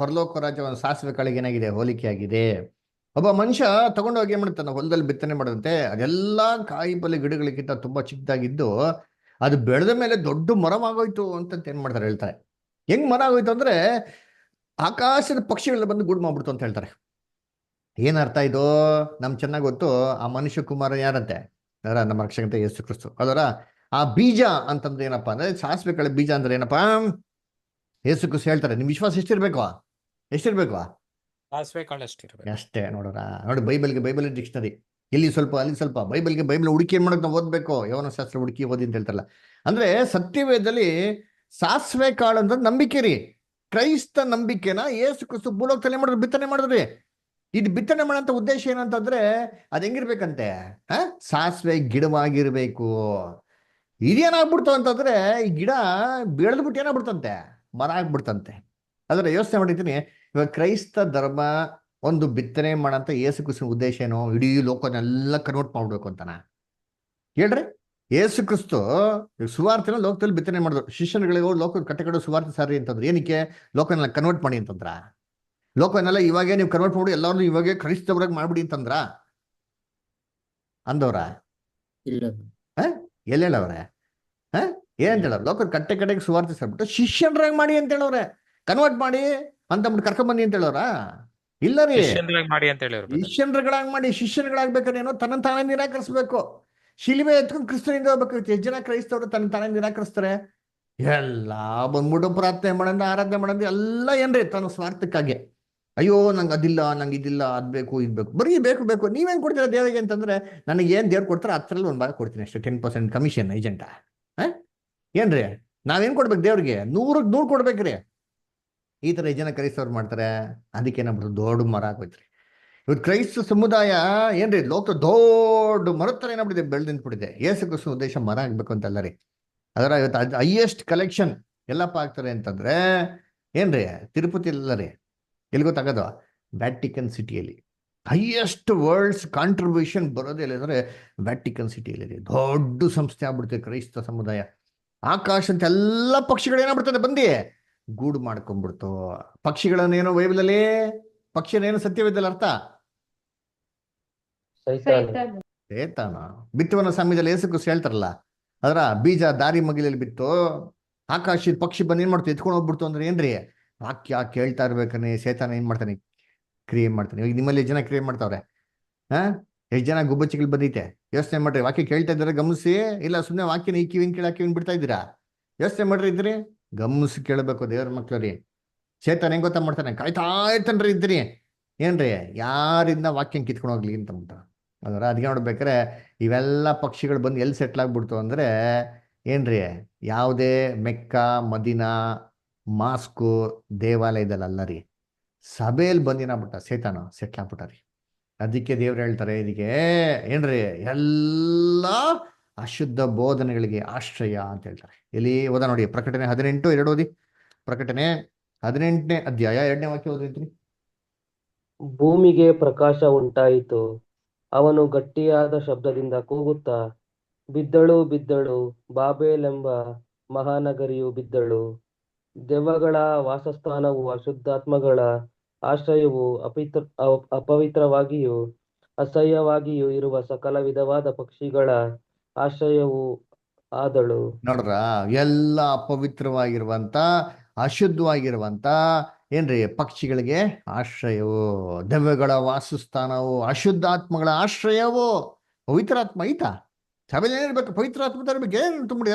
S1: ಪರಲೋಕ ರಾಜ್ಯ ಒಂದು ಸಾಸಿವೆ ಕಾಳಿಗೆ ಏನಾಗಿದೆ? ಹೋಲಿಕೆಯಾಗಿದೆ. ಒಬ್ಬ ಮನುಷ್ಯ ತಗೊಂಡೋಗಿ ಏನ್ ಮಾಡ್ತಾನೆ? ಹೊಲದಲ್ಲಿ ಬಿತ್ತನೆ ಮಾಡದಂತೆ. ಅದೆಲ್ಲಾ ಕಾಯಿ ಪಲ್ಯ ಗಿಡಗಳಿಗಿಂತ ತುಂಬಾ ಚಿಕ್ಕದಾಗಿದ್ದು ಅದು ಬೆಳೆದ ಮೇಲೆ ದೊಡ್ಡ ಮರವಾಗೋಯ್ತು ಅಂತ ಏನ್ ಮಾಡ್ತಾರೆ ಹೇಳ್ತಾರೆ. ಹೆಂಗ್ ಮರ ಆಗೋಯ್ತು ಅಂದ್ರೆ, ಆಕಾಶದ ಪಕ್ಷಿಗಳ ಬಂದು ಗೂಡು ಮಾಡ್ಬಿಡ್ತು ಅಂತ ಹೇಳ್ತಾರೆ. ಏನರ್ಥ ಇದು? ನಮ್ಗೆ ಚೆನ್ನಾಗಿ ಗೊತ್ತು. ಆ ಮನುಷ್ಯ ಕುಮಾರ ಯಾರಂತೆ? ನಮ್ಮ ರಕ್ಷಕಂತ ಯೇಸು ಕ್ರಿಸ್ತು ಅದರ. ಆ ಬೀಜ ಅಂತಂದ್ರೆ ಏನಪ್ಪಾ ಅಂದ್ರೆ, ಸಾಸಿವೆ ಕಾಳು ಬೀಜ ಅಂದ್ರೆ ಏನಪ್ಪಾ? ಯೇಸು ಕ್ರಿಸ್ತು ಹೇಳ್ತಾರೆ, ನಿಮ್ ವಿಶ್ವಾಸ ಎಷ್ಟಿರ್ಬೇಕು?
S6: ಸಾಸಿವೆ ಕಾಳು ಅಷ್ಟಿರ್ಬೇಕು
S1: ಅಷ್ಟೇ. ನೋಡೋಣ, ನೋಡಿ ಬೈಬಲ್ ಡಿಕ್ಷನರಿ ಇಲ್ಲಿ ಸ್ವಲ್ಪ ಅಲ್ಲಿ ಸ್ವಲ್ಪ, ಬೈಬಲ್ ಹುಡುಕಿ ಏನ್ ಮಾಡೋದು ನಾವು ಓದ್ಬೇಕು. ಯವನ ಶಾಸ್ತ್ರ ಹುಡುಕಿ ಓದಿ ಅಂತ ಹೇಳ್ತಾರಲ್ಲ. ಅಂದ್ರೆ ಸತ್ಯವೇದದಲ್ಲಿ ಸಾಸಿವೆ ಕಾಳು ಅಂದ್ರೆ ನಂಬಿಕೆ ರೀ, ಕ್ರೈಸ್ತ ನಂಬಿಕೆನ ಯೇಸು ಕ್ರಿಸ್ತು ಭೂಲೋಕದಲ್ಲಿ ಮಾಡಿದ್ರು, ಬಿತ್ತನೆ ಮಾಡಿದ್ರಿ. ಇದು ಬಿತ್ತನೆ ಮಾಡೋಂಥ ಉದ್ದೇಶ ಏನಂತಂದ್ರೆ, ಅದ್ ಹೆಂಗಿರ್ಬೇಕಂತೆ? ಸಾಸಿವೆ ಗಿಡವಾಗಿರ್ಬೇಕು. ಇದೇನಾಗ್ಬಿಡ್ತು ಅಂತಂದ್ರೆ, ಈ ಗಿಡ ಬೆಳೆದ್ಬಿಟ್ಟು ಏನಾಗ್ಬಿಡ್ತಂತೆ? ಮರ ಆಗ್ಬಿಡ್ತಂತೆ. ಆದ್ರೆ ಯೋಚನೆ ಮಾಡಿದ್ದೀನಿ, ಇವಾಗ ಕ್ರೈಸ್ತ ಧರ್ಮ ಒಂದು ಬಿತ್ತನೆ ಮಾಡಂತ ಯೇಸು ಕ್ರಿಸ್ತನ ಉದ್ದೇಶ ಏನು? ಇಡೀ ಲೋಕನೆಲ್ಲ ಕನ್ವರ್ಟ್ ಮಾಡ್ಬೇಕು ಅಂತಾನ ಹೇಳ್ರಿ. ಯೇಸು ಕ್ರಿಸ್ತು ಸುವಾರ್ತೆನ ಲೋಕದಲ್ಲಿ ಬಿತ್ತನೆ ಮಾಡಿದ್ರು. ಶಿಷ್ಯರುಗಳಿಗೆ ಲೋಕದ ಕಟ್ಟೆಕಡೆ ಸುವಾರ್ತೆ ಸಾರಿ ಅಂತಂದ್ರೆ ಏನಕ್ಕೆ? ಲೋಕನೆಲ್ಲ ಕನ್ವರ್ಟ್ ಮಾಡಿ ಅಂತಂದ್ರ. ಲೋಕನೆಲ್ಲ ಇವಾಗೇ ನೀವು ಕನ್ವರ್ಟ್ ಮಾಡಿ ಎಲ್ಲರೂ ಇವಾಗೆ ಕ್ರೈಸ್ತವ್ರಾಗ ಮಾಡ್ಬಿಡಿ ಅಂತಂದ್ರ ಅಂದವ್ರ? ಎಲ್ಲೇಳವ್ರೆ? ಏನಂತ ಹೇಳವ್ರ? ಲೋಕದ ಕಟ್ಟೆಗೆ ಸುವಾರ್ತೆ ಸಾರ್ಬಿಟ್ಟು ಶಿಷ್ಯರಾಗಿ ಮಾಡಿ ಅಂತ ಹೇಳವ್ರೆ. ಕನ್ವರ್ಟ್ ಮಾಡಿ ಅಂತಂದ್ಬಿಟ್ಟು ಕರ್ಕೊಂಬಂದಿ ಅಂತ ಹೇಳೋರ? ಇಲ್ಲ ರೀ,
S6: ಮಾಡಿ ಅಂತ ಹೇಳಿದ್ರು.
S1: ಶಿಷ್ಯನ್ಗಳಾಗಿ ಮಾಡಿ. ಶಿಷ್ಯನ್ಗಳಾಗ್ಬೇಕಾದ್ರೆ ಏನೋ ತನ್ನ ತಾನೇ ನಿರಾಕರಿಸ್ಬೇಕು. ಶಿಲುಬೆ ಎತ್ಕೊಂಡು ಕ್ರಿಸ್ತನಿಂದ ಹೋಗ್ಬೇಕು. ಎಷ್ಟು ಜನ ಕ್ರೈಸ್ತವರು ತನ್ನ ತಾನೇ ನಿರಾಕರಿಸ್ತಾರೆ? ಎಲ್ಲ ಬಂದ್ಬಿಟ್ಟು ಪ್ರಾರ್ಥನೆ ಮಾಡಂದ, ಆರಾಧನೆ ಮಾಡಂದ, ಎಲ್ಲ ಏನ್ರಿ ತನ್ನ ಸ್ವಾರ್ಥಕ್ಕಾಗಿ. ಅಯ್ಯೋ ನಂಗೆ ಅದಿಲ್ಲ, ನಂಗೆ ಇದಿಲ್ಲ, ಅದ್ ಬೇಕು ಇದ್ ಬೇಕು, ಬರೀ ಬೇಕು. ನೀವೇನ್ ಕೊಡ್ತೀರಾ ದೇವರಿಗೆ ಅಂತಂದ್ರೆ, ನನಗೆ ಏನ್ ದೇವ್ರು ಕೊಡ್ತಾರೆ ಅದರಲ್ಲಿ ಒಂದು ಭಾಗ ಕೊಡ್ತೀನಿ ಅಷ್ಟೇ, 10% ಕಮಿಷನ್ ಏಜೆಂಟ. ಏನ್ರಿ ನಾವೇನ್ ಕೊಡ್ಬೇಕು ದೇವ್ರಿಗೆ? 100ಕ್ಕೆ 100 ಕೊಡ್ಬೇಕ್ರಿ. ಈ ತರ ಜನ ಕ್ರೈಸ್ತವ್ರು ಮಾಡ್ತಾರೆ. ಅದಕ್ಕೆ ಏನಾಗ್ಬಿಡ್ತು, ದೊಡ್ಡ ಮರ ಆಗೋಯ್ತ್ರಿ. ಇವತ್ತು ಕ್ರೈಸ್ತ ಸಮುದಾಯ ಏನ್ರಿ ಲೋಕ ದೊಡ್ಡ ಮರದ ತರ ಏನಾಗ್ಬಿಟ್ಟಿದೆ, ಬೆಳೆದು ನಿಂತ್ಬಿಟ್ಟಿದೆ. ಯೇಸು ಕ್ರಿಸ್ತನ ಉದ್ದೇಶ ಮರ ಆಗ್ಬೇಕು ಅಂತಲ್ಲ ರೀ. ಅದರ ಇವತ್ತು ಹೈಯೆಸ್ಟ್ ಕಲೆಕ್ಷನ್ ಎಲ್ಲಪ್ಪ ಆಗ್ತಾರೆ ಅಂತಂದ್ರೆ ಏನ್ರಿ, ತಿರುಪತಿ ಅಲ್ಲ ರೀ. ಎಲ್ಲಿ ಗೊತ್ತಾಗೋದು, ವ್ಯಾಟಿಕನ್ ಸಿಟಿಯಲ್ಲಿ ಹೈಯೆಸ್ಟ್ ವರ್ಲ್ಡ್ಸ್ ಕಾಂಟ್ರಿಬ್ಯೂಷನ್ ಬರೋದೇ ಇಲ್ಲ ಅಂದ್ರೆ ವ್ಯಾಟಿಕನ್ ಸಿಟಿಯಲ್ಲಿ ರೀ. ದೊಡ್ಡ ಸಂಸ್ಥೆ ಆಗ್ಬಿಡ್ತದೆ ಕ್ರೈಸ್ತ ಸಮುದಾಯ. ಆಕಾಶ ಅಂತ ಎಲ್ಲ ಪಕ್ಷಿಗಳು ಏನಾಗ್ಬಿಡ್ತದೆ, ಬಂದು ಗೂಡು ಮಾಡ್ಕೊಂಡ್ಬಿಡ್ತು. ಪಕ್ಷಿಗಳನ್ನೇನೋ ಬೈಬಲಲ್ಲಿ ಪಕ್ಷಿಯನ್ನೇನು ಸತ್ಯವಿದ್ದಲ್ಲ ಅರ್ಥ,
S2: ಸೈತಾನ.
S1: ಸೇತಾನ. ಬಿತ್ತುವನ ಸಮಯದಲ್ಲಿ ಯೇಸು ಕ್ರಿಸ್ತ ಹೇಳ್ತಾರಲ್ಲ, ಅದರ ಬೀಜ ದಾರಿ ಮಗಿಲಲ್ಲಿ ಬಿತ್ತು, ಆಕಾಶದ ಪಕ್ಷಿ ಬಂದು ಏನ್ ಮಾಡ್ತು, ಎತ್ಕೊಂಡು ಹೋಗ್ಬಿಡ್ತು ಅಂದ್ರೆ ಏನ್ರಿ, ವಾಕ್ಯ ಕೇಳ್ತಾ ಇರ್ಬೇಕಾನೆ ಸೇತಾನ ಏನ್ ಮಾಡ್ತಾನೆ, ಕ್ರಿಯೆ ಮಾಡ್ತಾನೆ. ಇವಾಗ ನಿಮ್ಮಲ್ಲಿ ಜನ ಕ್ರಿಯೆ ಮಾಡ್ತಾವ್ರೆ. ಎಷ್ಟು ಜನ ಗುಬ್ಬಚ್ಚಿಗಳು ಬಂದೈತೆ ಯೋಚನೆ ಮಾಡ್ರಿ. ವಾಕ್ಯ ಕೇಳ್ತಾ ಇದ್ದಾರೆ ಗಮನಿಸಿ, ಇಲ್ಲ ಸುಮ್ಮನೆ ವಾಕ್ಯನ ಈ ಕಿವಿನ ಕೇಳ ಕಿವಿನ ಬಿಡ್ತಾ ಇದ್ದೀರಾ? ಯೋಚನೆ ಮಾಡ್ರಿ ಇದ್ರಿ, ಗಮನಿಸಿ ಕೇಳಬೇಕು ದೇವ್ರ ಮಕ್ಳರಿ. ಸೇತಾನ ಹೆಂಗ್ ಗೊತ್ತಾ ಮಾಡ್ತಾನೆ, ಕಾಯ್ತಾ ಇರ್ತಾನ್ರಿ ಇದ್ರಿ, ಏನ್ರಿ ಯಾರಿಂದ ವಾಕ್ಯನ ಕಿತ್ಕೊಂಡು ಹೋಗ್ಲಿ ಅಂತ ಅಂದ್ಬಿಟ್ಟು. ಅದರ ಅದಕ್ಕೆ ನೋಡ್ಬೇಕಾರೆ ಇವೆಲ್ಲ ಪಕ್ಷಿಗಳು ಬಂದು ಎಲ್ಲಿ ಸೆಟ್ಲ್ ಆಗ್ಬಿಡ್ತು ಅಂದ್ರೆ ಏನ್ರಿ, ಯಾವುದೇ ಮೆಕ್ಕಾ ಮದಿನಾ ಮಾಸ್ಕು ದೇವಾಲಯದಲ್ಲ ರೀ, ಸಭೆಯಲ್ಲಿ ಬಂದಿನಾಗ್ಬಿಟ್ಟ ಸೇತಾನ ಸೆಟ್ಲ್ ಆಗ್ಬಿಟ್ಟ ರೀ. ಅದಕ್ಕೆ ದೇವ್ರು ಹೇಳ್ತಾರೆ ಇದಕ್ಕೆ ಏನ್ರಿ, ಎಲ್ಲ ಅಶುದ್ಧ ಬೋಧನೆಗಳಿಗೆ ಆಶ್ರಯ ಅಂತ ಹೇಳ್ತಾರೆ. ಇಲ್ಲಿ ಓದ ನೋಡಿ, ಪ್ರಕಟಣೆ 18:2 ಓದಿ. ಪ್ರಕಟಣೆ 18ನೇ ಅಧ್ಯಾಯ 2ನೇ ವಾಕ್ಯ ಓದಿದ್ರಿ.
S2: ಭೂಮಿಗೆ ಪ್ರಕಾಶ ಉಂಟಾಯಿತು, ಅವನು ಗಟ್ಟಿಯಾದ ಶಬ್ದದಿಂದ ಕೂಗುತ್ತಾ, ಬಿದ್ದಳು ಬಿದ್ದಳು, ಬಾಬೇಲೆಂಬ ಮಹಾನಗರಿಯು ಬಿದ್ದಳು, ದೆವ್ವಗಳ ವಾಸಸ್ಥಾನವು, ಅಶುದ್ಧಾತ್ಮಗಳ ಆಶ್ರಯವು, ಅಪವಿತ್ರವಾಗಿಯೂ ಅಸಹ್ಯವಾಗಿಯೂ ಇರುವ ಸಕಲ ವಿಧವಾದ ಪಕ್ಷಿಗಳ ಆಶ್ರಯವು ಆದಳು.
S1: ನೋಡ್ರ, ಎಲ್ಲ ಅಪವಿತ್ರವಾಗಿರುವಂತ ಅಶುದ್ಧವಾಗಿರುವಂತ ಏನ್ರಿ ಪಕ್ಷಿಗಳಿಗೆ ಆಶ್ರಯವು, ದೆವ್ವಗಳ ವಾಸಸ್ಥಾನವು, ಅಶುದ್ಧಾತ್ಮಗಳ ಆಶ್ರಯವು. ಪವಿತ್ರಾತ್ಮ ಐತಾ ಸಭೆಯಲ್ಲಿ ಏನಿರ್ಬೇಕು, ಪವಿತ್ರಾತ್ಮ ತರಬೇಕು. ಏನು ತುಂಬಿಡಿ,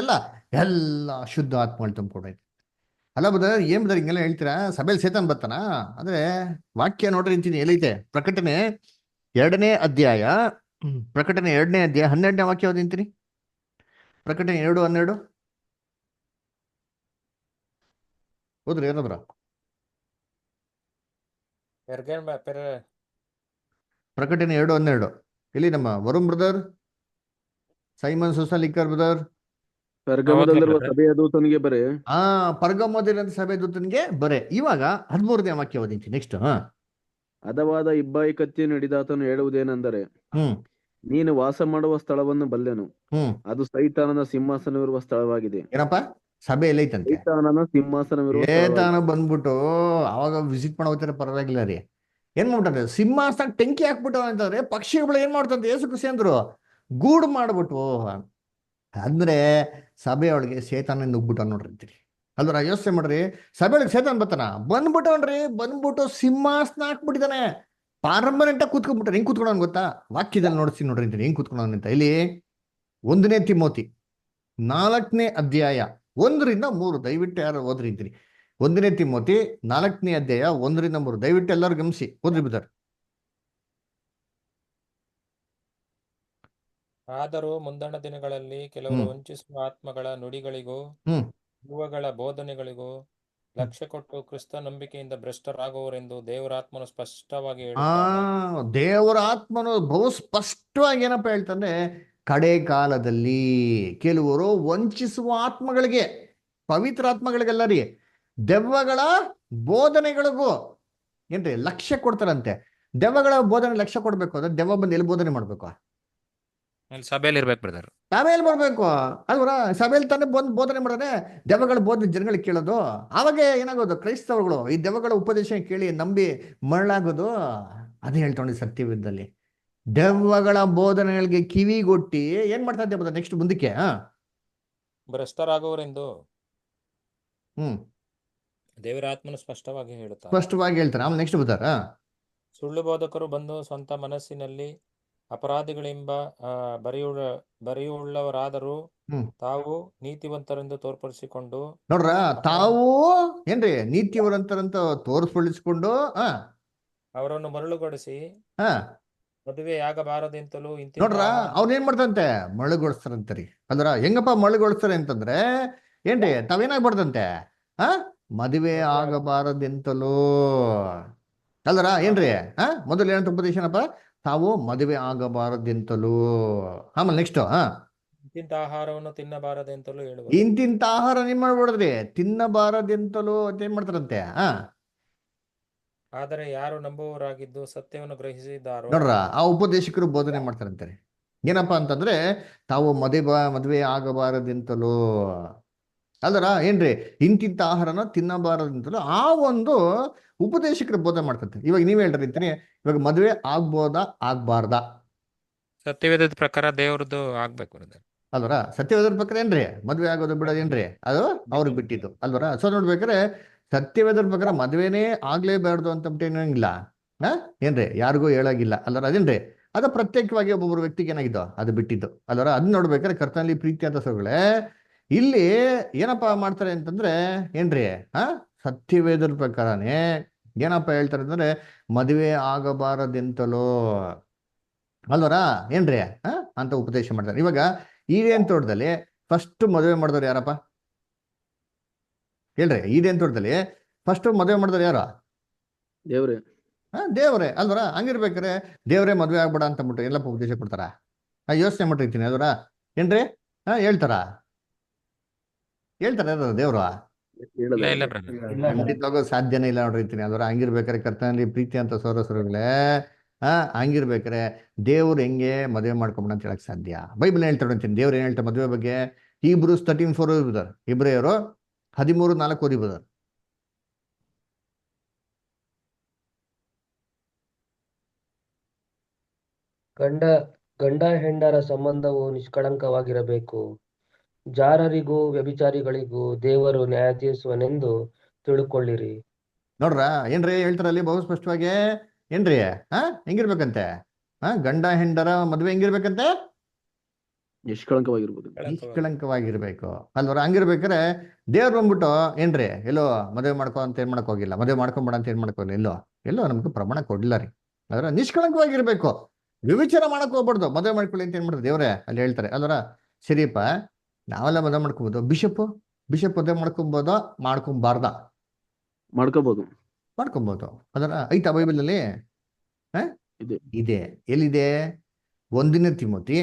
S1: ಎಲ್ಲ ಅಶುದ್ಧ ಆತ್ಮಗಳು ತುಂಬಿಕೊಡೈತೆ. ಅಲ್ಲ ಬದರ್ ಏನ್ ಬದರ್ ಹಿಂಗೆಲ್ಲ ಹೇಳ್ತೀರಾ, ಸಭೆಯಲ್ಲಿ ಸೇತಾನ್ ಬರ್ತಾನ? ಅಂದ್ರೆ ವಾಕ್ಯ ನೋಡ್ರಿ ಅಂತೀನಿ ಎಲ್ಲೈತೆ. ಪ್ರಕಟಣೆ 2ನೇ ಅಧ್ಯಾಯ, ಪ್ರಕಟಣೆ 2ನೇ ಅಧ್ಯಾಯ 12ನೇ ವಾಕ್ಯ ಓದಿಂತೀನಿ. ಪ್ರಕಟಣೆ 2:12 ಹೋದ್ರಿ ಏನಬ್ರ? ಪ್ರಕಟಣೆ 2:12 ಇಲ್ಲಿ ನಮ್ಮ ವರುಣ್ ಬ್ರದರ್, ಸೈಮನ್ ಸುಸಲಿಕರ್ ಬ್ರದರ್.
S7: ಪರ್ಗಮದಲ್ಲಿರುವ ಸಭೆಯ ದೂತನಿಗೆ ಬರೆ.
S1: ಪರ್ಗಮದಲ್ಲಿರುವ ಸಭೆ ದೂತನಿಗೆ ಬರೆ. ಇವಾಗ 13ನೇ ವಾಕ್ಯ ಓದಿಂತೀನಿ ನೆಕ್ಸ್ಟ್.
S7: ಹದವಾದ ಇಬ್ಬಾಯಿ ಕತ್ತಿಯನ್ನು ಹಿಡಿದಾತನು ಹೇಳುವುದೇನೆಂದರೆ, ನೀನು ವಾಸ ಮಾಡುವ ಸ್ಥಳವನ್ನು ಬಲ್ಲೆನು, ಅದು ಸೈತಾನನ ಸಿಂಹಾಸನವಿರುವ ಸ್ಥಳವಾಗಿದೆ.
S1: ಏನಪ್ಪ ಸಭೆ ಎಲ್ಲೈತಂತೆ?
S7: ಸೈತಾನನ ಸಿಂಹಾಸನವಿರುವ
S1: ಏತಾನ ಬಂದ್ಬಿಟ್ಟು ಅವಾಗ ವಿಸಿಟ್ ಮಾಡೋತಾರೆ, ಪರವಾಗಿಲ್ಲ ರೀ. ಏನ್ ಮಾಡ್ತಾರೆ, ಸಿಂಹಾಸನ ಟೆಂಕಿ ಹಾಕ್ಬಿಟ್ಟು ಅಂತಂದ್ರೆ ಪಕ್ಷಿಗಳು ಏನ್ ಮಾಡ್ತಂತೆ, ಯೇಸು ಕ್ರಿಸ್ತ ಅಂದ್ರು ಗೂಡು ಮಾಡ್ಬಿಟ್ಟು. ಅಂದ್ರೆ ಸಭೆಯೊಳಗೆ ಸೇತಾನ ನುಗ್ಬಿಟ್ಟು ನೋಡ್ರಿ ಅಂತೀರಿ ಅಲ್ವರ. ಯೋಚನೆ ಮಾಡ್ರಿ, ಸಭೆಯೊಳಗೆ ಸೇತಾನ್ ಬರ್ತಾನ, ಬಂದ್ಬಿಟ್ಟವನ್ರಿ, ಬಂದ್ಬಿಟ್ಟು ಸಿಂಹಾಸನ ಹಾಕ್ಬಿಟ್ಟಿದ್ದಾನೆ, ಪರ್ಮನೆಂಟ್ ಆಗಿ ಕೂತ್ಕೊಂಡ್ಬಿಟ್ರೆ. ಹೆಂಗ್ ಕೂತ್ಕೊಳ್ಳೋನ್ ಗೊತ್ತಾ? ವಾಕ್ಯದಲ್ಲಿ ನೋಡ್ತೀನಿ ನೋಡ್ರಿ ಅಂತೀನಿ ಹೆಂಗ್ ಕೂತ್ಕೊಳ್ಳೋನ್ ಅಂತ. ಇಲ್ಲಿ 1ನೇ ತಿಮೋತಿ 4ನೇ ಅಧ್ಯಾಯ 1-3, ದಯವಿಟ್ಟು ಯಾರು ಓದ್ರಿ ಅಂತೀನಿ. 1ನೇ ತಿಮೋತಿ 4ನೇ ಅಧ್ಯಾಯ 1-3, ದಯವಿಟ್ಟು ಎಲ್ಲರೂ ಗಮನಿಸಿ ಓದ್ರಿ ಬಿದ್ದಾರ.
S9: ಆದರೂ ಮುಂದಣ ದಿನಗಳಲ್ಲಿ ಕೆಲವರು ವಂಚಿಸುವ ಆತ್ಮಗಳ ನುಡಿಗಳಿಗೂ ದೆವ್ವಗಳ ಬೋಧನೆಗಳಿಗೂ ಲಕ್ಷ್ಯ ಕೊಟ್ಟು ಕ್ರಿಸ್ತ ನಂಬಿಕೆಯಿಂದ ಭ್ರಷ್ಟರಾಗುವರೆಂದು ದೇವರಾತ್ಮನು ಸ್ಪಷ್ಟವಾಗಿ ಹೇಳುತ್ತಾನೆ.
S1: ದೇವರ ಆತ್ಮನು ಬಹು ಸ್ಪಷ್ಟವಾಗಿ ಏನಪ್ಪ ಹೇಳ್ತಾನೆ, ಕಡೆ ಕಾಲದಲ್ಲಿ ಕೆಲವರು ವಂಚಿಸುವ ಆತ್ಮಗಳಿಗೆ, ಪವಿತ್ರ ಆತ್ಮಗಳಿಗೆಲ್ಲ ರೀ, ದೆವ್ವಗಳ ಬೋಧನೆಗಳಿಗೂ ಏನ್ರಿ ಲಕ್ಷ್ಯ ಕೊಡ್ತಾರಂತೆ. ದೆವ್ವಗಳ ಬೋಧನೆ ಲಕ್ಷ್ಯ ಕೊಡ್ಬೇಕು ಅಂದ್ರೆ ದೆವ್ವ ಬಂದು ಎಲ್ಲಿ ಬೋಧನೆ ಮಾಡ್ಬೇಕು?
S6: ಸಭೆಯಲ್ಲಿ ಇರ್ಬೇಕು ಬ್ರದರ್.
S1: ಸಭೆಯಲ್ಲಿ ಬರ್ಬೇಕು ಅಲ್ವರ. ಸಭೆಯಲ್ಲಿ ತಾನೇ ಬಂದು ಬೋಧನೆ ಮಾಡೋನೆ, ದೆವ್ವಗಳ ಬೋಧನೆ ಜನಗಳಿಗೆ ಕೇಳೋದು. ಆವಾಗ ಏನಾಗೋದು, ಕ್ರೈಸ್ತವರುಗಳು ಈ ದೆವ್ವಗಳ ಉಪದೇಶ ಕೇಳಿ ನಂಬಿ ಮರಳಾಗೋದು. ಅದೇ ಹೇಳ್ತೊಂಡಿ ಸತ್ಯವಿದ್ದಲ್ಲಿ ದೆವ್ವಗಳ ಬೋಧನೆಗಳಿಗೆ ಕಿವಿಗೊಟ್ಟಿ ಏನ್ ಮಾಡ್ತಾ ಇದ್ದೆ ನೆಕ್ಸ್ಟ್ ಮುಂದಕ್ಕೆ
S9: ಭ್ರಷ್ಟರಾಗುವರೆಂದು ದೇವರಾತ್ಮನು ಸ್ಪಷ್ಟವಾಗಿ ಹೇಳುತ್ತಾರೆ.
S1: ಸ್ಪಷ್ಟವಾಗಿ ಹೇಳ್ತಾರೆ. ಆಮೇಲೆ ನೆಕ್ಸ್ಟ್ ಬರ್ತಾರ,
S9: ಸುಳ್ಳು ಬೋಧಕರು ಬಂದು ಸ್ವಂತ ಮನಸ್ಸಿನಲ್ಲಿ ಅಪರಾಧಿಗಳೆಂಬ ಬರೆಯುಳ್ಳವರಾದರೂ ತಾವು ನೀತಿವಂತರೆಂದು ತೋರ್ಪಡಿಸಿಕೊಂಡು,
S1: ನೋಡ್ರ ತಾವು ಏನ್ರಿ ನೀತಿವಂತರಂತ ತೋರ್ಪಡಿಸಿಕೊಂಡು
S9: ಅವರನ್ನು ಮರಳುಗೊಳಿಸಿ ಮದುವೆಯಾಗಬಾರದೆಂತಲೂ
S1: ನೋಡ್ರ ಅವ್ನೇನ್ ಮಾಡ್ತಂತೆ, ಮರಳುಗೊಳಿಸ್ತಾರಂತರಿ. ಅಂದ್ರ ಹೆಂಗಪ್ಪ ಮರಳುಗೊಳಿಸ್ತಾರೆ ಅಂತಂದ್ರೆ ಏನ್ರಿ, ತಾವೇನಾಗ್ಬಾರ್ದಂತೆ, ಮದುವೆ
S9: ಮದುವೆ
S1: ಆಗಬಾರದೆಂತಲೂ ಅಲ್ಲರ ಏನ್ರಿ ಮೊದಲು ಏನಂತ ಉಪದೇಶನಪ್ಪ, ತಾವು ಮದುವೆ ಆಗಬಾರದೆಂತಲೂ. ಆಮೇಲೆ ನೆಕ್ಸ್ಟ್
S9: ಇಂತಿಂತ ಆಹಾರವನ್ನು ತಿನ್ನಬಾರದೆಂತಲೂ ಹೇಳುವರು.
S1: ಇಂತಿಂತ ಆಹಾರ ಏನ್ ಮಾಡ್ಬಿಡದ್ರಿ, ತಿನ್ನಬಾರದೆಂತಲೂ ಅಂತ ಏನ್ ಮಾಡ್ತಾರಂತೆ.
S9: ಆದರೆ ಯಾರು ನಂಬುವವರಾಗಿದ್ದು ಸತ್ಯವನ್ನು ಗ್ರಹಿಸಿದ್ದಾರೋ
S1: ನೋಡ್ರ, ಆ ಉಪದೇಶಕರು ಬೋಧನೆ ಮಾಡ್ತಾರಂತೆ. ಏನಪ್ಪಾ ಅಂತಂದ್ರೆ, ತಾವು ಮದುವೆ ಆಗಬಾರದೆಂತಲೂ ಅಲ್ಲರ ಏನ್ರಿ, ಇಂತಿಂತ ಆಹಾರನ ತಿನ್ನಬಾರದಂತಲೂ ಆ ಒಂದು ಉಪದೇಶಕರು ಬೋಧನೆ ಮಾಡ್ತಾರೆ. ಇವಾಗ ನೀವ್ ಹೇಳ್ರಿ, ಇವಾಗ ಮದುವೆ ಆಗ್ಬೋದಾ ಆಗ್ಬಾರ್ದಾ?
S6: ಸತ್ಯವೇದದ ಪ್ರಕಾರ ದೇವ್ರದ್ದು ಆಗ್ಬೇಕು ಬ್ರದರ್.
S1: ಅಲ್ವರ, ಸತ್ಯವೇದರ ಪ್ರಕಾರ ಏನ್ರಿ ಮದುವೆ ಆಗೋದು ಬಿಡೋದೇನ್ರಿ ಅದು ಅವ್ರಿಗೆ ಬಿಟ್ಟಿದ್ದು ಅಲ್ವರ. ಸೊ ನೋಡ್ಬೇಕಾರೆ ಸತ್ಯವೇದರ ಪ್ರಕಾರ ಮದುವೆನೇ ಆಗ್ಲೇಬಾರ್ದು ಅಂತ ಏನಂಗಿಲ್ಲ, ಏನ್ರಿ ಯಾರಿಗೂ ಹೇಳಾಗಿಲ್ಲ ಅಲ್ವರ. ಅದೇನ್ರಿ ಅದು ಪ್ರತ್ಯೇಕವಾಗಿ ಒಬ್ಬೊಬ್ಬರು ವ್ಯಕ್ತಿಗೆ ಏನಾಗಿದ್ದು ಅದು ಬಿಟ್ಟಿದ್ದು ಅಲ್ವರ. ಅದನ್ನ ನೋಡ್ಬೇಕಾದ್ರೆ ಕರ್ತನಲ್ಲಿ ಪ್ರೀತಿ ಅಂತ ಸೊಗಳೇ ಇಲ್ಲಿ ಏನಪ್ಪಾ ಮಾಡ್ತಾರೆ ಅಂತಂದ್ರೆ ಏನ್ರಿ, ಸತ್ಯವೇದರ ಪ್ರಕಾರನೇ ಏನಪ್ಪಾ ಹೇಳ್ತಾರೆ ಅಂತಂದ್ರೆ ಮದುವೆ ಆಗಬಾರದೆಂತಲೋ ಅಲ್ವರ ಏನ್ರಿ ಅಂತ ಉಪದೇಶ ಮಾಡ್ತಾರೆ. ಇವಾಗ ಈಡೇನ್ ತೋಟದಲ್ಲಿ ಫಸ್ಟ್ ಮದುವೆ ಮಾಡಿದವ್ರು ಯಾರಪ್ಪ ಹೇಳ್ರಿ? ಈಡೇನ್ ತೋಟದಲ್ಲಿ ಫಸ್ಟ್ ಮದುವೆ ಮಾಡಿದವ್ರು ಯಾರು?
S7: ದೇವ್ರೆ.
S1: ದೇವ್ರೆ ಅಲ್ವರ. ಹಂಗಿರ್ಬೇಕಾರೆ ದೇವ್ರೇ ಮದುವೆ ಆಗ್ಬೇಡ ಅಂತ ಅಂದ್ಬಿಟ್ಟು ಎಲ್ಲಪ್ಪ ಉಪದೇಶ ಕೊಡ್ತಾರ? ಯೋಚನೆ ಮಾಡಿರ್ತೀನಿ ಅಲ್ವರ ಏನ್ರಿ. ಹೇಳ್ತಾರ ದೇವ್ರು?
S6: ಇಲ್ಲ ಇಲ್ಲ ಬ್ರದರ್.
S1: ಖಂಡಿತವಾಗೂ ಸಾಧ್ಯನೇ ಇಲ್ಲ ನೋಡಿರ್ತೀನಿ ಅಲ್ವರ. ಹಂಗಿರ್ಬೇಕಾರೆ ಕರ್ತನಲ್ಲಿ ಪ್ರೀತಿ ಅಂತ ಸೋರಸರುಗಳೇ ಹಂಗಿರ್ಬೇಕಾರೆ ದೇವ್ರು ಹೆಂಗೆ ಮದುವೆ ಮಾಡ್ಕೊಂಬಿಡ ಅಂತ ಹೇಳಕ್ ಸಾಧ್ಯ? ಬೈಬಲ್ ಹೇಳ್ತಾ ನೋಡ್ತೀನಿ ದೇವ್ರು ಏನ್ ಹೇಳ್ತಾರೆ ಮದುವೆ ಬಗ್ಗೆ. Hebrews 13:4 ಓದಿದ್ದಾರೆ, ಇಬ್ರಿಯರು 13:4 ಓದಿದ್ದಾರೆ.
S2: ಗಂಡ ಹೆಂಡರ ಸಂಬಂಧವು ನಿಷ್ಕಳಂಕವಾಗಿರಬೇಕು. ಜಾರರಿಗೂ ವ್ಯಭಿಚಾರಿಗಳಿಗೂ ದೇವರು ನ್ಯಾಯ ತೀರಿಸುವನೆಂದು ತಿಳುಕೊಳ್ಳಿರಿ.
S1: ನೋಡ್ರ ಏನ್ರಿ ಹೇಳ್ತಾರಲ್ಲಿ ಬಹು ಸ್ಪಷ್ಟವಾಗಿ ಏನ್ರಿ ಹೆಂಗಿರ್ಬೇಕಂತೆ? ಗಂಡ ಹೆಂಡರ ಮದುವೆ ಹೆಂಗಿರ್ಬೇಕಂತೆ?
S7: ನಿಷ್ಕಳಂಕವಾಗಿರ್ಬೋದು.
S1: ನಿಷ್ಕಳಂಕವಾಗಿರ್ಬೇಕು ಅಲ್ವರ. ಹಂಗಿರ್ಬೇಕಾರೆ ದೇವ್ರು ಬಂದ್ಬಿಟ್ಟು ಏನ್ರಿ ಎಲ್ಲೋ ಮದುವೆ ಮಾಡ್ಕೊ ಅಂತ ಏನ್ ಮಾಡಕ್ ಹೋಗಿಲ್ಲ, ಮದುವೆ ಮಾಡ್ಕೊಂಬೇಡ ಅಂತ ಏನ್ ಮಾಡಕ್ ಹೋಗಿಲ್ಲ, ಎಲ್ಲೋ ನಮ್ಗೆ ಪ್ರಮಾಣ ಕೊಡ್ಲಿಲ್ಲ ರೀ. ಅದರ ನಿಷ್ಕಳಂಕವಾಗಿರ್ಬೇಕು, ವ್ಯಭಿಚಾರ ಮಾಡಕ್ ಹೋಗ್ಬಾರ್ದು, ಮದುವೆ ಮಾಡ್ಕೊಳ್ಳಿ ಅಂತ ಏನ್ ಮಾಡ್ತಾರೆ ದೇವ್ರೆ ಅಲ್ಲಿ ಹೇಳ್ತಾರೆ ಅಲ್ವರ. ಸರಿಯಪ್ಪ, ನಾವೆಲ್ಲ ಮದುವೆ ಮಾಡ್ಕೊಬೋದು. ಬಿಷಪ್ ಮದುವೆ ಮಾಡ್ಕೊಬೋದಾ ಮಾಡ್ಕೊಂಬಾರ್ದ? ಮಾಡ್ಕೊಬೋದು ಅದರ. ಐತಾ ಬೈಬಲ್ ಅಲ್ಲಿ? ಇದೆ. ಎಲ್ಲಿದೆ? 1 ತಿಮೋತಿ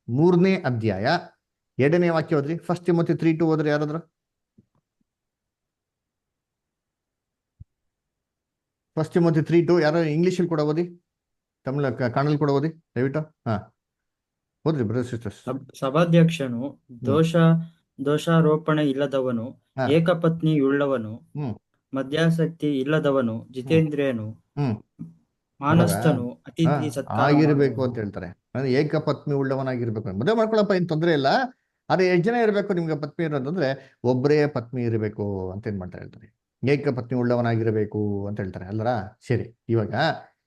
S1: 3ನೇ ಅಧ್ಯಾಯ 2ನೇ ವಾಕ್ಯ ಓದ್ರಿ. 1 ತಿಮೋತಿ 3:2 ಓದ್ರಿ ಯಾರಾದ್ರು? 1 ತಿಮೋತಿ 3:2 ಯಾರು ಇಂಗ್ಲಿಷಲ್ಲಿ ಕೂಡ ಓದಿ, ತಮಿಳ ಕನ್ನಡಲ್ಲಿ ಕೂಡ ಓದಿ ದಯವಿಟ್ಟು. ಓದ್ರಿ ಬ್ರದರ್ ಸಿಸ್ಟರ್ಸ್.
S5: ಸಭಾಧ್ಯಕ್ಷನು ದೋಷಾರೋಪಣೆ ಇಲ್ಲದವನು, ಏಕಪತ್ನಿಯುಳ್ಳವನು, ಮದ್ಯಾಸಕ್ತಿ ಇಲ್ಲದವನು, ಜಿತೇಂದ್ರಿಯನು, ಮಾನಸ್ಥನು, ಅತಿಥಿ ಸತ್ಕಾರ
S1: ಆಗಿರ್ಬೇಕು ಅಂತ ಹೇಳ್ತಾರೆ. ಅಂದ್ರೆ ಏಕಪತ್ನಿ ಉಳ್ಳವನಾಗಿರ್ಬೇಕು. ಮದುವೆ ಮಾಡ್ಕೊಳಪ್ಪ, ಏನ್ ತೊಂದರೆ ಇಲ್ಲ. ಆದ್ರೆ ಎಷ್ಟು ಜನ ಇರಬೇಕು ನಿಮ್ಗೆ ಪತ್ನಿ ಇರೋದಂದ್ರೆ? ಒಬ್ಬರೇ ಪತ್ನಿ ಇರಬೇಕು ಅಂತ ಏನ್ ಮಾಡ್ತಾರೆ ಹೇಳ್ತಾರೆ. ಏಕಪತ್ನಿ ಉಳ್ಳವನಾಗಿರ್ಬೇಕು ಅಂತ ಹೇಳ್ತಾರೆ ಅಲ್ಲರ. ಸರಿ, ಇವಾಗ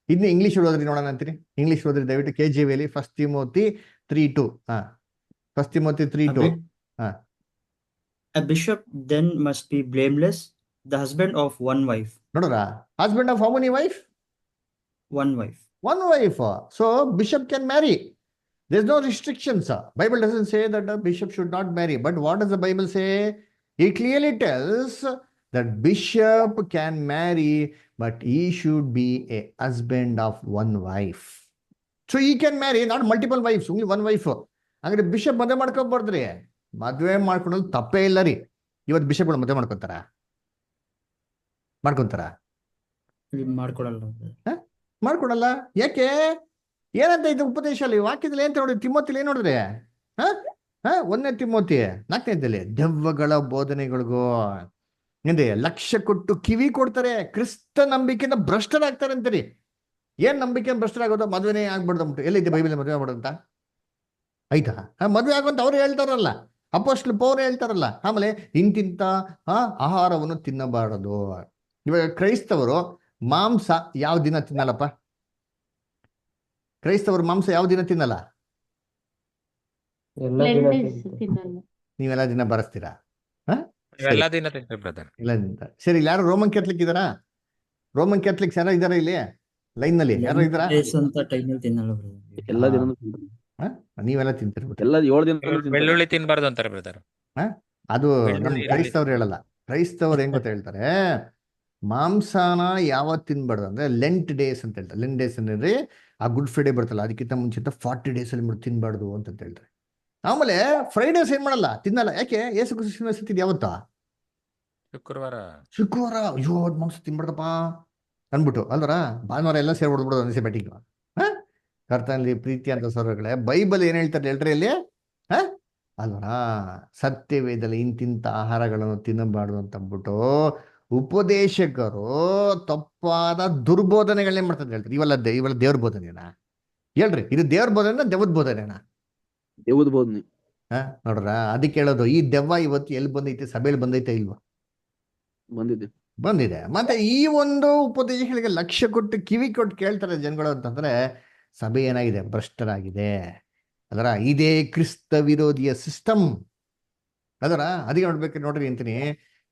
S1: ಇನ್ನು ಇಂಗ್ಲಿಷ್ ಓದೋದ್ರಿ ನೋಡೋಣ ಅಂತೀರಿ. ಇಂಗ್ಲಿಷ್ ಓದ್ರಿ ದಯವಿಟ್ಟು KJV 1 Timothy 3:2. 1 Timothy 3:2.
S5: A bishop then must be blameless, the husband of one wife.
S1: ನೋಡ್ರ, husband of how many wife?
S5: One wife.
S1: One wife. So bishop can marry. There's no restrictions. Bible doesn't say that a bishop should not marry. But what does the Bible say? It clearly tells that bishop can marry, but he should be a husband of one wife. So he can marry, not multiple wives, only one wife. ಹಂಗಾರೆ bishop ಮದುವೆ ಮಾಡ್ಕೊಬಾರ್ದ್ರಿ. ಮದುವೆ ಮಾಡ್ಕೊಳ್ಳೋದು ತಪ್ಪೇ ಇಲ್ಲ ರೀ. ಇವತ್ತು ಬಿಷಪ್ಗಳು ಮದುವೆ ಮಾಡ್ಕೊತಾರ? ಮಾಡ್ಕೊಡಲ್ಲ. ಯಾಕೆ? ಏನಂತ ಇದು ಉಪದೇಶ ಅಲ್ಲಿ ವಾಕ್ಯದಲ್ಲಿ ಏನ್ ನೋಡ್ರಿ? ತಿಮೋತಿಲಿ ಏನ್ ನೋಡಿದ್ರೆ 1 ತಿಮೋತಿ 4ನೇದಲ್ಲಿ ದೆವ್ವಗಳ ಬೋಧನೆಗಳಿಗೂ ಏನ್ರಿ ಲಕ್ಷ್ಯ ಕೊಟ್ಟು ಕಿವಿ ಕೊಡ್ತಾರೆ. ಕ್ರಿಸ್ತ ನಂಬಿಕೆಯಿಂದ ಭ್ರಷ್ಟರಾಗ್ತಾರೆ ಅಂತೀರಿ. ಏನ್ ನಂಬಿಕೆ ಭ್ರಷ್ಟರಾಗೋದು? ಮದುವೆನೇ ಆಗ್ಬಾರ್ದು ಅಂದ್ಬಿಟ್ಟು. ಎಲ್ಲಿದೆ ಬೈಬಲ್ ಮದುವೆ ಮಾಡೋದಂತ? ಆಯ್ತಾ? ಮದುವೆ ಆಗುವಂತ ಅವ್ರು ಹೇಳ್ತಾರಲ್ಲ, ಅಪೊಸ್ತಲ ಪೌಲ್ ಹೇಳ್ತಾರಲ್ಲ. ಆಮೇಲೆ ಇಂತಿಂತ ಆಹಾರವನ್ನು ತಿನ್ನಬಾರದು. ಇವಾಗ ಕ್ರೈಸ್ತವರು ಮಾಂಸ ಯಾವ ದಿನ ತಿನ್ನಲ್ಲಪ್ಪ? ಕ್ರೈಸ್ತವರು ಮಾಂಸ ಯಾವ ದಿನ ತಿನ್ನಲ್ಲ? ನೀವೆಲ್ಲ ದಿನ ಬರಸ್ತೀರಾ?
S6: ಎಲ್ಲ ದಿನ ತಿಂತೀವಿ ಬ್ರದರ್.
S1: ಇಲ್ಲ ದಿನ. ಸರಿ, ಯಾರು ರೋಮನ್ ಕ್ಯಾಥಲಿಕ್ ಇದಾರಾ? ರೋಮನ್ ಕ್ಯಾಥಲಿಕ್ಸ್ ಯಾರೋ ಇದಾರ ಇಲ್ಲಿ ಲೈನ್ ನಲ್ಲಿ? ಯಾರೋ ಇದಾರ?
S7: ಎಲ್ಲ ದಿನ
S1: ನೀವೆಲ್ಲ ತಿಂತಿರ್ಬೋದು.
S7: ಎಲ್ಲ 7 ದಿನ
S6: ಬೆಳ್ಳುಳ್ಳಿ ತಿನ್ಬಾರ್ದು ಅಂತಾರೆ ಬ್ರದರ್.
S1: ಅದು ನಮ್ ಕ್ರೈಸ್ತವ್ರು ಹೇಳಲ್ಲ. ಕ್ರೈಸ್ತವರು ಹೆಂಗ್ ಗೊತ್ತಾ ಹೇಳ್ತಾರೆ, ಮಾಂಸಾನ ಯಾವತ್ತು ತಿನ್ಬಾರ್ದು ಅಂದ್ರೆ ಲೆಂಟ್ ಡೇಸ್ ಅಂತ ಹೇಳ್ತಾರೆ. ಲೆಂಟ್ ಡೇಸ್ ಅಂದ್ರೆ ಆ ಗುಡ್ ಫ್ರೈಡೇ ಬರ್ತಲ್ಲ, ಅದಕ್ಕಿಂತ ಮುಂಚೆ 40 ಡೇಸ್ ಅಲ್ಲಿ ತಿನ್ಬಾರ್ದು ಅಂತ ಹೇಳ್ತಾರೆ. ಆಮೇಲೆ ಫ್ರೈಡೇಸ್ ಏನ್ ಮಾಡಲ್ಲ, ತಿನ್ನಲ್ಲ. ಯಾಕೆ? ಯೇಸು ಕ್ರಿಸ್ತನ ಸತ್ತಿದ್ ಯಾವತ್ತಾ?
S9: ಶುಕ್ರವಾರ.
S1: ಶುಕ್ರವಾರ. ಅಯ್ಯೋ ಅದ್ ಮಾಂಸ ತಿನ್ಬಾರ್ದಪ್ಪ ಅನ್ಬಿಟ್ಟು ಅಲ್ವರ ಭಾನುವಾರ ಎಲ್ಲ ಸೇರಿ ಹೊಡ್ಬಿಡೋದು ಅನಿಸೆ ಬ್ಯಾಟಿಂಗ್. ಕರ್ತನಲ್ಲಿ ಪ್ರೀತಿ ಅಂತ ಸೌರಗಳೇ, ಬೈಬಲ್ ಏನ್ ಹೇಳ್ತಾರೆ ಹೇಳ್ರಿ ಅಲ್ಲಿ, ಅಲ್ವರ ಸತ್ಯವೇದದಲ್ಲಿ ಇಂತಿಂತ ಆಹಾರಗಳನ್ನು ತಿನ್ನಬಾರ್ದು ಅಂತ ಅಂದ್ಬಿಟ್ಟು ಉಪದೇಶಕರು ತಪ್ಪಾದ ದುರ್ಬೋಧನೆಗಳನ್ನೇ ಮಾಡ್ತಾರೆ ಹೇಳ್ತಾರೆ. ಇವೆಲ್ಲ ದೇವ್ರ ಬೋಧನೆನಾ? ಹೇಳ್ರಿ, ಇದು ದೇವ್ರ ಬೋಧನೆ ದೆವ್ವದ ಬೋಧನೆನಾ?
S7: ದೇವದ ಬೋಧನೆ.
S1: ನೋಡ್ರ, ಅದಕ್ಕೆ ಹೇಳೋದು, ಈ ದೆವ್ವ ಇವತ್ತು ಎಲ್ಲಿ ಬಂದೈತೆ? ಸಭೆಯಲ್ಲಿ ಬಂದೈತೆ ಇಲ್ವಾ? ಬಂದಿದೆ. ಮತ್ತೆ ಈ ಒಂದು ಉಪದೇಶಗಳಿಗೆ ಲಕ್ಷ್ಯ ಕೊಟ್ಟು ಕಿವಿ ಕೊಟ್ಟು ಕೇಳ್ತಾರೆ ಜನಗಳು ಅಂತಂದ್ರೆ ಸಭೆ ಏನಾಗಿದೆ? ಭ್ರಷ್ಟರಾಗಿದೆ. ಅದರ ಇದೇ ಕ್ರಿಸ್ತ ವಿರೋಧಿಯ ಸಿಸ್ಟಮ್. ಅದರ ಅದಕ್ಕೆ ನೋಡ್ಬೇಕು ನೋಡ್ರಿ ಅಂತೀನಿ.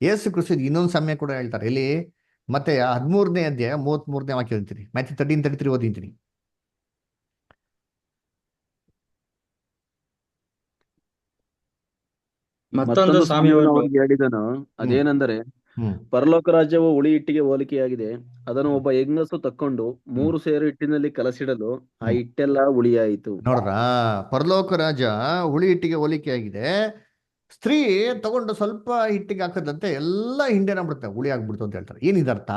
S1: ಯೇಸು ಕ್ರಿಸ್ತ ಇನ್ನೊಂದು ಸಮಯ ಕೂಡ ಹೇಳ್ತಾರೆ ಇಲ್ಲಿ, ಮತ್ತೆ 13ನೇ ಅಧ್ಯಾಯ 33ನೇ ವಾಕ್ಯ ಅಂತೀನಿ. ಮತ್ತೆ 13:33 ಓದಿಂತೀನಿ.
S5: ಮತ್ತೊಂದು ಸಾಮ್ಯವನ್ನು
S7: ಅವನಿಗೆ ಹೇಳಿದನು, ಅದೇನೆಂದರೆ, ಪರಲೋಕ ರಾಜ್ಯವು ಹುಳಿ ಹಿಟ್ಟಿಗೆ ಹೋಲಿಕೆಯಾಗಿದೆ. ಅದನ್ನು ಒಬ್ಬ ಹೆಂಗಸು ತಕ್ಕೊಂಡು 3 ಸೇರು ಹಿಟ್ಟಿನಲ್ಲಿ ಕಲಸಿಡಲು ಆ ಹಿಟ್ಟೆಲ್ಲ ಹುಳಿಯಾಯಿತು.
S1: ನೋಡ್ರ, ಪರಲೋಕ ರಾಜ ಹುಳಿ ಹಿಟ್ಟಿಗೆ ಹೋಲಿಕೆಯಾಗಿದೆ. ಸ್ತ್ರೀ ತಗೊಂಡು ಸ್ವಲ್ಪ ಹಿಟ್ಟಿಗೆ ಹಾಕದಂತೆ ಎಲ್ಲ ಹಿಂಡೆನ ಬಿಡುತ್ತೆ, ಹುಳಿ ಆಗ್ಬಿಡ್ತು ಅಂತ ಹೇಳ್ತಾರೆ. ಏನಿದರ್ಥ?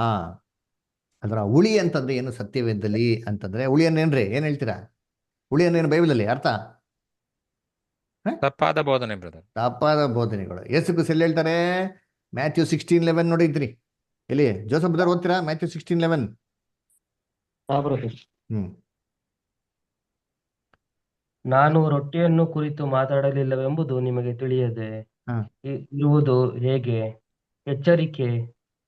S1: ಅದರ ಹುಳಿ ಅಂತಂದ್ರೆ ಏನು ಸತ್ಯವೇದದಲ್ಲಿ ಅಂತಂದ್ರೆ? ಹುಳಿ ಅನ್ನೇನ್ರಿ? ಏನ್ ಹೇಳ್ತೀರಾ? ಹುಳಿ ಅನ್ನೇನು ಬೈಬಲಲ್ಲಿ ಅರ್ಥ?
S9: ತಪ್ಪಾದ ಬೋಧನೆ ಬ್ರದರ್.
S1: ತಪ್ಪಾದ ಬೋಧನೆಗಳು. ಯೇಸು ಕ್ರಿಸ್ತ ಎಲ್ಲಿ ಹೇಳ್ತಾರೆ? ಮ್ಯಾಥ್ಯೂ 16:11 ನೋಡಿದ್ರಿ ಇಲ್ಲಿ. ಜೋಸಫ್ ಬ್ರದರ್ ಓದ್ತೀರಾ? ಮ್ಯಾಥ್ಯೂ 16:11.
S2: ನಾನು ರೊಟ್ಟಿಯನ್ನು ಕುರಿತು ಮಾತಾಡಲಿಲ್ಲವೆಂಬುದು ನಿಮಗೆ ತಿಳಿಯದೆ ಇರುವುದು ಹೇಗೆ? ಎಚ್ಚರಿಕೆ,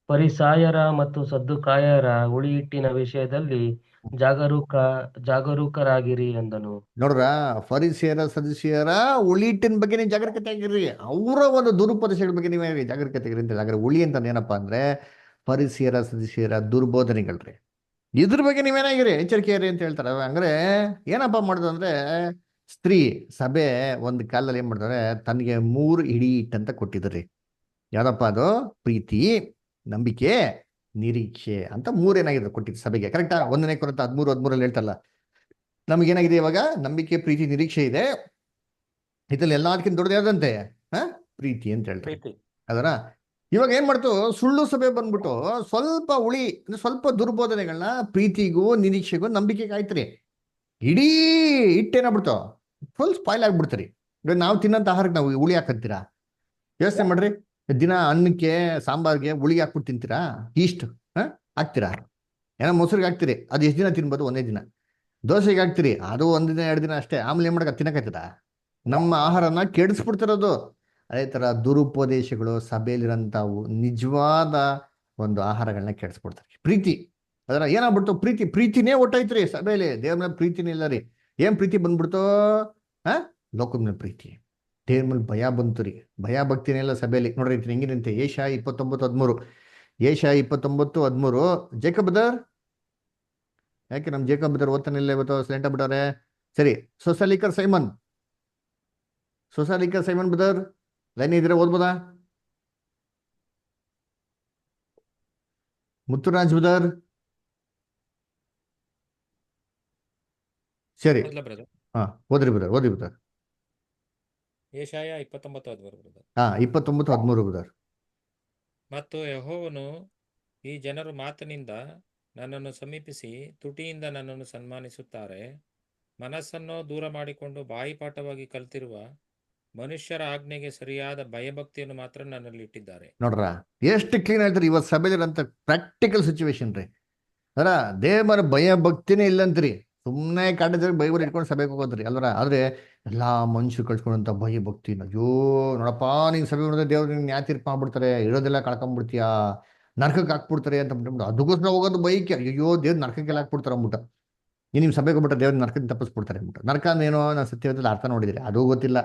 S2: ಫರಿಸಾಯರ ಮತ್ತು ಸದ್ದುಕಾಯರ ಹುಳಿ ಹಿಟ್ಟಿನ ವಿಷಯದಲ್ಲಿ ಜಾಗರೂಕರಾಗಿರಿ ಎಂದನು.
S1: ನೋಡ್ರ, ಫರಿಸಿಯರ ಸದಸ್ಯರ ಹುಳಿ ಹಿಟ್ಟಿನ ಬಗ್ಗೆ ನೀವು ಜಾಗರೂಕತೆ ಆಗಿರ್ರಿ. ಅವರ ಒಂದು ದುರುಪದೇಶಗಳ ಬಗ್ಗೆ ನೀವು ಜಾಗರೂಕತೆ ಆಗಿರಿ ಅಂತ. ಹಾಗಾದ್ರೆ ಹುಳಿ ಅಂತ ಏನಪ್ಪಾ ಅಂದ್ರೆ ಫರಿಸಿಯರ ಸದಸ್ಯರ ದುರ್ಬೋಧನೆಗಳ್ರಿ. ಇದ್ರ ಬಗ್ಗೆ ನೀವೇನಾಗಿರಿ, ಎಚ್ಚರಿಕೆ ಇರಿ ಅಂತ ಹೇಳ್ತಾರೆ. ಅಂದ್ರೆ ಏನಪ್ಪಾ ಮಾಡುದು ಅಂದ್ರೆ, ಸ್ತ್ರೀ ಸಭೆ ಒಂದು ಕಾಲದಲ್ಲಿ ಏನ್ ಮಾಡ್ತಾರೆ, ತನಗೆ 3 ಹಿಡಿ ಹಿಟ್ಟಂತ ಕೊಟ್ಟಿದ್ರಿ. ಯಾವ್ದಪ್ಪ ಅದು? ಪ್ರೀತಿ, ನಂಬಿಕೆ, ನಿರೀಕ್ಷೆ ಅಂತ 3 ಏನಾಗಿದೆ ಕೊಟ್ಟಿದ್ದು ಸಭೆಗೆ. ಕರೆಕ್ಟಾ? 1ನೇ ಕೊರಿಂಥ 13:13 ಹೇಳ್ತಲ್ಲ, ನಮಗೇನಾಗಿದೆ ಇವಾಗ? ನಂಬಿಕೆ, ಪ್ರೀತಿ, ನಿರೀಕ್ಷೆ ಇದೆ. ಇದ್ರಲ್ಲಿ ಎಲ್ಲದಕ್ಕಿಂತ ದೊಡ್ಡದು ಯಾವ್ದಂತೆ? ಪ್ರೀತಿ ಅಂತ ಹೇಳ್ತಾರೆ. ಅದರ ಇವಾಗ ಏನ್ ಮಾಡ್ತು, ಸುಳ್ಳು ಸಭೆ ಬಂದ್ಬಿಟ್ಟು ಸ್ವಲ್ಪ ಹುಳಿ ಅಂದ್ರೆ ಸ್ವಲ್ಪ ದುರ್ಬೋಧನೆಗಳನ್ನ ಪ್ರೀತಿಗೂ ನಿರೀಕ್ಷೆಗೂ ನಂಬಿಕೆಗೆ ಆಯ್ತ್ರಿ. ಇಡೀ ಹಿಟ್ಟೇನಾಗ್ಬಿಡ್ತು, ಫುಲ್ ಸ್ಪಾಯ್ಲ್ ಆಗ್ಬಿಡ್ತೀರಿ. ಇವಾಗ ನಾವು ತಿನ್ನಂತ ಆಹಾರಕ್ಕೆ ನಾವು ಹುಳಿ ಹಾಕಂತೀರಾ? ಯೋಚನೆ ಮಾಡ್ರಿ. ದಿನ ಅನ್ನಕ್ಕೆ ಸಾಂಬಾರ್ಗೆ ಹುಳಿ ಹಾಕ್ಬಿಟ್ಟು ತಿಂತೀರಾ? ಈಸ್ಟ್ ಹಾಕ್ತೀರಾ? ಏನೋ ಮೊಸರಿಗೆ ಹಾಕ್ತೀರಿ, ಅದು ಎಷ್ಟು ದಿನ ತಿನ್ಬೋದು? 1ನೇ ದಿನ. ದೋಸೆಗೆ ಹಾಕ್ತೀರಿ, ಅದು 1 ದಿನ 2 ದಿನ ಅಷ್ಟೇ. ಆಮೇಲೆ ಏನ್ ಮಾಡಕ ತಿನ್ನಕತ್ತದ? ನಮ್ಮ ಆಹಾರನ ಕೆಡಿಸ್ಬಿಡ್ತಿರೋದು. ಅದೇ ತರ ದುರುಪದೇಶಗಳು ಸಭೆಯಲ್ಲಿರಂತಾವು ನಿಜವಾದ ಒಂದು ಆಹಾರಗಳನ್ನ ಕೆಡಿಸ್ಬಿಡ್ತಾರೆ. ಪ್ರೀತಿ ಅದರ ಏನಾಗ್ಬಿಡ್ತು? ಪ್ರೀತಿನೇ ಒಟ್ಟಾಯ್ತ್ರಿ ಸಭೆಯಲ್ಲಿ. ದೇವ್ರ ಮೇಲೆ ಪ್ರೀತಿನೇ ಇಲ್ಲ ರೀ. ಏನ್ ಪ್ರೀತಿ ಬಂದ್ಬಿಡ್ತು? ಲೋಕದ ಮೇಲೆ ಪ್ರೀತಿ, ದೇವ್ರ ಮೇಲೆ ಭಯ ಬಂತು ರೀ. ಭಯ ಭಕ್ತಿನೇ ಇಲ್ಲ ಸಭೆಯಲ್ಲಿ. ನೋಡ್ರಿ ಹೆಂಗಿನಂತೆ ಏಷಯ 29:13. ಏಷಯ 29:13. ಜೇಕಬ್ ಬ್ರದರ್, ಯಾಕೆ ನಮ್ ಜೇಕಬ್ ಬ್ರದರ್ ಓದ್ತಾನಿಲ್ಲ ಇವತ್ತು? ಸೈಲೆಂಟ್ ಆಗ್ಬಿಟ್ಟಾರೆ. ಸರಿ, ಸೊಸಾಲಿಕರ್ ಸೈಮನ್ ಬ್ರದರ್ ಲೈನ್ ಇದ್ರೆ ಓದ್ಬೋದಾ? ಮುತ್ತುರಾಜ್ ಬ್ರದರ್, ಸರಿ ಓದ್ರಿ ಬ್ರದರ್.
S9: ಯೆಶಾಯ 29:13
S1: 29:13 ಬ್ರದರ್.
S9: ಮತ್ತು ಯೆಹೋವನು ಈ ಜನರು ಮಾತಿನಿಂದ ನನ್ನನ್ನು ಸಮೀಪಿಸಿ ತುಟಿಯಿಂದ ನನ್ನನ್ನು ಸನ್ಮಾನಿಸುತ್ತಾರೆ, ಮನಸ್ಸನ್ನು ದೂರ ಮಾಡಿಕೊಂಡು ಬಾಯಿಪಾಠವಾಗಿ ಕಲ್ತಿರುವ ಮನುಷ್ಯರ ಆಜ್ಞೆಗೆ ಸರಿಯಾದ ಭಯಭಕ್ತಿಯನ್ನು ಮಾತ್ರ ನನ್ನಲ್ಲಿ ಇಟ್ಟಿದ್ದಾರೆ.
S1: ನೋಡ್ರ, ಎಷ್ಟು ಕ್ಲೀನ್ ಹೇಳ್ತಾರೆ ಇವತ್ತು ಸಭೆಲಿರಂತ ಪ್ರಾಕ್ಟಿಕಲ್ ಸಿಚುವೇಶನ್ ರೀ. ಅದರ ದೇವರ ಭಯ ಭಕ್ತಿನೇ ಇಲ್ಲಂತ್ರಿ. ಸುಮ್ಮನೆ ಕಾಡಿದ್ರೆ ಬೈಬಲ್ ಇಟ್ಕೊಂಡು ಸಭೆಗೆ ಹೋಗೋದ್ರಿ ಅಲ್ವರ. ಆದ್ರೆ ಎಲ್ಲಾ ಮನುಷ್ಯರು ಕಳ್ಸ್ಕೊಂಡಂತ ಭಯ ಭಕ್ತಿ, ಅಯ್ಯೋ ನೋಡಪ್ಪ ನೀನ್ ಸಭೆ ನೋಡಿದ್ರೆ ದೇವ್ರು ನಿನ್ ನ್ಯಾಯ ತೀರ್ಪು ಮಾಡ್ಬಿಡ್ತಾರೆ, ಇರೋದೆಲ್ಲ ಕಳ್ಕೊಂಡ್ಬಿಡ್ತೀಯಾ, ನರ್ಕಕ್ಕೆ ಹಾಕ್ಬಿಡ್ತಾರೆ ಅಂತ ಅಂದ್ಬಿಟ್ಟು ಅದಕ್ಕೋಸ್ಕರ ಹೋಗೋದು ಬೈಕೆ. ಅಯ್ಯೋ ದೇವ್ರು ನರ್ಕಕ್ಕೆಲ್ಲ ಹಾಕ್ಬಿಡ್ತಾರೆ ಅಂದ್ಬಿಟ್ಟು. ನಿಮ್ ಸಭೆಗೆ ಹೋಗ್ಬಿಟ್ರೆ ದೇವ್ರ ನರ್ಕದಿಂದ ತಪ್ಪಿಸ್ಬಿಡ್ತಾರೆ ಅಂದ್ಬಿಟ್ಟು. ನರ್ಕ ಅಂದೇನೋ ನಾನು ಸತ್ಯವಾದಲ್ಲಿ ಅರ್ಥ ನೋಡಿದಿರಿ, ಅದು ಗೊತ್ತಿಲ್ಲ.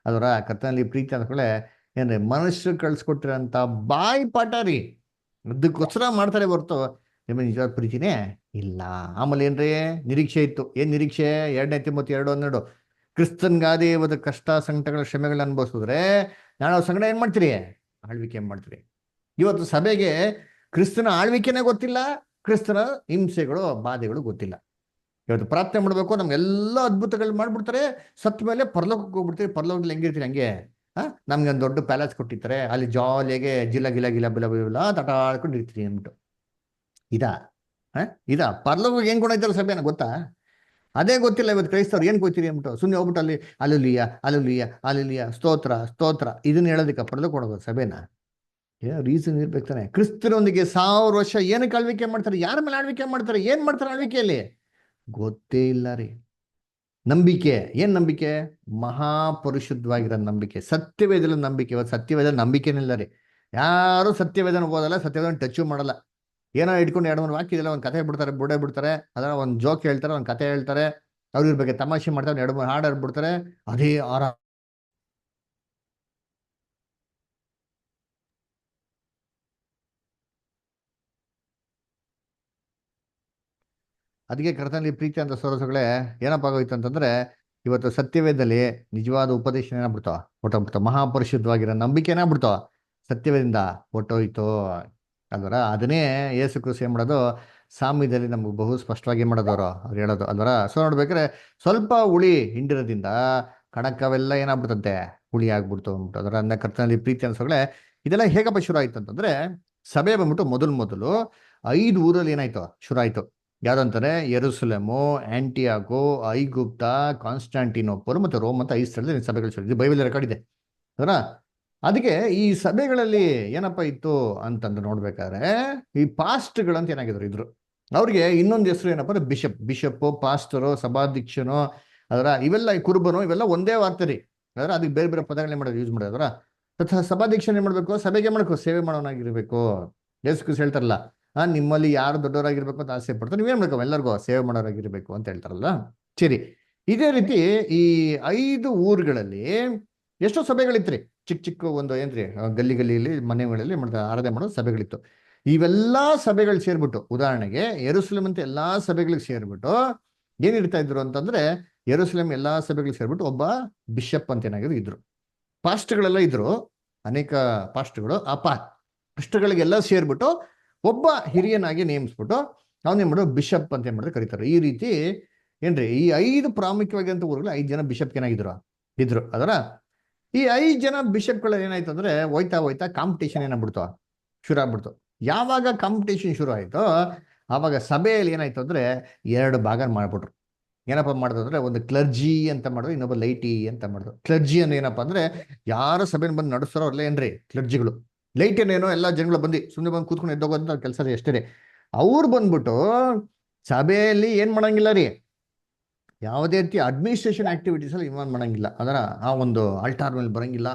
S1: ಅದರ ಕರ್ತನಲ್ಲಿ ಪ್ರೀತಿ ಅಂದ್ಕೊಳ್ಳೆ ಏನ್ರಿ, ಮನುಷ್ಯರು ಕಳ್ಸಿಕೊಟ್ಟಿರೋಂಥ ಬಾಯಿ ಪಾಠ ರೀ. ಅದಕ್ಕೋಸ್ಕರ ಮಾಡ್ತಾರೆ ಹೊರತು ನಿಮಗೆ ನಿಜವಾದ ಪ್ರೀತಿನೇ ಇಲ್ಲ. ಆಮೇಲೆ ಏನ್ರಿ ನಿರೀಕ್ಷೆ ಇತ್ತು. ಏನ್ ನಿರೀಕ್ಷೆ? 2 ತಿಮೋಥಿ 2:12. ಕ್ರಿಸ್ತನ್ ಗಾದೆ ಇವತ್ತು ಕಷ್ಟ ಸಂಕಟಗಳ ಶ್ರಮೆಗಳನ್ನ ಅನುಭವಿಸಿದ್ರೆ ನಾಳೆ ಅವ್ರ ಸಂಗಡ ಏನ್ ಮಾಡ್ತೀರಿ? ಆಳ್ವಿಕೆ ಮಾಡ್ತೀರಿ. ಇವತ್ತು ಸಭೆಗೆ ಕ್ರಿಸ್ತನ ಆಳ್ವಿಕೆನೇ ಗೊತ್ತಿಲ್ಲ, ಕ್ರಿಸ್ತನ ಹಿಂಸೆಗಳು ಬಾಧೆಗಳು ಗೊತ್ತಿಲ್ಲ. ಇವತ್ತು ಪ್ರಾರ್ಥನೆ ಮಾಡ್ಬೇಕು, ನಮ್ಗೆಲ್ಲ ಅದ್ಭುತಗಳು ಮಾಡ್ಬಿಡ್ತಾರೆ, ಸತ್ತ ಮೇಲೆ ಪರಲೋಕಕ್ಕೆ ಹೋಗ್ಬಿಡ್ತೀವಿ. ಪರಲೋಕದಲ್ಲಿ ಹೆಂಗಿರ್ತೀರಿ ಹಂಗೆ, ನಮ್ಗೆ ಒಂದು ದೊಡ್ಡ ಪ್ಯಾಲೇಸ್ ಕೊಟ್ಟಿರ್ತಾರೆ, ಅಲ್ಲಿ ಜಾಲಿಯಾಗೆ ಜಿಲ ಗಿಲ ಗಿಲ ಬಿಲ ಬಿಲ ತಟ ಆಡ್ಕೊಂಡು ಇರ್ತೀರಿ ಅಂದ್ಬಿಟ್ಟು. ಇದಾ ಪರಲೋಕಕ್ಕೆ ಏನ್ ಕೊಡೈತಾರ ಸಭೆನ ಗೊತ್ತಾ? ಅದೇ ಗೊತ್ತಿಲ್ಲ ಇವತ್ತು ಕ್ರೈಸ್ತವ್ರು ಏನ್ ಗೊತ್ತೀರಿ ಅಂದ್ಬಿಟ್ಟು ಸುಮ್ಮನೆ ಹೋಗ್ಬಿಟ್ಟು ಅಲ್ಲಿ ಅಲ್ಲುಲಿಯ ಅಲ್ಲುಲಿಯ ಅಲ್ಲುಲಿಯ ಸ್ತೋತ್ರ ಸ್ತೋತ್ರ ಇದನ್ನ ಹೇಳೋದಕ್ಕೆ ಪರಲೋಕ ಕೊಡೋದು ಸಭೆನ? ರೀಸನ್ ಇರ್ಬೇಕು ತಾನೆ. ಕ್ರಿಸ್ತರೊಂದಿಗೆ 1000 ವರ್ಷ ಏನಕ್ಕೆ ಆಳ್ವಿಕೆ ಮಾಡ್ತಾರೆ? ಯಾರ ಮೇಲೆ ಆಳ್ವಿಕೆ ಮಾಡ್ತಾರೆ? ಏನ್ ಮಾಡ್ತಾರೆ ಆಳ್ವಿಕೆಯಲ್ಲಿ? ಗೊತ್ತೇ ಇಲ್ಲ ರೀ. ನಂಬಿಕೆ ಏನ್ ನಂಬಿಕೆ? ಮಹಾಪರಿಶುದ್ಧವಾಗಿರೋ ನಂಬಿಕೆ, ಸತ್ಯವೇದದ ನಂಬಿಕೆ. ಇವತ್ತು ಸತ್ಯವೇದ ನಂಬಿಕೆನಿಲ್ಲ ರೀ. ಯಾರು ಸತ್ಯವೇದನ ಓದಲ್ಲ, ಸತ್ಯವೇದನ ಟಚ್ ಮಾಡಲ್ಲ. ಏನೋ ಇಟ್ಕೊಂಡು 2-3 ವಾಕ್ಯ ಇದೆಲ್ಲ ಒಂದು ಕಥೆ ಬಿಡ್ತಾರೆ, ಬುಡೇ ಬಿಡ್ತಾರೆ, ಅದರ ಒಂದು ಜೋಕ್ ಹೇಳ್ತಾರೆ, ಒಂದು ಕಥೆ ಹೇಳ್ತಾರೆ, ಅವ್ರ ಬಗ್ಗೆ ತಮಾಷೆ ಮಾಡ್ತಾರೆ, 2-3 ಹಾಡು ಹಾಡ್ಬಿಡ್ತಾರೆ. ಅದೇ ಅದಕ್ಕೆ ಕರ್ತನಲ್ಲಿ ಪ್ರೀತಿ ಅಂತ ಸೋರಸುಗಳೇ ಏನಪ್ಪ ಆಗೋಯ್ತು ಅಂತಂದ್ರೆ, ಇವತ್ತು ಸತ್ಯವೇದದಲ್ಲಿ ನಿಜವಾದ ಉಪದೇಶ ಏನಾಗ್ಬಿಡ್ತಾವ ಹೊಟ್ಟೋಗ್ಬಿಡ್ತಾವ. ಮಹಾಪರಿಶುದ್ಧವಾಗಿರೋ ನಂಬಿಕೆ ಏನಾಗ್ಬಿಡ್ತಾವ ಸತ್ಯವೇದಿಂದ ಹೊಟ್ಟೋಯ್ತು ಅಲ್ವರ. ಅದನ್ನೇ ಯೇಸು ಕ್ರಿಸ್ತ ಏನ್ ಮಾಡೋದು, ಸಾಮ್ಯದಲ್ಲಿ ನಮ್ಗೆ ಬಹು ಸ್ಪಷ್ಟವಾಗಿ ಮಾಡೋದವ್ರು ಅವ್ರು ಹೇಳೋದು ಅಲ್ವರ. ಸೊ ನೋಡ್ಬೇಕಾದ್ರೆ ಸ್ವಲ್ಪ ಹುಳಿ ಹಿಂಡಿರೋದ್ರಿಂದ ಕಣಕ್ಕವೆಲ್ಲ ಏನಾಗ್ಬಿಡ್ತಂತೆ, ಹುಳಿ ಆಗ್ಬಿಡ್ತು ಅಂದ್ಬಿಟ್ಟು. ಅದರ ಅಂದ ಕರ್ತನಲ್ಲಿ ಪ್ರೀತಿ ಅನ್ಸೋಗಳೇ ಇದೆಲ್ಲ ಹೇಗಪ್ಪ ಶುರು ಆಯ್ತು ಅಂತಂದ್ರೆ, ಸಭೆ ಬಂದ್ಬಿಟ್ಟು ಮೊದಲು 5 ಊರಲ್ಲಿ ಏನಾಯ್ತು ಶುರು ಆಯ್ತು. ಯಾವ್ದಂತಾರೆ? ಯೆರೂಸಲೇಮು, ಆಂಟಿಯಾಗೋ, ಐಗುಪ್ತ, ಕಾನ್ಸ್ಟಾಂಟಿನೋಪಲ್ ಮತ್ತು ರೋಮ್ ಅಂತ 5 ಸ್ಥಳದಲ್ಲಿ ಸಭೆಗಳು ಶುರು. ಇದು ಬೈಬಲ್ ರೆಕಾರ್ಡ್ ಇದೆ ಅದರ. ಅದಕ್ಕೆ ಈ ಸಭೆಗಳಲ್ಲಿ ಏನಪ್ಪ ಇತ್ತು ಅಂತಂದು ನೋಡ್ಬೇಕಾದ್ರೆ, ಈ ಪಾಸ್ಟ್ಗಳಂತ ಏನಾಗಿದ್ರು ಇದ್ರು. ಅವ್ರಿಗೆ ಇನ್ನೊಂದು ಹೆಸರು ಏನಪ್ಪ ಅಂದ್ರೆ ಬಿಷಪ್, ಪಾಸ್ಟರು, ಸಭಾಧ್ಯಕ್ಷನು ಅದರ, ಇವೆಲ್ಲ ಈ ಕುರುಬನು, ಇವೆಲ್ಲ ಒಂದೇ ವಾರ್ತೆ ರೀ ಅದರ. ಅದಕ್ಕೆ ಬೇರೆ ಬೇರೆ ಪದಗಳನ್ನ ಮಾಡೋದು ಯೂಸ್ ಮಾಡೋದ್ರ. ಸಭಾಧ್ಯಕ್ಷನ ಏನ್ ಮಾಡ್ಬೇಕು? ಸಭೆಗೆ ಮಾಡ್ಬೇಕು, ಸೇವೆ ಮಾಡೋನಾಗಿರ್ಬೇಕು. ಯೇಸು ಕ್ರಿಸ್ತ ಹೇಳ್ತಾರಲ್ಲ, ನಿಮ್ಮಲ್ಲಿ ಯಾರು ದೊಡ್ಡವರಾಗಿರ್ಬೇಕು ಅಂತ ಆಸೆ ಪಡ್ತಾರೆ, ನೀವೇನ್ ಮಾಡ್ಬೇಕು? ಎಲ್ಲರಿಗೂ ಸೇವೆ ಮಾಡೋರಾಗಿರ್ಬೇಕು ಅಂತ ಹೇಳ್ತಾರಲ್ಲ. ಸರಿ, ಇದೇ ರೀತಿ ಈ 5 ಊರುಗಳಲ್ಲಿ ಎಷ್ಟೋ ಸಭೆಗಳಿತ್ರಿ. ಚಿಕ್ಕ ಒಂದು ಏನ್ರಿ ಗಲ್ಲಿಯಲ್ಲಿ ಮನೆಗಳಲ್ಲಿ ಆರಾಧನೆ ಮಾಡೋ ಸಭೆಗಳಿತ್ತು. ಇವೆಲ್ಲಾ ಸಭೆಗಳು ಸೇರ್ಬಿಟ್ಟು, ಉದಾಹರಣೆಗೆ ಯೆರೂಸಲೇಮ್ ಅಂತ ಎಲ್ಲಾ ಸಭೆಗಳಿಗೆ ಸೇರ್ಬಿಟ್ಟು ಏನಿರ್ತಾ ಇದ್ರು ಅಂತಂದ್ರೆ, ಯೆರೂಸಲೇಮ್ ಎಲ್ಲಾ ಸಭೆಗಳಿಗೆ ಸೇರ್ಬಿಟ್ಟು ಒಬ್ಬ ಬಿಷಪ್ ಅಂತ ಏನಾಗಿದ್ರು ಇದ್ರು. ಪಾಸ್ಟ್ಗಳೆಲ್ಲ ಇದ್ರು, ಅನೇಕ ಪಾಸ್ಟ್ಗಳು. ಆ ಪಾಸ್ಟ್ಗಳಿಗೆಲ್ಲ ಸೇರ್ಬಿಟ್ಟು ಒಬ್ಬ ಹಿರಿಯನಾಗಿ ನೇಮಿಸ್ಬಿಟ್ಟು ಅವನೇನ್ ಮಾಡೋ ಬಿಷಪ್ ಅಂತ ಏನ್ ಮಾಡಿದ್ರೆ ಕರೀತಾರೆ. ಈ ರೀತಿ ಏನ್ರಿ ಈ 5 ಪ್ರಾಮುಖ್ಯವಾಗಿರಂತ ಊರುಗಳು 5 ಜನ ಬಿಷಪ್ ಏನಾಗಿದ್ರು ಇದ್ರು ಅದರ. ಈ 5 ಜನ ಬಿಷಪ್ಗಳು ಏನಾಯ್ತು ಅಂದ್ರೆ, ಹೋಯ್ತಾ ಕಾಂಪಿಟೇಷನ್ ಏನಾಗ್ಬಿಡ್ತು ಶುರು ಆಗ್ಬಿಡ್ತು. ಯಾವಾಗ ಕಾಂಪಿಟೇಷನ್ ಶುರು ಆಯ್ತೋ ಆವಾಗ ಸಭೆಯಲ್ಲಿ ಏನಾಯ್ತು ಅಂದ್ರೆ 2 ಭಾಗ ಮಾಡ್ಬಿಟ್ರು. ಏನಪ್ಪ ಮಾಡಿದ್ರು ಅಂದ್ರೆ, ಒಂದು ಕ್ಲರ್ಜಿ ಅಂತ ಮಾಡಿದ್ರು, ಇನ್ನೊಬ್ಬ ಲೈಟಿ ಅಂತ ಮಾಡಿದ್ರು. ಕ್ಲರ್ಜಿ ಅಂದ್ರೆ ಏನಪ್ಪ ಅಂದ್ರೆ, ಯಾರು ಸಭೆನ ಬಂದು ನಡೆಸ್ತಾರೋ ಅವ್ರಲ್ಲ ಏನ್ರಿ ಕ್ಲರ್ಜಿಗಳು. ಲೈಟೇನೇನೋ ಎಲ್ಲ ಜನಗಳು ಬಂದು ಸುಮ್ಮನೆ ಬಂದು ಕೂತ್ಕೊಂಡು ಎದ್ದೋಗೋದಂತ ಕೆಲಸ ಎಷ್ಟೇ. ಅವ್ರು ಬಂದ್ಬಿಟ್ಟು ಸಭೆಯಲ್ಲಿ ಏನ್ ಮಾಡಂಗಿಲ್ಲ ರೀ, ಯಾವುದೇ ರೀತಿ ಅಡ್ಮಿನಿಸ್ಟ್ರೇಷನ್ ಆಕ್ಟಿವಿಟೀಸ್ ಅಲ್ಲಿ ಇನ್ವಾಲ್ವ್ ಮಾಡಂಗಿಲ್ಲ. ಅದರ ಆ ಒಂದು ಆಲ್ಟಾರ್ ಮೇಲೆ ಬರಂಗಿಲ್ಲ.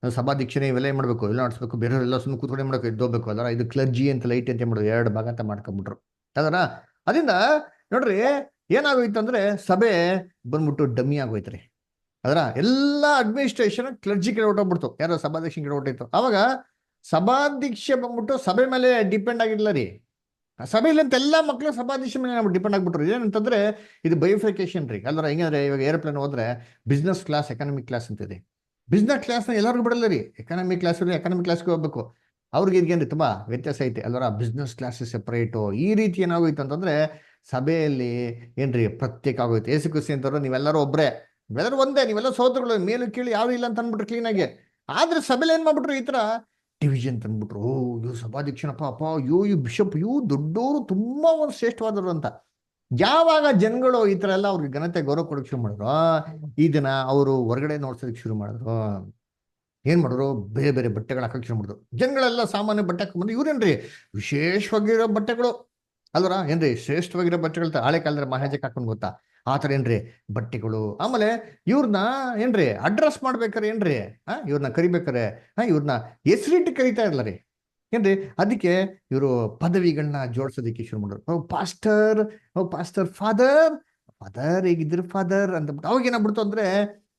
S1: ಸಭಾಧ್ಯಕ್ಷನೇ ಇವೆಲ್ಲ ಏನ್ ಮಾಡ್ಬೇಕು, ಎಲ್ಲ ನಡೆಸ್ಬೇಕು, ಬೇರೆಯವರೆಲ್ಲ ಸುಮ್ಮನೆ ಕೂತ್ಕೊಂಡು ಏನ್ ಮಾಡಬೇಕು, ಎದ್ದೋಗ್ಬೇಕು. ಅದರ ಇದು ಕ್ಲರ್ಜಿ ಅಂತ ಲೈಟ್ ಅಂತ ಮಾಡೋದು 2 ಭಾಗ ಅಂತ ಮಾಡ್ಕೊಂಡ್ಬಿಟ್ರು ಅದರ. ಅದರಿಂದ ನೋಡ್ರಿ ಏನಾಗೋಯ್ತು ಅಂದ್ರೆ, ಸಭೆ ಬಂದ್ಬಿಟ್ಟು ಡಮ್ಮಿ ಆಗೋಯ್ತ್ರಿ ಅದರ. ಎಲ್ಲ ಅಡ್ಮಿನಿಸ್ಟ್ರೇಷನ್ ಕ್ಲರ್ಜಿ ಕಡೆ ಹೊಟ್ಟೋಗ್ಬಿಡ್ತು, ಯಾರೋ ಸಭಾಧ್ಯಕ್ಷ ಕಡೆ ಹೊಟ್ಟೋಯ್ತು. ಅವಾಗ ಸಭಾಧ್ಯಕ್ಷ ಬಂದ್ಬಿಟ್ಟು ಸಭೆ ಮೇಲೆ ಡಿಪೆಂಡ್ ಆಗಿರ್ಲಿಲ್ಲ ರೀ. ಸಭೆಯಲ್ಲಿ ಅಂತ ಎಲ್ಲ ಮಕ್ಕಳು ಸಭಾಧ್ಯಕ್ಷ ಮೇಲೆ ಡಿಪೆಂಡ್ ಆಗ್ಬಿಟ್ರು. ಏನಂತಂದ್ರೆ ಇದು ಬೈಫಿಕೇಶನ್ ರೀ ಅಲ್ವರ. ಹೆಂಗಂದ್ರೆ ಇವಾಗ ಏರೋಪ್ಲೇನ್ ಹೋದ್ರೆ ಬಿಸ್ನೆಸ್ ಕ್ಲಾಸ್, ಎಕನಾಮಿಕ್ ಕ್ಲಾಸ್ ಅಂತಿದೆ. ಬಿಸ್ನೆಸ್ ಕ್ಲಾಸ್ನ ಎಲ್ಲರಿಗೂ ಬಿಡಲ್ಲ ರೀ. ಎಕನಾಮಿಕ್ ಕ್ಲಾಸ್ಗೆ ಹೋಗ್ಬೇಕು. ಅವ್ರಿಗೆ ಇದಕ್ಕೇನ್ರಿ ತುಂಬಾ ವ್ಯತ್ಯಾಸ ಐತೆ ಅಲ್ವರ. Business class separate. ಈ ರೀತಿ ಏನಾಗೋಯ್ತು ಅಂತಂದ್ರೆ, ಸಭೆಯಲ್ಲಿ ಏನ್ರಿ ಪ್ರತ್ಯೇಕ ಆಗೋಯ್ತು. ಯೇಸು ಕ್ರಿಸ್ತ ಅಂತವ್ರು ನೀವೆಲ್ಲರೂ ಒಬ್ರೆ, ನೀವೆಲ್ಲರೂ ಒಂದೇ, ನೀವೆಲ್ಲ ಸಹೋದರಗಳು, ಮೇಲು ಕೀಳು ಯಾರು ಇಲ್ಲ ಅಂತ ಅಂದ್ಬಿಟ್ರು ಕ್ಲೀನಾಗಿ. ಆದ್ರೆ ಸಭೆಯಲ್ಲಿ ಏನ್ ಮಾಡ್ಬಿಟ್ರು, ಈ ತರ ಡಿವಿಷನ್ ತಂದ್ಬಿಟ್ರು. ಇವ್ರು ಸಭಾಧ್ಯಕ್ಷನಪ್ಪ, ಅಪ್ಪ ಇವ್ ಬಿಷಪ್, ಇವು ದೊಡ್ಡವರು, ತುಂಬಾ ಒಂದು ಶ್ರೇಷ್ಠವಾದವರು ಅಂತ. ಯಾವಾಗ ಜನಗಳು ಈ ತರ ಎಲ್ಲ ಅವ್ರಿಗೆ ಘನತೆ ಗೌರವ ಕೊಡಕ್ಕೆ ಶುರು ಮಾಡಿದ್ರು, ಈ ದಿನ ಅವರು ಹೊರಗಡೆ ನೋಡ್ಸೋದಕ್ಕೆ ಶುರು ಮಾಡಿದ್ರು. ಏನ್ ಮಾಡಿದ್ರು, ಬೇರೆ ಬೇರೆ ಬಟ್ಟೆಗಳು ಹಾಕಕ್ಕೆ ಶುರು ಮಾಡಿದ್ರು. ಜನಗಳೆಲ್ಲ ಸಾಮಾನ್ಯ ಬಟ್ಟೆ ಹಾಕೊಂಡ್ಬಂದು, ಇವ್ರೇನ್ರಿ ವಿಶೇಷವಾಗಿರೋ ಬಟ್ಟೆಗಳು ಅಲ್ವರ. ಏನ್ರಿ ಶ್ರೇಷ್ಠವಾಗಿರೋ ಬಟ್ಟೆಗಳು ಹಳೆ ಕಾಲದಲ್ಲಿ ಮಹಾಜಕ್ಕೆ ಹಾಕೊಂಡು ಗೊತ್ತಾ, ಆತರ ಏನ್ರಿ ಬಟ್ಟೆಗಳು. ಆಮೇಲೆ ಇವ್ರನ್ನ ಏನ್ರಿ ಅಡ್ರೆಸ್ ಮಾಡ್ಬೇಕಾರೆ ಏನ್ರಿ ಇವ್ರನ್ನ ಕರಿಬೇಕಾರೆ ಇವ್ರನ್ನ ಹೆಸರಿಟ್ಟು ಕರಿತಾ ಇರಲ್ಲ ರೀ ಏನ್ರಿ. ಅದಕ್ಕೆ ಇವರು ಪದವಿಗಳನ್ನ ಜೋಡಿಸೋದಕ್ಕೆ ಶುರು ಮಾಡಿದ್ರು. ಪಾಸ್ಟರ್ ಫಾದರ್ ಹೇಗಿದ್ರು ಫಾದರ್ ಅಂತ. ಅವಾಗ ಏನಾಗ್ಬಿಡ್ತು ಅಂದ್ರೆ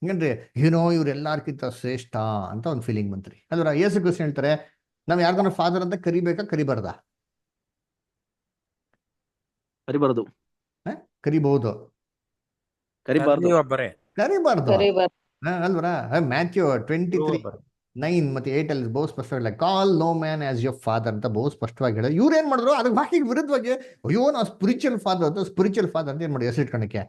S1: ಏನ್ರಿ, ಏನೋ ಇವ್ರೆಲ್ಲಾರ್ಕಿಂತ ಶ್ರೇಷ್ಠ ಅಂತ ಒಂದು ಫೀಲಿಂಗ್ ಬಂತ್ರಿ ಅಲ್ವರ. ಯೇಸು ಕ್ರಿಸ್ತ ಹೇಳ್ತಾರೆ, ನಾವ್ ಯಾರ್ದಾನ ಫಾದರ್ ಅಂತ ಕರಿಬೇಕಾ ಕರಿಬಾರ್ದಾ?
S7: ಕರಿಬಾರದು.
S1: ಕರಿಬಹುದು,
S7: ಕರಿಬಾರ್ದು.
S9: ಒಬ್ಬರೇ
S1: ಕರಿಬಾರ್ದು ಅಲ್ವರ. ಮ್ಯಾಥ್ಯೂ 23 9 ಮತ್ತು 8 ಅಲ್ಲಿ ಬಹು ಸ್ಪಷ್ಟವಾಗಿ call no man as your father ಅಂತ ಬಹು ಸ್ಪಷ್ಟವಾಗಿ ಹೇಳಿ ಇವ್ರು ಏನ್ ಮಾಡಿದ್ರು ಅದಕ್ಕೆ ವಾಕ್ಯಕ್ಕೆ ವಿರುದ್ಧವಾಗಿ ಅಯ್ಯೋ ನಾವು ಸ್ಪಿರಿಚುವಲ್ ಫಾದರ್ ಅಂತ ಏನ್ ಮಾಡಿ ಹೆಸರಿಟ್ಕೊಳಕ್ಕೆ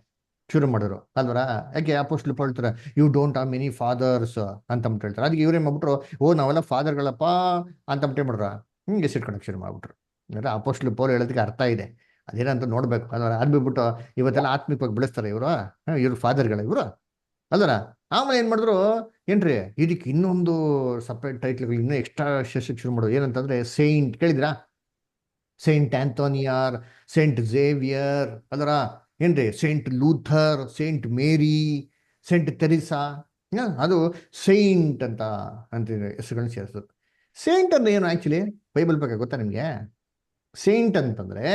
S1: ಶುರು ಮಾಡಿದ್ರು ಅಲ್ವರ. ಯಾಕೆ ಅಪೋಸ್ಟಲ್ ಹೇಳ್ತಾರೆ you don't have many fathers ಅಂತ ಹೇಳ್ತಾರೆ. ಅದಕ್ಕೆ ಇವ್ರೇನ್ ಮಾಡ್ಬಿಟ್ರು, ಓ ನಾವೆಲ್ಲ ಫಾದರ್ಗಳಪ್ಪ ಅಂತ ಮಾಡ್ರ ಹೆಸರಿಟ್ಕೊಳಕ್ ಶುರು ಮಾಡ್ಬಿಟ್ರು. ಅಂದ್ರೆ ಅಪೋಸ್ಟಲ್ ಪೌಲ್ ಹೇಳೋದಕ್ಕೆ ಅರ್ಥ ಇದೆ, ಅದೇನಂತ ನೋಡ್ಬೇಕು ಅಲ್ವರ. ಅದ್ ಬಿಟ್ಬಿಟ್ಟು ಇವತ್ತೆಲ್ಲ ಆತ್ಮಿಕವಾಗಿ ಬೆಳೆಸ್ತಾರೆ ಇವ್ರು ಫಾದರ್ಗಳ ಇವರು ಅಲ್ವರ. ಆಮೇಲೆ ಏನ್ ಮಾಡಿದ್ರು ಏನ್ರಿ, ಇದಕ್ಕೆ ಇನ್ನೊಂದು ಸಪ್ರೇಟ್ ಟೈಟ್ಲ್ಗಳು ಇನ್ನೂ ಎಕ್ಸ್ಟ್ರಾ ಶುರು ಮಾಡೋದು ಏನಂತಂದ್ರೆ ಸೈಂಟ್. ಕೇಳಿದ್ರಾ? ಸೈಂಟ್ ಆಂಥೋನಿಯಾರ್, ಸೈಂಟ್ ಝೇವಿಯರ್ ಅದರ ಏನ್ರಿ, ಸೈಂಟ್ ಲೂಥರ್, ಸೈಂಟ್ ಮೇರಿ, ಸೈಂಟ್ ತೆರಿಸಾ, ಅದು ಸೈಂಟ್ ಅಂತ ಹೆಸರುಗಳನ್ನ ಸೇರಿಸೋದು. ಸೈಂಟ್ ಅಂದ್ರೆ ಏನು ಆಕ್ಚುಲಿ ಬೈಬಲ್ ಬಗ್ಗೆ ಗೊತ್ತಾ ನಿಮ್ಗೆ? ಸೈಂಟ್ ಅಂತಂದ್ರೆ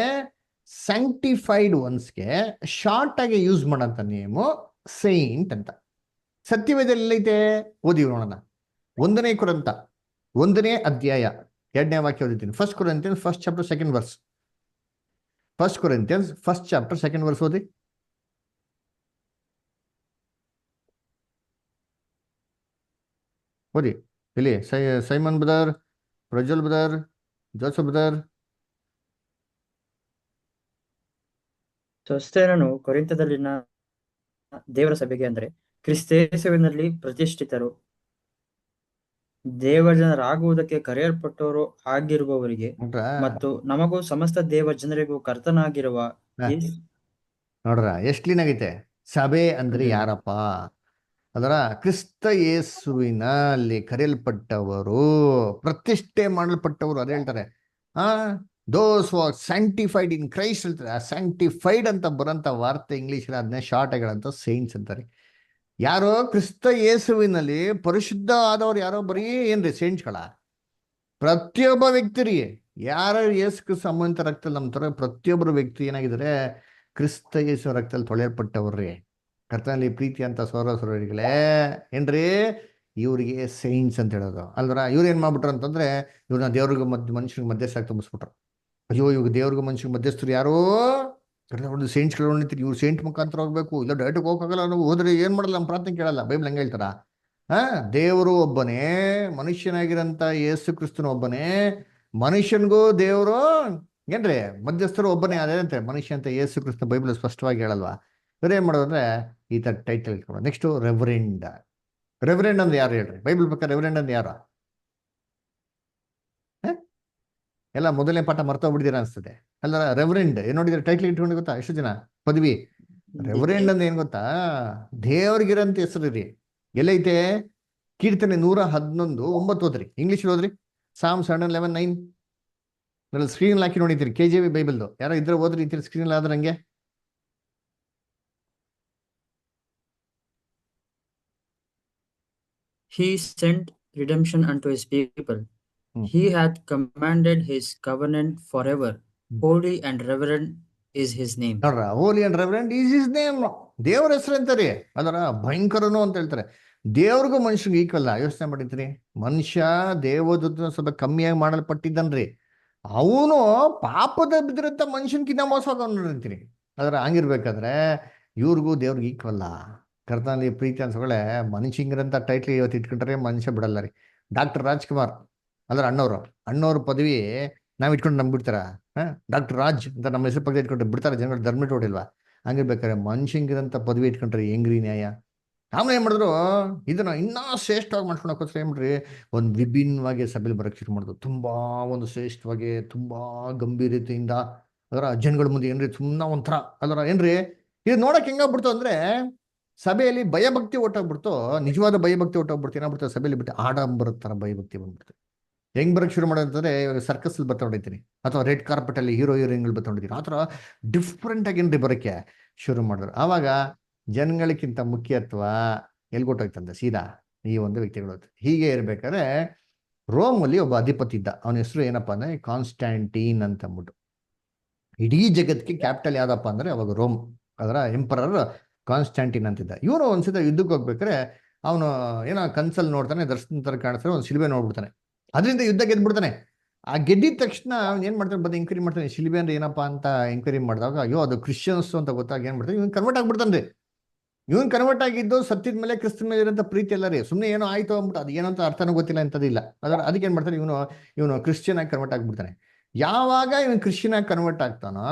S1: ಸ್ಯಾಂಕ್ಟಿಫೈಡ್ ಒನ್ಸ್ಗೆ ಶಾರ್ಟ್ ಆಗಿ ಯೂಸ್ ಮಾಡೋಂಥ ನೇಮು ಸೈಂಟ್ ಅಂತ. ಸತ್ಯವೇದದಲ್ಲಿ ಐತೆ, ಓದಿ ನೋಡೋಣ. 1ನೇ ಕೊರಿಂಥ 1ನೇ ಅಧ್ಯಾಯ 2ನೇ ವಾಕ್ಯ ಓದಿದ್ದೀನಿ. 1 Corinthians 1st chapter 2nd verse. 1 Corinthians 1st chapter 2nd verse ಓದಿ. ಓದಿ ಇಲ್ಲಿ. Simon brother, Prajwal brother, Joseph brother.
S5: ಸೊಸ್ತೇನನು ಕೊರಿಂಥದಲ್ಲಿನ ದೇವರ ಸಭೆಗೆ ಅಂದರೆ ಕ್ರಿಸ್ತೇಸುವಿನಲ್ಲಿ ಪ್ರತಿಷ್ಠಿತರು, ದೇವಜನರಾಗುವುದಕ್ಕೆ ಕರೆಯಲ್ಪಟ್ಟವರು ಆಗಿರುವವರಿಗೆ ಮತ್ತು ನಮಗೂ ಸಮಸ್ತ ದೇವ ಜನರಿಗೂ ಕರ್ತನಾಗಿರುವ
S1: ನೋಡ್ರ ಎಷ್ಟು ಕ್ಲೀನ್ ಆಗೈತೆ. ಸಭೆ ಅಂದ್ರೆ ಯಾರಪ್ಪ? ಅದರ ಕ್ರಿಸ್ತ ಯೇಸುವಿನಲ್ಲಿ ಕರೆಯಲ್ಪಟ್ಟವರು, ಪ್ರತಿಷ್ಠೆ ಮಾಡಲ್ಪಟ್ಟವರು. ಅದೇ ಹೇಳ್ತಾರೆ ದೋಸ್ ವಾರ್ ಸ್ಯಾಂಕ್ಟಿಫೈಡ್ ಇನ್ ಕ್ರೈಸ್ಟ್ ಹೇಳ್ತಾರೆ. ಆ ಸ್ಯಾಂಕ್ಟಿಫೈಡ್ ಅಂತ ಬರೋಂಥ ವಾರ್ತೆ ಇಂಗ್ಲೀಷಲ್ಲಿ ಅದನ್ನೇ ಶಾರ್ಟ್ ಆಗಿರೋಂಥ ಸೈಂಟ್ಸ್ ಅಂತಾರೆ. ಯಾರೋ ಕ್ರಿಸ್ತ ಯೇಸುವಿನಲ್ಲಿ ಪರಿಶುದ್ಧ ಆದವ್ರು ಯಾರೋ ಬರೀ ಏನ್ರಿ ಸೈಂಟ್ಸ್ಗಳ? ಪ್ರತಿಯೊಬ್ಬ ವ್ಯಕ್ತಿ ರೀ, ಯಾರು ಯೇಸು ಸಂಬಂಧಿತ ರಕ್ತದಲ್ಲಿ ನಂಬ್ತಾರೆ ಪ್ರತಿಯೊಬ್ಬರು ವ್ಯಕ್ತಿ ಏನಾಗಿದ್ದಾರೆ, ಕ್ರಿಸ್ತ ಯೇಸು ರಕ್ತದಲ್ಲಿ ತೊಳೆಯಲ್ಪಟ್ಟವ್ರಿ. ಕರ್ತನಲ್ಲಿ ಪ್ರೀತಿ ಅಂತ ಸೋದರಗಳೇ ಏನ್ರಿ, ಇವ್ರಿಗೆ ಸೈಂಟ್ಸ್ ಅಂತ ಹೇಳೋದು ಅಲ್ವರ. ಇವ್ರು ಏನ್ ಮಾಡ್ಬಿಟ್ರು ಅಂತಂದ್ರೆ ಇವ್ರನ್ನ ದೇವ್ರಿಗೂ ಮನುಷ್ಯನಿಗೆ ಮಧ್ಯಸ್ಥಾಗಿ ತುಂಬಿಸ್ಬಿಟ್ರು. ಅಯ್ಯೋ ಇವಾಗ ದೇವ್ರಿಗೂ ಮನುಷ್ಯನಿಗೆ ಮಧ್ಯಸ್ಥರು ಯಾರೋ ಒಂದು ಸೈಂಟ್ಸ್ಗಳು ಹೊಣಿತೀರಿ, ಇವ್ರು ಸೈಂಟ್ ಮುಖಾಂತರ ಹೋಗ್ಬೇಕು, ಇಲ್ಲ ಡೈರೆಕ್ಟ್ ಹೋಗಕ್ಕಾಗಲ್ಲ, ನಾವು ಹೋದ್ರೆ ಏನ್ ಮಾಡಲ್ಲ, ನಮ್ಮ ಪ್ರಾರ್ಥನೆ ಕೇಳಲ್ಲ. ಬೈಬಲ್ ಹಂಗೆ ಹೇಳ್ತಾರ? ದೇವರು ಒಬ್ಬನೇ, ಮನುಷ್ಯನಾಗಿರಂತ ಯೇಸು ಕ್ರಿಸ್ತನ ಒಬ್ಬನೇ, ಮನುಷ್ಯನ್ಗೂ ದೇವರು ಏನ್ರಿ ಮಧ್ಯಸ್ಥರು ಒಬ್ಬನೇ ಅದೇನಂತೆ ಮನುಷ್ಯ ಅಂತ ಯೇಸು ಕ್ರಿಸ್ತ ಬೈಬಲ್ ಸ್ಪಷ್ಟವಾಗಿ ಹೇಳಲ್ವಾ? ಇವ್ರು ಏನ್ ಮಾಡೋದಂದ್ರೆ ಈ ತರ ಟೈಟಲ್ ಇಟ್ಕೊಂಡು. Next reverend. ರೆವರೆಂಡ್ ಅಂದ್ರೆ ಯಾರು ಹೇಳ್ರಿ ಬೈಬಲ್ ಪ್ರಕಾರ? ರೆವರೆಂಡ್ ಅಂದ್ರೆ ಯಾರು? ಎಲ್ಲ ಮೊದಲನೇ ಪಾಠ ಮರ್ತೋಗ್ಬಿಡ್ತೀರಾ ಅನ್ಸ್ತದೆ ಅಲ್ಲ. ರೆವರೆಂಡ್ ಏನ್ ನೋಡಿದ್ರೆ ಟೈಟ್ಲ್ ಇಟ್ಕೊಂಡು ಗೊತ್ತಾ ಎಷ್ಟು ಜನ ಪದವಿ? ರೆವರೆಂಡ್ ಅಂದ್ರೆ ಏನ್ ಗೊತ್ತಾ? ದೇವ್ರಿಗಿರಂತ ಹೆಸರು ರೀ. ಎಲ್ಲೈತೆ? ಕೀರ್ತನೆ 111:9 ಓದ್ರಿ, ಇಂಗ್ಲೀಷ್ ಓದ್ರಿ. Psalms 111:9 ಸ್ಕ್ರೀನ್ ಹಾಕಿ ನೋಡಿತೀರಿ, KJV ಬೈಬಲ್ದು. ಯಾರೋ ಇದ್ರೆ ಓದ್ರಿ ಇರ್ತೀರಿ ಸ್ಕ್ರೀನ್ ಆದ್ರೆ ನಂಗೆ.
S5: He sent redemption unto his people. He hath commanded his covenant forever. Holy and reverend is his name.
S1: ನೋಡ್ರ, holy and reverend is his name. ದೇವ್ರ ಹೆಸರು ಅಂತಾರೆ ಅದರ ಭಯಂಕರನು ಅಂತ ಹೇಳ್ತಾರೆ. ದೇವ್ರಿಗೂ ಮನುಷ್ಯನಿಗೆ ಈಕ್ವಲ್ಲ. ಯೋಚನೆ ಮಾಡಿದ್ರಿ, ಮನುಷ್ಯ ದೇವದೂತನ ಸ್ವಲ್ಪ ಕಮ್ಮಿಯಾಗಿ ಮಾಡಲ್ಪಟ್ಟಿದ್ದನ್ರಿ. ಅವನು ಪಾಪದ ಬಿದ್ದಿರಂತ ಮನುಷ್ಯನ್ಕಿನ್ನ ಮೋಸ ಅಂತೀನಿ ಅದರ. ಹಂಗಿರ್ಬೇಕಾದ್ರೆ ಇವ್ರಿಗೂ ದೇವ್ರಿಗೆ ಈಕ್ವಲ್ಲ. ಕರ್ತನಲ್ಲಿ ಪ್ರೀತಿ ಅನ್ಸಗಳೇ ಮನುಷ್ಯಂಗಿರಂತ ಟೈಟ್ಲ್ ಇವತ್ತು ಇಟ್ಕೊಂಡ್ರೆ ಮನುಷ್ಯ ಬಿಡಲ್ಲ ರೀ. ಡಾಕ್ಟರ್ ರಾಜ್ಕುಮಾರ್ ಅಂದ್ರೆ ಅಣ್ಣವ್ರ ಪದವಿ ನಾವ್ ಇಟ್ಕೊಂಡು ನಂಬಿಡ್ತಾರ. ಡಾಕ್ಟರ್ ರಾಜ್ ಅಂತ ನಮ್ಮ ಹೆಸರು ಪಕ್ಕ ಇಟ್ಕೊಂಡ್ರೆ ಬಿಡ್ತಾರೆ ಜನಗಳು, ಧರ್ಮ ಹೊಡಿಲ್ವಾ? ಹಂಗಿರ್ಬೇಕಾದ್ರೆ ಮನುಷ್ಯಂಗಿರಂತ ಪದವಿ ಇಟ್ಕೊಂಡ್ರೆ ಹೆಂಗ್ರಿ ನ್ಯಾಯ? ಆಮೇಲೆ ಏನ್ ಮಾಡಿದ್ರು, ಇದನ್ನ ಇನ್ನೂ ಶ್ರೇಷ್ಠವಾಗಿ ಮಾಡ್ಕೊಳಕ್ಕೋಸ್ಕರ ಏನ್ ಮಾಡ್ರಿ, ಒಂದು ವಿಭಿನ್ನವಾಗಿ ಸಭೆಯಲ್ಲಿ ಬರಕ್ ಶುರು ಮಾಡಿದ್ರು. ತುಂಬಾ ಒಂದು ಶ್ರೇಷ್ಠವಾಗಿ, ತುಂಬಾ ಗಂಭೀರತೆಯಿಂದ ಅದರ ಜನಗಳ ಮುಂದೆ ಏನ್ರಿ ಸುಮ್ಮನೆ ಒಂಥರ ಅದರ ಏನ್ರಿ ಇದು ನೋಡಕ್ ಹೆಂಗಾಗ್ಬಿಡ್ತು ಅಂದ್ರೆ, ಸಭೆಯಲ್ಲಿ ಭಯಭಕ್ತಿ ಒಟ್ಟೋಗ್ಬಿಡ್ತು. ನಿಜವಾದ ಭಯಭಕ್ತಿ ಒಟ್ಟೋಗ್ಬಿಡ್ತು. ಏನಾಗ್ಬಿಡ್ತು ಸಭೆಯಲ್ಲಿ ಬಿಟ್ಟು ಆಡಂಬರ ತರ ಭಯಭಕ್ತಿ ಬಂದ್ಬಿಡ್ತು. ಹೆಂಗ್ ಬರಕ್ ಶುರು ಮಾಡೋದಂತಂದ್ರೆ, ಇವಾಗ ಸರ್ಕಸ್ ಅಲ್ಲಿ ಬರ್ಕೊಂಡಿರ್ತೀನಿ ಅಥವಾ ರೆಡ್ ಕಾರ್ಪೆಟ್ ಅಲ್ಲಿ ಹೀರೋ ಹೀರೋಯಿನ್ಗಳು ಬರ್ಕೊಂಡಿರ್ತೀನಿ. ಆ ಥರ ಡಿಫ್ರೆಂಟ್ ಆಗಿ ಏನ್ರಿ ಬರೋಕ್ಕೆ ಶುರು ಮಾಡಿದ್ರು. ಆವಾಗ ಜನಗಳಿಗಿಂತ ಮುಖ್ಯತ್ವ ಎಲ್ಗೊಟ್ಟೋಯ್ತಂತೆ ಸೀದಾ ಈ ಒಂದು ವ್ಯಕ್ತಿಗಳು. ಹೀಗೆ ಇರ್ಬೇಕಾದ್ರೆ ರೋಮಲ್ಲಿ ಒಬ್ಬ ಅಧಿಪತಿ ಇದ್ದ. ಅವನ ಹೆಸರು ಏನಪ್ಪಾ ಅಂದ್ರೆ ಕಾನ್ಸ್ಟ್ಯಾಂಟೀನ್ ಅಂತ ಅಂದ್ಬಿಟ್ಟು. ಇಡೀ ಜಗತ್ತಿಗೆ ಕ್ಯಾಪಿಟಲ್ ಯಾವ್ದಪ್ಪ ಅಂದ್ರೆ ಅವಾಗ ರೋಮ್, ಅದರ ಎಂಪರರ್ ಕಾನ್ಸ್ಟ್ಯಾಂಟಿನ್ ಅಂತಿದ್ದ. ಇವನು ಒಂದ್ಸತ ಯುದ್ಧಕ್ಕೆ ಹೋಗ್ಬೇಕಾದ್ರೆ ಅವನು ಏನೋ ಕನ್ಸಲ್ಲಿ ನೋಡ್ತಾನೆ, ದರ್ಶನ ತರ ಕಾಣಿಸ್ತಾರೆ, ಒಂದು ಶಿಲ್ಬೆ ನೋಡ್ಬಿಡ್ತಾನೆ. ಅದರಿಂದ ಯುದ್ಧ ಗೆದ್ಬಿಡ್ತಾನೆ. ಆ ಗೆದ್ದಿದ ತಕ್ಷಣ ಅವ್ನು ಏನ್ ಮಾಡ್ತಾನೆ, ಬಂದು ಎಂಕ್ವೈರಿ ಮಾಡ್ತಾನೆ, ಶಿಲ್ಬೆ ಅಂದ್ರೆ ಏನಪ್ಪಾ ಅಂತ ಎಂಕ್ವೈರಿ ಮಾಡಿದಾಗ ಅಯ್ಯೋ ಅದು ಕ್ರಿಶ್ಚಿಯನ್ಸ್ ಅಂತ ಗೊತ್ತಾಗ ಏನ್ ಮಾಡ್ತಾನೆ, ಇವನು ಕನ್ವರ್ಟ್ ಆಗ್ಬಿಡ್ತಾನೆ. ಇವನ್ ಕನ್ವರ್ಟ್ ಆಗಿದ್ದು ಸತ್ತಿದ ಮೇಲೆ ಕ್ರಿಸ್ತನ ಮೇಲೆ ಇರೋಂಥ ಪ್ರೀತಿ ಎಲ್ಲ ರೀ. ಸುಮ್ಮನೆ ಏನೋ ಆಯ್ತು ಅಂದ್ಬಿಟ್ಟು ಅದು ಏನಂತ ಅರ್ಥನೂ ಗೊತ್ತಿಲ್ಲ ಅಂತದಿಲ್ಲ. ಅದಕ್ಕೆ ಏನ್ ಮಾಡ್ತಾನೆ ಇವನು ಕ್ರಿಶ್ಚಿಯನ್ ಆಗಿ ಕನ್ವರ್ಟ್ ಆಗ್ಬಿಡ್ತಾನೆ. ಯಾವಾಗ ಇವನು ಕ್ರಿಶ್ಚಿಯನ್ ಆಗಿ ಕನ್ವರ್ಟ್ ಆಗ್ತಾನೋ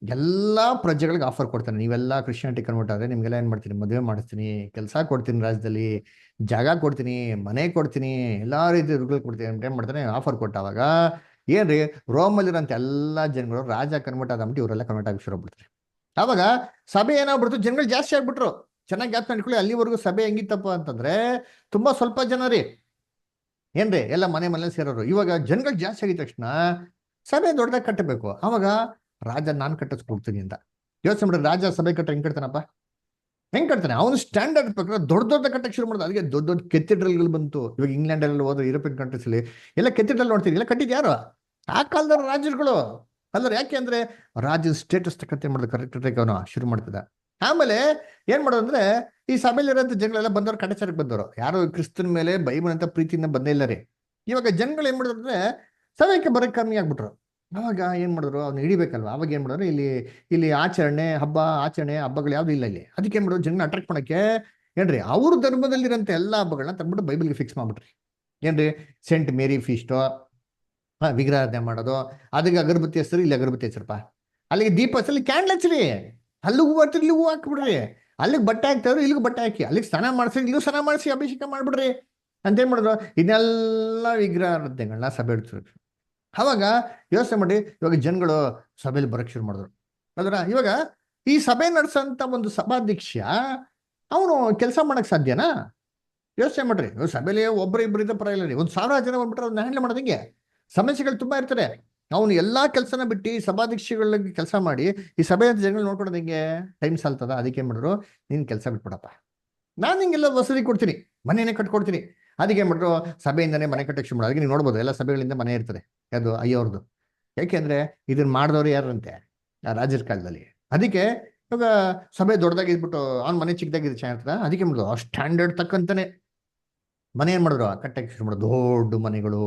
S1: ಎಲ್ಲಾ ಪ್ರಜೆಗಳಿಗೆ ಆಫರ್ ಕೊಡ್ತಾನೆ. ನೀವೆಲ್ಲ ಕ್ರಿಶ್ಚಿಯಾನಿಟಿ ಕನ್ವರ್ಟ್ ಆದ್ರೆ ನಿಮ್ಗೆಲ್ಲ ಏನ್ ಮಾಡ್ತೀನಿ, ಮದುವೆ ಮಾಡಿಸ್ತೀನಿ, ಕೆಲಸ ಕೊಡ್ತೀನಿ, ರಾಜ್ಯದಲ್ಲಿ ಜಾಗ ಕೊಡ್ತೀನಿ, ಮನೆ ಕೊಡ್ತೀನಿ, ಎಲ್ಲಾ ರೀತಿ ಕೊಡ್ತೀನಿ ಅಂತ ಏನ್ ಮಾಡ್ತಾನೆ ಆಫರ್ ಕೊಟ್ಟಾವಾಗ ಏನ್ರಿ, ರೋಮಲ್ಲಿರೋಂಥ ಎಲ್ಲಾ ಜನಗಳು ರಾಜ ಕನ್ವರ್ಟ್ ಆದ್ಬಿಟ್ಟು ಇವರೆಲ್ಲ ಕನ್ವರ್ಟ್ ಆಗಿ ಶುರು ಆಗ್ಬಿಡ್ತಾರೆ. ಅವಾಗ ಸಭೆ ಏನಾಗ್ಬಿಡ್ತು, ಜನಗಳು ಜಾಸ್ತಿ ಆಗ್ಬಿಟ್ರು. ಚೆನ್ನಾಗಿ ಜ್ಞಾಪಕ ಇಟ್ಕೊಳ್ಳಿ, ಅಲ್ಲಿವರೆಗೂ ಸಭೆ ಹೆಂಗಿತ್ತಪ್ಪ ಅಂತಂದ್ರೆ ತುಂಬಾ ಸ್ವಲ್ಪ ಜನ ರೀ, ಏನ್ರಿ ಎಲ್ಲ ಮನೇಲಿ ಸೇರೋರು. ಇವಾಗ ಜನಗಳು ಜಾಸ್ತಿ ಆಗಿದ ತಕ್ಷಣ ಸಭೆ ದೊಡ್ಡದಾಗಿ ಕಟ್ಟಬೇಕು. ಅವಾಗ ರಾಜ ನಾನು ಕಟ್ಟಿಸ್ಕೊಡ್ತೀನಿ ಅಂತ ಯೋಚನೆ ಮಾಡ್ರಿ. ರಾಜ ಸಭೆ ಕಟ್ಟ ಹೆಂಗ್ ಕಟ್ತಾನಪ್ಪ, ಹೆಂಗ್ ಕಟ್ತಾನೆ? ಅವನು ಸ್ಟ್ಯಾಂಡರ್ಡ್ ಪ್ರಕಾರ ದೊಡ್ಡ ಕಟ್ಟಕ್ಕೆ ಶುರು ಮಾಡೋದು. ಅದಕ್ಕೆ ದೊಡ್ಡ ಕೆಥಿಡ್ರಲ್ಗಳು ಬಂತು. ಇವಾಗ ಇಂಗ್ಲೆಂಡ್ ಅಲ್ಲಿ ಹೋದ್ರೆ, ಯುರೋಪಿಯನ್ ಕಂಟ್ರೀಸ್ ಅಲ್ಲಿ ಎಲ್ಲ ಕೆಥಿಡ್ರಲ್ ನೋಡ್ತೀವಿ. ಎಲ್ಲ ಕಟ್ಟಿದ್ ಯಾರು? ಆ ಕಾಲದ ರಾಜರುಗಳು ಅಲ್ಲರ. ಯಾಕೆ ಅಂದ್ರೆ ರಾಜ್ಯದ ಸ್ಟೇಟಸ್ ತಕ್ಕಂತೆ ಮಾಡೋದು ಕರೆಕ್ಟ್ ಅವನು ಶುರು ಮಾಡ್ತಿದ್ದ. ಆಮೇಲೆ ಏನ್ ಮಾಡೋದು ಅಂದ್ರೆ, ಈ ಸಭೆಯಲ್ಲಿರೋಂಥ ಜನಗಳೆಲ್ಲ ಬಂದವರು ಕಟಚಾರಕ್ಕೆ ಬಂದವರು, ಯಾರು ಕ್ರಿಸ್ತನ ಮೇಲೆ ಬೈಬಲ್ ಅಂತ ಪ್ರೀತಿಯಿಂದ ಬಂದೇ ಇಲ್ಲ ರೀ. ಇವಾಗ ಜನಗಳು ಏನ್ ಮಾಡಿದ್ರು ಅಂದ್ರೆ ಸಭೆಗೆ ಬರೋಕ್ಕೆ ಕಮ್ಮಿ ಆಗ್ಬಿಟ್ರು. ಅವಾಗ ಏನ್ ಮಾಡಿದ್ರು, ಅವ್ನು ಹಿಡಿಬೇಕಲ್ವ. ಅವಾಗ ಏನ್ ಮಾಡಿದ್ರು, ಇಲ್ಲಿ ಆಚರಣೆ ಹಬ್ಬಗಳು ಯಾವ್ದು ಇಲ್ಲ ಇಲ್ಲಿ. ಅದಕ್ಕೆ ಏನ್ ಮಾಡಿದ್ರು, ಜನಗಳನ್ನ ಅಟ್ರಾಕ್ಟ್ ಮಾಡಕ್ಕೆ ಏನ್ರಿ ಅವ್ರ ಧರ್ಮದಲ್ಲಿರೋಂಥ ಎಲ್ಲಾ ಹಬ್ಬಗಳನ್ನ ತಂದ್ಬಿಟ್ಟು ಬೈಬಲ್ಗೆ ಫಿಕ್ಸ್ ಮಾಡ್ಬಿಟ್ರಿ. ಏನ್ರಿ, ಸೆಂಟ್ ಮೇರಿ ಫೀಸ್ಟು, ವಿಗ್ರಹಾರಾಧನೆ ಮಾಡೋದು, ಅದಕ್ಕೆ ಅಗರಬತ್ತಿ ಹೆಸರು, ಇಲ್ಲಿ ಅಗರಬತ್ತಿ ಹೆಸರಪ್ಪ, ಅಲ್ಲಿಗೆ ದೀಪ ಹೆಸರು, ಕ್ಯಾಂಡ್ಲ್ ಹಚ್ಚ್ರಿ, ಅಲ್ಲಿಗೆ ಹೂ ಬರ್ತೀರಿ, ಇಲ್ಲಿ ಹೂ ಹಾಕ್ಬಿಡ್ರಿ, ಅಲ್ಲಿಗೆ ಬಟ್ಟೆ ಹಾಕ್ತಾವ್ರು, ಇಲ್ಲಿಗೆ ಬಟ್ಟೆ ಹಾಕಿ, ಅಲ್ಲಿಗೆ ಸ್ನಾನ ಮಾಡಿಸಿ, ಇಲ್ಲಿಗೂ ಸ್ನಾನ ಮಾಡಿಸಿ, ಅಭಿಷೇಕ ಮಾಡ್ಬಿಡ್ರಿ ಅಂತೇನ್ ಮಾಡಿದ್ರು. ಇದನ್ನೆಲ್ಲ ವಿಗ್ರಹಾರಾಧನೆಗಳನ್ನ ಸಭೆ ಇಡ್ತಾರೆ. ಅವಾಗ ಯೋಚನೆ ಮಾಡಿ, ಇವಾಗ ಜನಗಳು ಸಭೆಯಲ್ಲಿ ಬರಕ್ ಶುರು ಮಾಡಿದ್ರು. ಅಲ್ರ, ಇವಾಗ ಈ ಸಭೆ ನಡೆಸೋಂಥ ಒಂದು ಸಭಾಧ್ಯಕ್ಷ ಅವನು ಕೆಲಸ ಮಾಡಕ್ ಸಾಧ್ಯನಾ? ಯೋಚನೆ ಮಾಡ್ರಿ. ಸಭೆಯಲ್ಲಿ ಇಬ್ಬರಿದ್ದ ಪರವಾಗಿಲ್ಲ ರೀ, 1,000 ಜನ ಬಂದ್ಬಿಟ್ರೆ ಅದನ್ನ ಹ್ಯಾಂಡಲ್ ಮಾಡೋದಂಗೆ ಸಮಸ್ಯೆಗಳು ತುಂಬಾ ಇರ್ತಾರೆ. ಅವನು ಎಲ್ಲಾ ಕೆಲಸನ ಬಿಟ್ಟು ಸಭಾಧ್ಯಕ್ಷಗಳಿಗೆ ಕೆಲಸ ಮಾಡಿ ಈ ಸಭೆಯ ಜನಗಳು ನೋಡ್ಕೊಳೋದು ಹೆಂಗೆ? ಟೈಮ್ ಸಾಲ್ತದ. ಅದಕ್ಕೆ ಏನ್ ಮಾಡಿದ್ರು, ನೀನ್ ಕೆಲಸ ಬಿಟ್ಬಿಡಪ್ಪ, ನಾನು ನಿಂಗೆಲ್ಲ ವಸತಿ ಕೊಡ್ತೀನಿ, ಮನೆಯೇ ಕಟ್ಕೊಡ್ತೀನಿ. ಅದಕ್ಕೆ ಏನ್ ಮಾಡಿದ್ರು, ಸಭೆಯಿಂದನೇ ಮನೆ ಕಟ್ಟಕ್ಕೆ ಶುರು ಮಾಡೋದು. ಅದಕ್ಕೆ ನೀವು ನೋಡ್ಬೋದು, ಎಲ್ಲ ಸಭೆಗಳಿಂದ ಮನೆ ಇರ್ತದೆ, ಅದು ಅಯ್ಯೋರ್ದು. ಯಾಕೆಂದ್ರೆ ಇದನ್ನ ಮಾಡಿದವ್ರು ಯಾರಂತೆ, ಆ ರಾಜರ ಕಾಲದಲ್ಲಿ. ಅದಕ್ಕೆ ಇವಾಗ ಸಭೆ ದೊಡ್ಡದಾಗಿ ಇದ್ಬಿಟ್ಟು ಅವ್ನ ಮನೆ ಚಿಕ್ಕದಾಗಿದ್ದು ಚೆನ್ನಾಗಿರ್ತದ. ಅದಕ್ಕೆ ಮಾಡಿದ್ರು ಆ ಸ್ಟ್ಯಾಂಡರ್ಡ್ ತಕ್ಕಂತಾನೆ ಮನೆ ಏನ್ ಮಾಡಿದ್ರು, ಕಟ್ಟಕ್ಕೆ ಶುರು ಮಾಡೋದು, ದೊಡ್ಡ ಮನೆಗಳು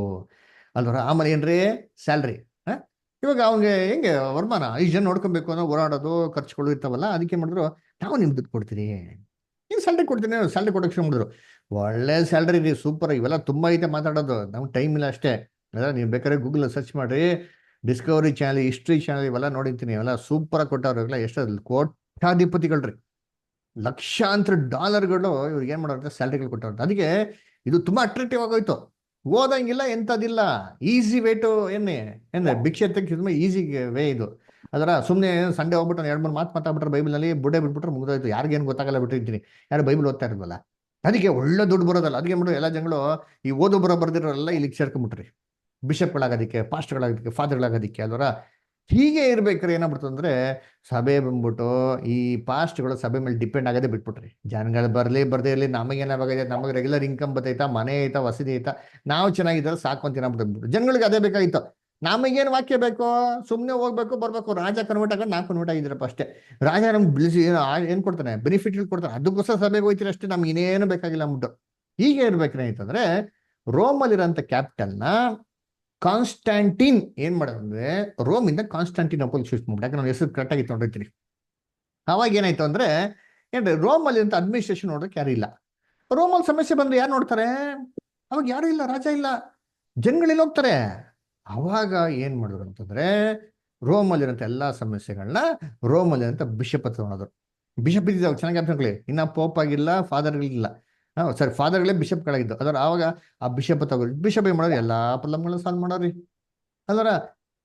S1: ಅಲ್ವರ. ಆಮೇಲೆ ಏನ್ರಿ, ಸ್ಯಾಲ್ರಿ. ಇವಾಗ ಅವ್ನಿಗೆ ಹೆಂಗೆ ವರಮಾನ, 5 ಜನ ನೋಡ್ಕೊಬೇಕು ಅನ್ನೋ ಓಡಾಡೋದು, ಖರ್ಚುಗಳು ಇರ್ತಾವಲ್ಲ. ಅದಕ್ಕೆ ಮಾಡಿದ್ರು, ನಾವು ನಿಮ್ಗೆ ದುಡ್ಡು ಕೊಡ್ತೀನಿ, ನೀವು ಸ್ಯಾಲ್ರಿ ಕೊಡ್ತೀನಿ. ಸ್ಯಾಲ್ರಿ ಕೊಡಕ್ಕೆ ಶುರು ಮಾಡಿದ್ರು. ಒಳ್ಳೆ ಸ್ಯಾಲ್ರಿ ರೀ, ಸೂಪರ್. ಇವೆಲ್ಲ ತುಂಬಾ ಐತೆ ಮಾತಾಡೋದು, ನಮ್ಗೆ ಟೈಮ್ ಇಲ್ಲ ಅಷ್ಟೇ. ನೀವು ಬೇಕಾದ್ರೆ ಗೂಗಲ್ ಸರ್ಚ್ ಮಾಡ್ರಿ, ಡಿಸ್ಕವರಿ ಚಾನಲ್, ಹಿಸ್ಟ್ರಿ ಚಾನಲ್, ಇವೆಲ್ಲ ನೋಡಿರ್ತೀನಿ. ಇವೆಲ್ಲ ಸೂಪರ್ ಆಗಿ ಕೊಟ್ಟವ್ರು. ಇವೆಲ್ಲ ಎಷ್ಟು ಕೋಟ್ಯಾಧಿಪತಿಗಳ್ರಿ, ಲಕ್ಷಾಂತರ ಡಾಲರ್ಗಳು ಇವ್ರಿಗೆ ಏನ್ ಮಾಡೋರು, ಸ್ಯಾಲ್ರಿಗಳು ಕೊಟ್ಟವ್ರು. ಅದಕ್ಕೆ ಇದು ತುಂಬಾ ಅಟ್ರಾಕ್ಟಿವ್ ಆಗೋಯ್ತು. ಓದಂಗಿಲ್ಲ, ಎಂಥದಿಲ್ಲ, ಈಸಿ ವೇಟು. ಏನೇ ಭಿಕ್ಷೆ ತುಂಬಾ ಈಸಿ ವೇ ಇದು. ಅದರ ಸುಮ್ಮನೆ ಸಂಡೇ ಹೋಗ್ಬಿಟ್ಟು 2-3 ಮಾತು ಮಾತಾಡ್ಬಿಟ್ರೆ ಬೈಬಲ್ನಲ್ಲಿ ಬುಡ್ಡೆ ಬಿಟ್ಬಿಟ್ರೆ ಮುಗಿದೋಯ್ತು. ಯಾರಿಗೇನು ಗೊತ್ತಾಗಲ್ಲ ಬಿಟ್ಟಿರ್ತೀನಿ, ಯಾರು ಬೈಬಲ್ ಓದ್ತಾ ಇರಲ್ವಲ್ಲ. ಅದಕ್ಕೆ ಒಳ್ಳೆ ದುಡ್ಡು ಬರೋದಲ್ಲ. ಅದಕ್ಕೆ ಬಿಡು ಎಲ್ಲ ಜನಗಳು ಈ ಓದು ಬರ್ದಿರೋರೆಲ್ಲ ಇಲ್ಲಿಗೆ ಸೇರ್ಕೊಂಡ್ಬಿಟ್ರಿ, ಬಿಷಪ್ಗಳಾಗೋದಿಕ್ಕೆ, ಪಾಸ್ಟ್ಗಳಾಗೋದಿಕ್ಕೆ, ಫಾದರ್ಗಳಾಗೋದಿಕ್ಕೆ ಅಲ್ವರ. ಹೀಗೆ ಇರ್ಬೇಕಾದ್ರೆ ಏನಾಗ್ಬಿಡ್ತು ಅಂದ್ರೆ, ಸಭೆ ಬಂದ್ಬಿಟ್ಟು ಈ ಪಾಸ್ಟ್ಗಳು ಸಭೆ ಮೇಲೆ ಡಿಪೆಂಡ್ ಆಗೋದೇ ಬಿಟ್ಬಿಟ್ರಿ. ಜನಗಳು ಬರ್ದೇ ಇರಲಿ, ನಮಗೇನಾಗಿದೆ, ನಮಗೆ ರೆಗ್ಯುಲರ್ ಇನ್ಕಮ್ ಬರ್ತೈತಾ, ಮನೆ ಐತಾ, ವಸತಿ ಐತಾ, ನಾವು ಚೆನ್ನಾಗಿದ್ದಾರೆ ಸಾಕು ಅಂತ ಏನಾಗ್ಬಿಟ್ಟು ಜನಗಳಿಗೆ ಅದೇ ಬೇಕಾಗಿತ್ತು. ನಮಗೇನು ವಾಕ್ಯ ಬೇಕು, ಸುಮ್ಮನೆ ಹೋಗ್ಬೇಕು ಬರ್ಬೇಕು. ರಾಜ ಕನ್ವರ್ಟ್ ಆಗ ನಾವು ಕನ್ವರ್ಟ್ ಆಗಿದ್ದೀರಪ್ಪ ಅಷ್ಟೇ. ರಾಜ ನಮ್ಗೆ ಬಿಳಿಸಿ ಏನ್ ಕೊಡ್ತಾನೆ, ಬೆನಿಫಿಟ್ ಕೊಡ್ತಾನೆ, ಅದಕ್ಕೋಸ್ಕರ ಸಭೆಗೆ ಹೋಗ್ತೀರಿ ಅಷ್ಟೇ, ನಮ್ಗೆ ಇನ್ನೇನು ಬೇಕಾಗಿಲ್ಲ ಅಂದ್ಬಿಟ್ಟು. ಹೀಗೆ ಇರ್ಬೇಕೇನಾಯ್ತಂದ್ರೆ, ರೋಮಲ್ಲಿರೋಂಥ ಕ್ಯಾಪಿಟಲ್ನ ಕಾನ್ಸ್ಟಾಂಟಿನ್ ಏನ್ ಮಾಡೋದಂದ್ರೆ, ರೋಮಿಂದ ಕಾನ್ಸ್ಟಾಂಟಿನೋಪಲ್ ಶಿಫ್ಟ್ ಮಾಡ್ಬಿಟ್ಟು, ಯಾಕಂದ್ರೆ ನಾನು ಹೆಸರು ಕರೆಕ್ಟಾಗಿ ತೊಗೊಂಡಿರ್ತೀನಿ. ಅವಾಗ ಏನಾಯ್ತು ಅಂದ್ರೆ, ಏನ್ರಿ, ರೋಮಲ್ಲಿ ಅಂತ ಅಡ್ಮಿನಿಸ್ಟ್ರೇಷನ್ ನೋಡೋಕೆ ಯಾರು ಇಲ್ಲ. ರೋಮಲ್ಲಿ ಸಮಸ್ಯೆ ಬಂದ್ರೆ ಯಾರು ನೋಡ್ತಾರೆ? ಅವಾಗ ಯಾರು ಇಲ್ಲ, ರಾಜ ಇಲ್ಲ, ಜನಗಳೆಲ್ಲ ಹೋಗ್ತಾರೆ. ಅವಾಗ ಏನ್ ಮಾಡಿದ್ರು ಅಂತಂದ್ರೆ, ರೋಮಲ್ಲಿರೋಂಥ ಎಲ್ಲಾ ಸಮಸ್ಯೆಗಳನ್ನ ರೋಮಲ್ಲಿರೋಂಥ ಬಿಷಪ್ ಹತ್ರ ನೋಡಿದ್ರು. ಬಿಷಪ್ ಇದ್ದಿದ್ದು ಚೆನ್ನಾಗಿ ಅರ್ಥಕೊಳ್ಳಿ, ಇನ್ನ ಪೋಪ್ ಆಗಿಲ್ಲ, ಫಾದರ್ಗಳಿಲ್ಲ. ಸರಿ, ಫಾದರ್ಗಳೇ ಬಿಷಪ್ಗಳಾಗಿದ್ದು. ಅದರ ಆವಾಗ ಆ ಬಿಷಪ್ ತಗೊಳ್ಳಿ, ಬಿಷಪ್ ಏನ್ ಮಾಡೋರು, ಎಲ್ಲಾ ಪ್ರಾಬ್ಲಮ್ಗಳನ್ನ ಸಾಲ್ವ್ ಮಾಡೋರಿ. ಅದರ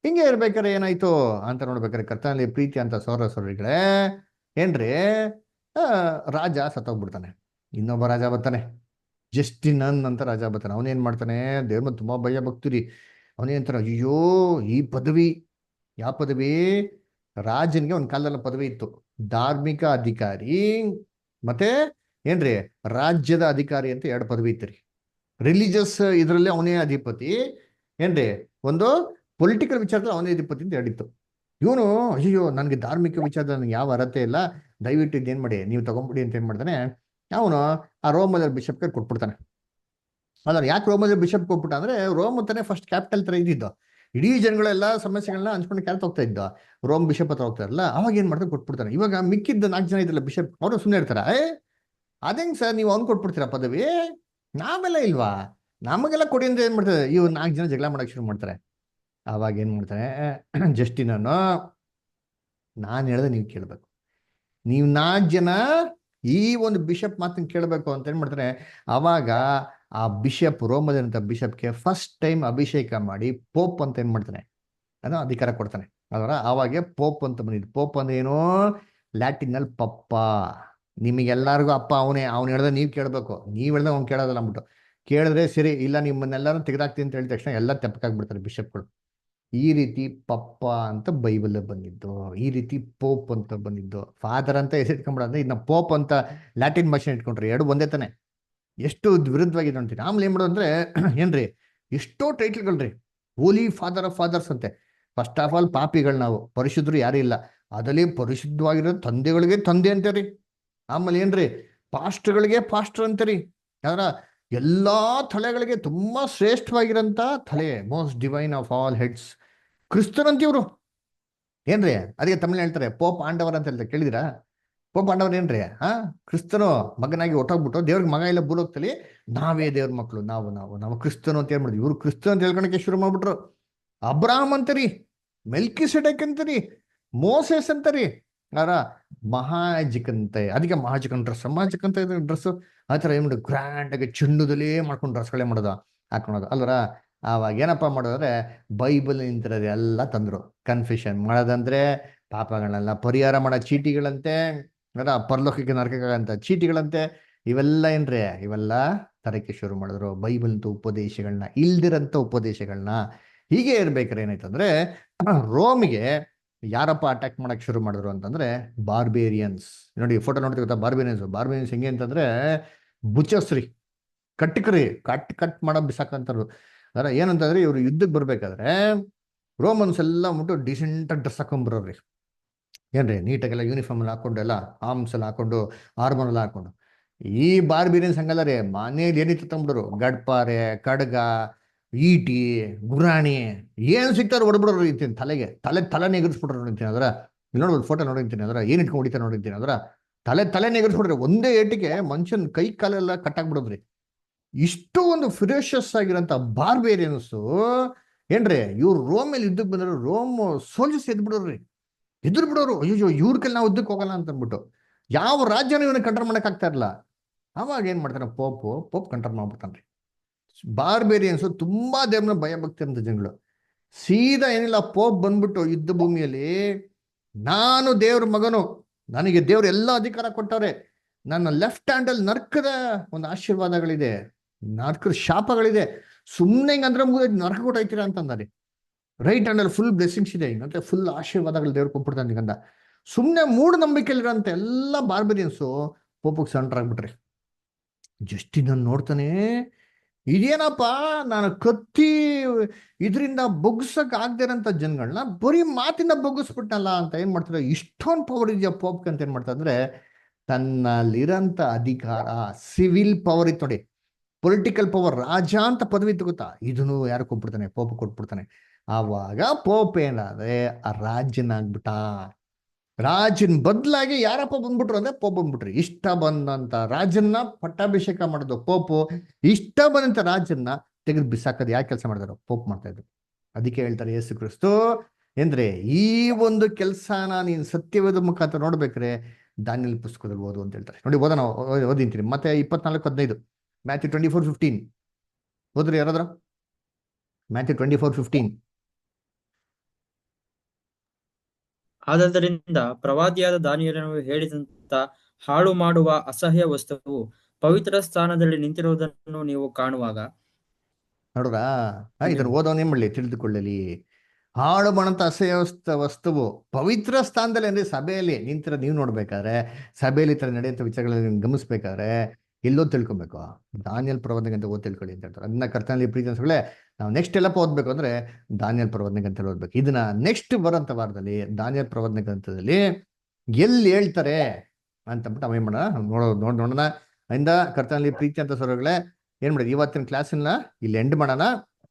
S1: ಹಿಂಗೆ ಇರ್ಬೇಕಾರೆ ಏನಾಯ್ತು ಅಂತ ನೋಡ್ಬೇಕಾರೆ, ಕರ್ತನಲ್ಲಿ ಪ್ರೀತಿ ಅಂತ ಸೋದರಗಳೇ ಏನ್ರಿ, ರಾಜ ಸತ್ತೋಗ್ಬಿಡ್ತಾನೆ. ಇನ್ನೊಬ್ಬ ರಾಜ ಬರ್ತಾನೆ, ಜಸ್ಟಿನನ್ ಅಂತ ರಾಜ ಬರ್ತಾನೆ. ಅವನೇನ್ ಮಾಡ್ತಾನೆ, ದೇವ್ರ ಮೇಲೆ ತುಂಬಾ ಭಯ ಭಕ್ತಿರಿ. ಅವನೇಂತಾರ, ಅಯ್ಯೋ ಈ ಪದವಿ, ಯಾವ ಪದವಿ? ರಾಜನ್ಗೆ ಒಂದ್ ಕಾಲದಲ್ಲಿ ಪದವಿ ಇತ್ತು, ಧಾರ್ಮಿಕ ಅಧಿಕಾರಿ ಮತ್ತೆ ಏನ್ರಿ ರಾಜ್ಯದ ಅಧಿಕಾರಿ ಅಂತ 2 ಪದವಿ ಇತ್ತು. ರಿಲಿಜಿಯಸ್ ಇದರಲ್ಲಿ ಅವನೇ ಅಧಿಪತಿ, ಏನ್ರಿ ಒಂದು ಪೊಲಿಟಿಕಲ್ ವಿಚಾರದಲ್ಲಿ ಅವನೇ ಅಧಿಪತಿ ಅಂತ ಹೇಳಿತ್ತು. ಇವನು ಅಯ್ಯೋ ನನ್ಗೆ ಧಾರ್ಮಿಕ ವಿಚಾರದಲ್ಲಿ ನನಗೆ ಯಾವ ಅರ್ಹತೆ ಇಲ್ಲ, ದಯವಿಟ್ಟು ಇದೇನ್ ಮಾಡಿ ನೀವು ತಗೊಂಡ್ಬಿಡಿ ಅಂತ ಏನ್ ಮಾಡ್ತಾನೆ, ಅವನು ಆ ರೋಮಲ್ಲಿ ಬಿಷಪ್ಗೆ ಕೊಟ್ಬಿಡ್ತಾನೆ. ಅಲ್ಲ, ಯಾಕೆ ರೋಮಲ್ಲಿ ಬಿಷಪ್ ಕೊಟ್ಬಿಟ್ಟ ಅಂದ್ರೆ, ರೋಮ್ ಅಂತಾನೆ ಫಸ್ಟ್ ಕ್ಯಾಪಿಟಲ್ ತರ ಇದ್ದಿದ್ದು. ಇಡೀ ಜನಗಳೆಲ್ಲ ಸಮಸ್ಯೆಗಳನ್ನ ಹಂಚ್ಕೊಂಡು ಕೇಳ್ತಾ ಹೋಗ್ತಾ ಇದ್ದ. ರೋಮ್ ಬಿಷಪ್ ಹತ್ರ ಹೋಗ್ತಾರಲ್ಲ, ಅವಾಗ ಏನ್ ಮಾಡ್ತಾರೆ ಕೊಟ್ಬಿಡ್ತಾರೆ. ಇವಾಗ ಮಿಕ್ಕಿದ್ದ 4 ಜನ ಇದ್ರಲ್ಲ ಬಿಷಪ್, ಅವರು ಸುಮ್ಮನೆ ಇರ್ತಾರ. ಅದೇಂಗ್ ಸರ್ ನೀವು ಅವ್ನು ಕೊಟ್ಬಿಡ್ತೀರಾ ಪದವಿ, ನಾವೆಲ್ಲ ಇಲ್ವಾ, ನಮಗೆಲ್ಲ ಕೊಡಿ ಅಂತ ಏನ್ ಮಾಡ್ತಾರೆ, ಇವ್ 4 ಜನ ಜಗಳ ಮಾಡಕ್ ಶುರು ಮಾಡ್ತಾರೆ. ಅವಾಗ ಏನ್ ಮಾಡ್ತಾರೆ, ಜಸ್ಟಿನನ್ನು ನಾನು ಹೇಳ್ದೆ ನೀವು ಕೇಳ್ಬೇಕು, ನೀವು 4 ಜನ ಈ ಒಂದು ಬಿಷಪ್ ಮಾತನ್ನ ಕೇಳಬೇಕು ಅಂತ ಏನ್ ಮಾಡ್ತಾರೆ. ಅವಾಗ ಆ ಬಿಷಪ್, ರೋಮದಂತ ಬಿಷಪ್ಗೆ ಫಸ್ಟ್ ಟೈಮ್ ಅಭಿಷೇಕ ಮಾಡಿ ಪೋಪ್ ಅಂತ ಏನ್ ಮಾಡ್ತಾನೆ, ಅನ್ನೋ ಅಧಿಕಾರ ಕೊಡ್ತಾನೆ. ಅದರ ಆವಾಗೆ ಪೋಪ್ ಅಂತ ಬಂದಿದ್ದು. ಪೋಪ್ ಅಂದ್ರೆ ಏನು, ಲ್ಯಾಟಿನ್ ನಲ್ಲಿ ಪಪ್ಪ. ನಿಮಗೆಲ್ಲರಿಗೂ ಅಪ್ಪ ಅವನೇ, ಅವ್ನು ಹೇಳ್ದೆ ನೀವು ಕೇಳಬೇಕು, ನೀವು ಹೇಳ್ದೆ ಅವ್ನು ಕೇಳೋದಲ್ಲ ಅಂದ್ಬಿಟ್ಟು. ಕೇಳಿದ್ರೆ ಸರಿ, ಇಲ್ಲ ನಿಮ್ಮನ್ನೆಲ್ಲರೂ ತೆಗೆದಾಕ್ತೀನಿ ಅಂತ ಹೇಳಿದ ತಕ್ಷಣ ಎಲ್ಲ ತೆಪ್ಪಕಾಗ್ಬಿಡ್ತಾರೆ ಬಿಷಪ್ಗಳು. ಈ ರೀತಿ ಪಪ್ಪ ಅಂತ ಬೈಬಲ್ ಬಂದಿದ್ದು, ಈ ರೀತಿ ಪೋಪ್ ಅಂತ ಬಂದಿದ್ದು. ಫಾದರ್ ಅಂತ ಹೆಸರಿಟ್ಕೊಂಡ್ಬಿಡಂದ್ರೆ ಇನ್ನ ಪೋಪ್ ಅಂತ ಲ್ಯಾಟಿನ್ ಭಾಷೆ ಇಟ್ಕೊಂಡ್ರೆ ಎರಡು ಒಂದೇ ತಾನೆ. ಎಷ್ಟು ವಿರುದ್ಧವಾಗಿದೆ ಅಂತೀನಿ. ಆಮೇಲೆ ಏನ್ ಮಾಡೋದು ಅಂದ್ರೆ ಏನ್ರಿ, ಎಷ್ಟೋ ಟೈಟ್ಲ್ಗಳ್ರಿ, ಹೋಲಿ ಫಾದರ್ ಆಫ್ ಫಾದರ್ಸ್ ಅಂತೆ. ಫಸ್ಟ್ ಆಫ್ ಆಲ್ ಪಾಪಿಗಳು ನಾವು, ಪರಿಶುದ್ಧರು ಯಾರು ಇಲ್ಲ. ಅದರಲ್ಲಿ ಪರಿಶುದ್ಧವಾಗಿರೋ ತಂದೆಗಳಿಗೆ ತಂದೆ ಅಂತೀರಿ. ಆಮೇಲೆ ಏನ್ರಿ, ಪಾಸ್ಟರ್ಗಳಿಗೆ ಪಾಸ್ಟರ್ ಅಂತೀರಿ. ಅದರ ಎಲ್ಲಾ ತಲೆಗಳಿಗೆ ತುಂಬಾ ಶ್ರೇಷ್ಠವಾಗಿರಂತ ತಲೆ, most divine of all heads, ಕ್ರಿಸ್ತರಂತಿವ್ರು ಏನ್ರಿ. ಅದಕ್ಕೆ ತಮಿಳ್ ಹೇಳ್ತಾರೆ ಪೋಪ್ ಆಂಡವರ್ ಅಂತ ಹೇಳ್ತಾರೆ, ಕೇಳಿದಿರಾ? ಪೋಪ್ ಆಂಡವರ್ ಏನ್ರಿ, ಕ್ರಿಸ್ತನು ಮಗನಾಗಿ ಹೊಟ್ಟೋಗ್ಬಿಟ್ಟು ದೇವ್ರಿಗೆ ಮಗ ಇಲ್ಲ ಭೂಲೋಕದಲ್ಲಿ, ನಾವೇ ದೇವ್ರ ಮಕ್ಕಳು, ನಾವು ಕ್ರಿಸ್ತನು ಅಂತ ಹೇಳ್ಬಿಡ್ತೀವಿ. ಇವ್ರು ಕ್ರಿಸ್ತನು ಅಂತ ಹೇಳ್ಕೊಳಕ್ಕೆ ಶುರು ಮಾಡ್ಬಿಟ್ರು. ಅಬ್ರಾಹಂ ಅಂತರಿ, ಮೆಲ್ಕಿಸೆಡೆಕ್ ಅಂತರಿ, ಮೋಸೆಸ್ ಅಂತರಿ, ಮಹಾಜಿಕಂತೆ. ಅದಕ್ಕೆ ಮಹಾಜಿಕನ್ ಡ್ರೆಸ್, ಮಹಾಜಿಕಂತ ಡ್ರೆಸ್ ಆ ಥರ ಏನ್ ಮಾಡೋದು, ಗ್ರ್ಯಾಂಡ್ ಆಗಿ ಚೆಂಡುದಲ್ಲೇ ಮಾಡ್ಕೊಂಡು ಡ್ರೆಸ್ಗಳೇ ಮಾಡೋದು, ಹಾಕೊಳೋದು ಅಲ್ವರ. ಆವಾಗ ಏನಪ್ಪ ಮಾಡೋದ್ರೆ ಬೈಬಲ್ ನಿಂತಿರೋದು ಎಲ್ಲ ತಂದ್ರು. ಕನ್ಫೆಷನ್ ಮಾಡೋದಂದ್ರೆ ಪಾಪಗಳನ್ನೆಲ್ಲ ಪರಿಹಾರ ಮಾಡೋ ಚೀಟಿಗಳಂತೆ, ಪರಲೋಕಕ್ಕೆ ನರಕಕ್ಕಂತ ಚೀಟಿಗಳಂತೆ, ಇವೆಲ್ಲ ಏನ್ರಿ, ಇವೆಲ್ಲ ತರಕ್ಕೆ ಶುರು ಮಾಡಿದ್ರು. ಬೈಬಲ್ ಉಪದೇಶಗಳನ್ನ, ಇಲ್ದಿರಂತ ಉಪದೇಶಗಳನ್ನ. ಹೀಗೆ ಇರ್ಬೇಕಾದ್ರೆ ಏನಾಯ್ತಂದ್ರೆ, ರೋಮಿಗೆ ಯಾರಪ್ಪ ಅಟ್ಯಾಕ್ ಮಾಡಕ್ ಶುರು ಮಾಡಿದ್ರು ಅಂತಂದ್ರೆ ಬಾರ್ಬೇರಿಯನ್ಸ್. ನೋಡಿ ಫೋಟೋ ನೋಡ್ತೀವಿ ಗೊತ್ತಾ, ಬಾರ್ಬೇರಿಯನ್ಸ್ ಹೆಂಗೆ ಅಂತಂದ್ರೆ ಬುಚಸ್ರಿ, ಕಟ್ಟಿಕರಿ, ಕಟ್ ಮಾಡೋ ಬಿಸಾಕಂತಾರು. ಅದರ ಏನಂತಂದ್ರೆ ಇವ್ರು ಯುದ್ಧಕ್ಕೆ ಬರ್ಬೇಕಾದ್ರೆ ರೋಮನ್ಸ್ ಎಲ್ಲ ಮುಟ್ಟು ಡಿಸೆಂಟ್ ಡ್ರೆಸ್ ಹಾಕೊಂಡ್ಬರೋರಿ, ಏನ್ರಿ ನೀಟಾಗೆಲ್ಲ ಯೂನಿಫಾರ್ಮ್ ಎಲ್ಲ ಹಾಕೊಂಡು, ಎಲ್ಲ ಆರ್ಮ್ಸ್ ಎಲ್ಲ ಹಾಕೊಂಡು, ಆರ್ಮರ್ ಎಲ್ಲ ಹಾಕೊಂಡು. ಈ ಬಾರ್ಬೇರಿಯನ್ಸ್ ಹಂಗಲ್ಲ ರೀ, ಮನೇಲಿ ಏನಿತ್ತು ತಂದ್ಬಿಡೋರು, ಗಡ್ಪಾರೆ, ಕಡ್ಗ, ಈಟಿ, ಗುರಾಣಿ, ಏನ್ ಸಿಗ್ತಾರೋ ಹೊಡ್ಬಿಡೋರು ಇರ್ತೀನಿ ತಲೆಗೆ. ತಲೆ ನೆಗರಿಸ್ಬಿಟ್ರು ನೋಡಿರ್ತೀನಿ. ಅದರ ಇಲ್ಲಿ ನೋಡ್ಬೋದು ಫೋಟೋ ನೋಡಿರ್ತೀನಿ. ಅದರ ಏನ್ ಇಟ್ಕೊಂಡು ಹೊಡಿತಾ ನೋಡಿರ್ತೀನಿ. ಅದರ ತಲೆ ನೆಗರಿಸ್ಬಿಡ್ರಿ, ಒಂದೇ ಏಟಿಗೆ ಮನುಷ್ಯನ್ ಕೈ ಕಾಲೆಲ್ಲ ಕಟ್ಟಾಕ್ಬಿಡೋದ್ರಿ. ಇಷ್ಟು ಒಂದು ಫಿರೋಷಿಯಸ್ ಆಗಿರೋಂಥ ಬಾರ್ಬೇರಿಯನ್ಸು ಏನ್ರಿ, ಇವ್ರು ರೋಮ್ ಮೇಲೆ ಯುದ್ಧಕ್ಕೆ ಬಂದ್ರು. ರೋಮ್ ಸೋಲ್ಜರ್ಸ್ ಎದ್ಬಿಡೋರ್ರಿ, ಎದುರು ಬಿಡೋರು. ಅಯ್ಯೋ ಇವ್ರ ಕೈಲಿ ನಾವು ಯುದ್ಧಕ್ಕೆ ಹೋಗಲ್ಲ ಅಂತ ಅಂದ್ಬಿಟ್ಟು ಯಾವ ರಾಜ್ಯನೂ ಇವನ್ನ ಕಂಟ್ರೋಲ್ ಮಾಡಕ್ ಆಗ್ತಾ ಇರಲ್ಲ. ಅವಾಗ ಏನ್ ಮಾಡ್ತಾನೆ, ಪೋಪ್ ಕಂಟ್ರೋಲ್ ಮಾಡ್ಬಿಡ್ತಾನ್ರಿ. ಬಾರ್ಬೇರಿಯನ್ಸು ತುಂಬಾ ದೇವ್ರನ್ನ ಭಯ ಭಕ್ತಿ ಅಂತ ಜನಗಳು. ಸೀದಾ ಏನಿಲ್ಲ, ಪೋಪ್ ಬಂದ್ಬಿಟ್ಟು ಯುದ್ಧ ಭೂಮಿಯಲ್ಲಿ ನಾನು ದೇವ್ರ ಮಗನು, ನನಗೆ ದೇವ್ರ ಎಲ್ಲ ಅಧಿಕಾರ ಕೊಟ್ಟವ್ರೆ, ನನ್ನ ಲೆಫ್ಟ್ ಹ್ಯಾಂಡ್ ಅಲ್ಲಿ ನರ್ಕದ ಒಂದು ಆಶೀರ್ವಾದಗಳಿದೆ, ನರ್ಕದ ಶಾಪಗಳಿದೆ, ಸುಮ್ಮನೆ ಹಿಂಗಂದ್ರೆ ಮುಗಿದ ನರ್ಕ ಕೊಟ್ಟೈತೀರಾ ಅಂತಂದಾರೆ. ರೈಟ್ ಹ್ಯಾಂಡ್ ಅಲ್ಲಿ ಫುಲ್ ಬ್ಲೆಸ್ಸಿಂಗ್ಸ್ ಇದೆ, ಹಿಂಗಂತೆ ಫುಲ್ ಆಶೀರ್ವಾದಗಳು ದೇವ್ರು ಕೊಟ್ಬಿಡ್ತಾನೆ ಹಿಂಗಂದ. ಸುಮ್ಮನೆ ಮೂಢನಂಬಿಕೆಯಲ್ಲಿರೋಂಥ ಎಲ್ಲ ಬಾರ್ಬೇರಿಯನ್ಸು ಪೋಪಿಗೆ ಸೆಂಟರ್ ಆಗ್ಬಿಟ್ರಿ. ಜಸ್ಟಿನ್ ನೋಡ್ತಾನೆ, ಇದೇನಪ್ಪ, ನಾನು ಕತ್ತಿ ಇದರಿಂದ ಬೊಗ್ಸಕ್ ಆಗದಿರೋಂಥ ಜನಗಳನ್ನ ಬರೀ ಮಾತಿಂದ ಬೊಗ್ಗಿಸ್ಬಿಟ್ನಲ್ಲ ಅಂತ ಏನ್ ಮಾಡ್ತಾರೆ. ಇಷ್ಟೊಂದು ಪವರ್ ಇದೆಯಾ ಪೋಪ್ಗೆ ಅಂತ ಏನ್ ಮಾಡ್ತಾರೆ ಅಂದ್ರೆ, ತನ್ನಲ್ಲಿರೋಂಥ ಅಧಿಕಾರ, ಸಿವಿಲ್ ಪವರ್ ಇತ್ತು ನೋಡಿ, ಪೊಲಿಟಿಕಲ್ ಪವರ್, ರಾಜ ಅಂತ ಪದವಿ ತಗೋತಾ, ಇದನ್ನು ಯಾರು ಕೊಟ್ಬಿಡ್ತಾನೆ, ಪೋಪ್ ಕೊಟ್ಬಿಡ್ತಾನೆ. ಆವಾಗ ಪೋಪ್ ಏನಾದ್ರೆ ಆ ರಾಜ್ಯನಾಗ್ಬಿಟ್ಟ. ರಾಜನ್ ಬದಲಾಗಿ ಯಾರಪ್ಪ ಬಂದ್ಬಿಟ್ರು ಅಂದ್ರೆ ಪೋಪ್ ಬಂದ್ಬಿಟ್ರಿ. ಇಷ್ಟ ಬಂದಂತ ರಾಜನ್ನ ಪಟ್ಟಾಭಿಷೇಕ ಮಾಡೋದು ಪೋಪು, ಇಷ್ಟ ಬಂದಂತ ರಾಜನ್ನ ತೆಗೆದು ಬಿಸಾಕದು ಯಾಕೆ ಕೆಲಸ ಮಾಡಿದಾರೋ ಪೋಪ್ ಮಾಡ್ತಾ ಇದ್ರು. ಅದಕ್ಕೆ ಹೇಳ್ತಾರೆ ಯೇಸು ಕ್ರಿಸ್ತು ಅಂದ್ರೆ, ಈ ಒಂದು ಕೆಲಸನ ನೀನ್ ಸತ್ಯವೇದ ಮುಖಾಂತರ ನೋಡ್ಬೇಕ್ರೆ ದಾನಿಯೇಲ್ ಪುಸ್ತಕದಲ್ಲಿ ಓದು ಅಂತ ಹೇಳ್ತಾರೆ. ನೋಡಿ ಓದೋಣ, ಓದಿಂತೀನಿ. ಮತ್ತೆ 24:15, ಮ್ಯಾಥ್ಯೂ 24:15 ಓದ್ರಿ ಯಾರಾದ್ರ. ಮ್ಯಾಥ್ಯೂ 24:15.
S5: ಆದ್ದರಿಂದ ಪ್ರವಾದಿಯಾದ ದಾನಿಯೇಲನು ಹೇಳಿದಂತ ಹಾಳು ಮಾಡುವ ಅಸಹ್ಯ ವಸ್ತುವು ಪವಿತ್ರ ಸ್ಥಾನದಲ್ಲಿ ನಿಂತಿರುವುದನ್ನು ನೀವು ಕಾಣುವಾಗ.
S1: ನೋಡ್ರ, ಇದನ್ನು ಓದೋನ್ ಏನ್ ಮಾಡ್ಲಿ, ತಿಳಿದುಕೊಳ್ಳಲಿ. ಹಾಳು ಮಾಡಂತ ಅಸಹ್ಯ ವಸ್ತುವು ಪವಿತ್ರ ಸ್ಥಾನದಲ್ಲಿ ಅಂದ್ರೆ ಸಭೆಯಲ್ಲಿ ನಿಂತಿರೋ ನೀವು ನೋಡ್ಬೇಕಾದ್ರೆ, ಸಭೆಯಲ್ಲಿ ಈ ತರ ನಡೆಯುವಂಥ ವಿಚಾರಗಳನ್ನ ಗಮನಿಸ್ಬೇಕಾದ್ರೆ ಎಲ್ಲೋ ತಿಳ್ಕೊಬೇಕು. ದಾನಿಯೇಲ್ ಪ್ರವಾದನೆ ಅಂತ ಓದ್ ತಿಳ್ಕೊಳ್ಳಿ ಅಂತ ಹೇಳ್ತಾರೆ. ಅದನ್ನ ಕರ್ತನಲ್ಲಿ ಪ್ರೀತಿಗಳೇ ನಾವು ನೆಕ್ಸ್ಟ್ ಎಲ್ಲಪ್ಪ ಓದ್ಬೇಕು ಅಂದ್ರೆ ದಾನಿಯೇಲ್ ಪ್ರವಾದನೆ ಅಂತ ಓದ್ಬೇಕು. ಇದನ್ನ ನೆಕ್ಸ್ಟ್ ಬರೋಂಥ ವಾರದಲ್ಲಿ ದಾನಿಯೇಲ್ ಪ್ರವಾದನೆ ಗ್ರಂಥದಲ್ಲಿ ಎಲ್ಲಿ ಹೇಳ್ತಾರೆ ಅಂತಂದ್ಬಿಟ್ಟು ಅವೇನ್ ಮಾಡೋಣ, ನೋಡೋಣ. ಅದರಿಂದ ಕರ್ತನಲ್ಲಿ ಪ್ರೀತಿ ಅಂತ ಸ್ವರಗಳೇ ಏನ್ ಮಾಡೋದು, ಇವತ್ತಿನ ಕ್ಲಾಸನ್ನ ಇಲ್ಲಿ ಎಂಡ್ ಮಾಡೋಣ.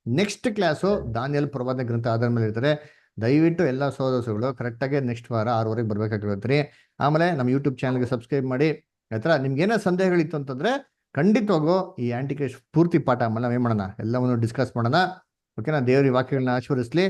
S1: ನೆಕ್ಸ್ಟ್ ಕ್ಲಾಸು ದಾನಿಯಲ್ ಪ್ರವಾದನೆ ಗ್ರಂಥ ಆಧಾರ ಮೇಲೆ ಇರ್ತಾರೆ. ದಯವಿಟ್ಟು ಎಲ್ಲ ಸಹೋದರಗಳು ಕರೆಕ್ಟಾಗಿ ನೆಕ್ಸ್ಟ್ ವಾರ 6:30 ಬರ್ಬೇಕಾಗಿರುತ್ತೆ. ಆಮೇಲೆ ನಮ್ಮ ಯೂಟ್ಯೂಬ್ ಚಾನಲ್ಗೆ ಸಬ್ಸ್ಕ್ರೈಬ್ ಮಾಡಿ. ಆಯ್ತಾ? ನಿಮ್ಗೆ ಏನೋ ಸಂದೇಹಗಳಿತ್ತು ಅಂತಂದ್ರೆ ಖಂಡಿತವಾಗೂ ಈ ಆಂಟಿಕ್ರೈಸ್ಟ್ ಪೂರ್ತಿ ಪಾಠ ಆಮೇಲೆ ನಾವೇನು ಮಾಡೋಣ, ಎಲ್ಲವನ್ನು ಡಿಸ್ಕಸ್ ಮಾಡೋಣ. ಓಕೆನಾ? ದೇವ್ರ ಈ ವಾಕ್ಯಗಳನ್ನ ಆಶೀರ್ವದಿಸ್ಲಿ.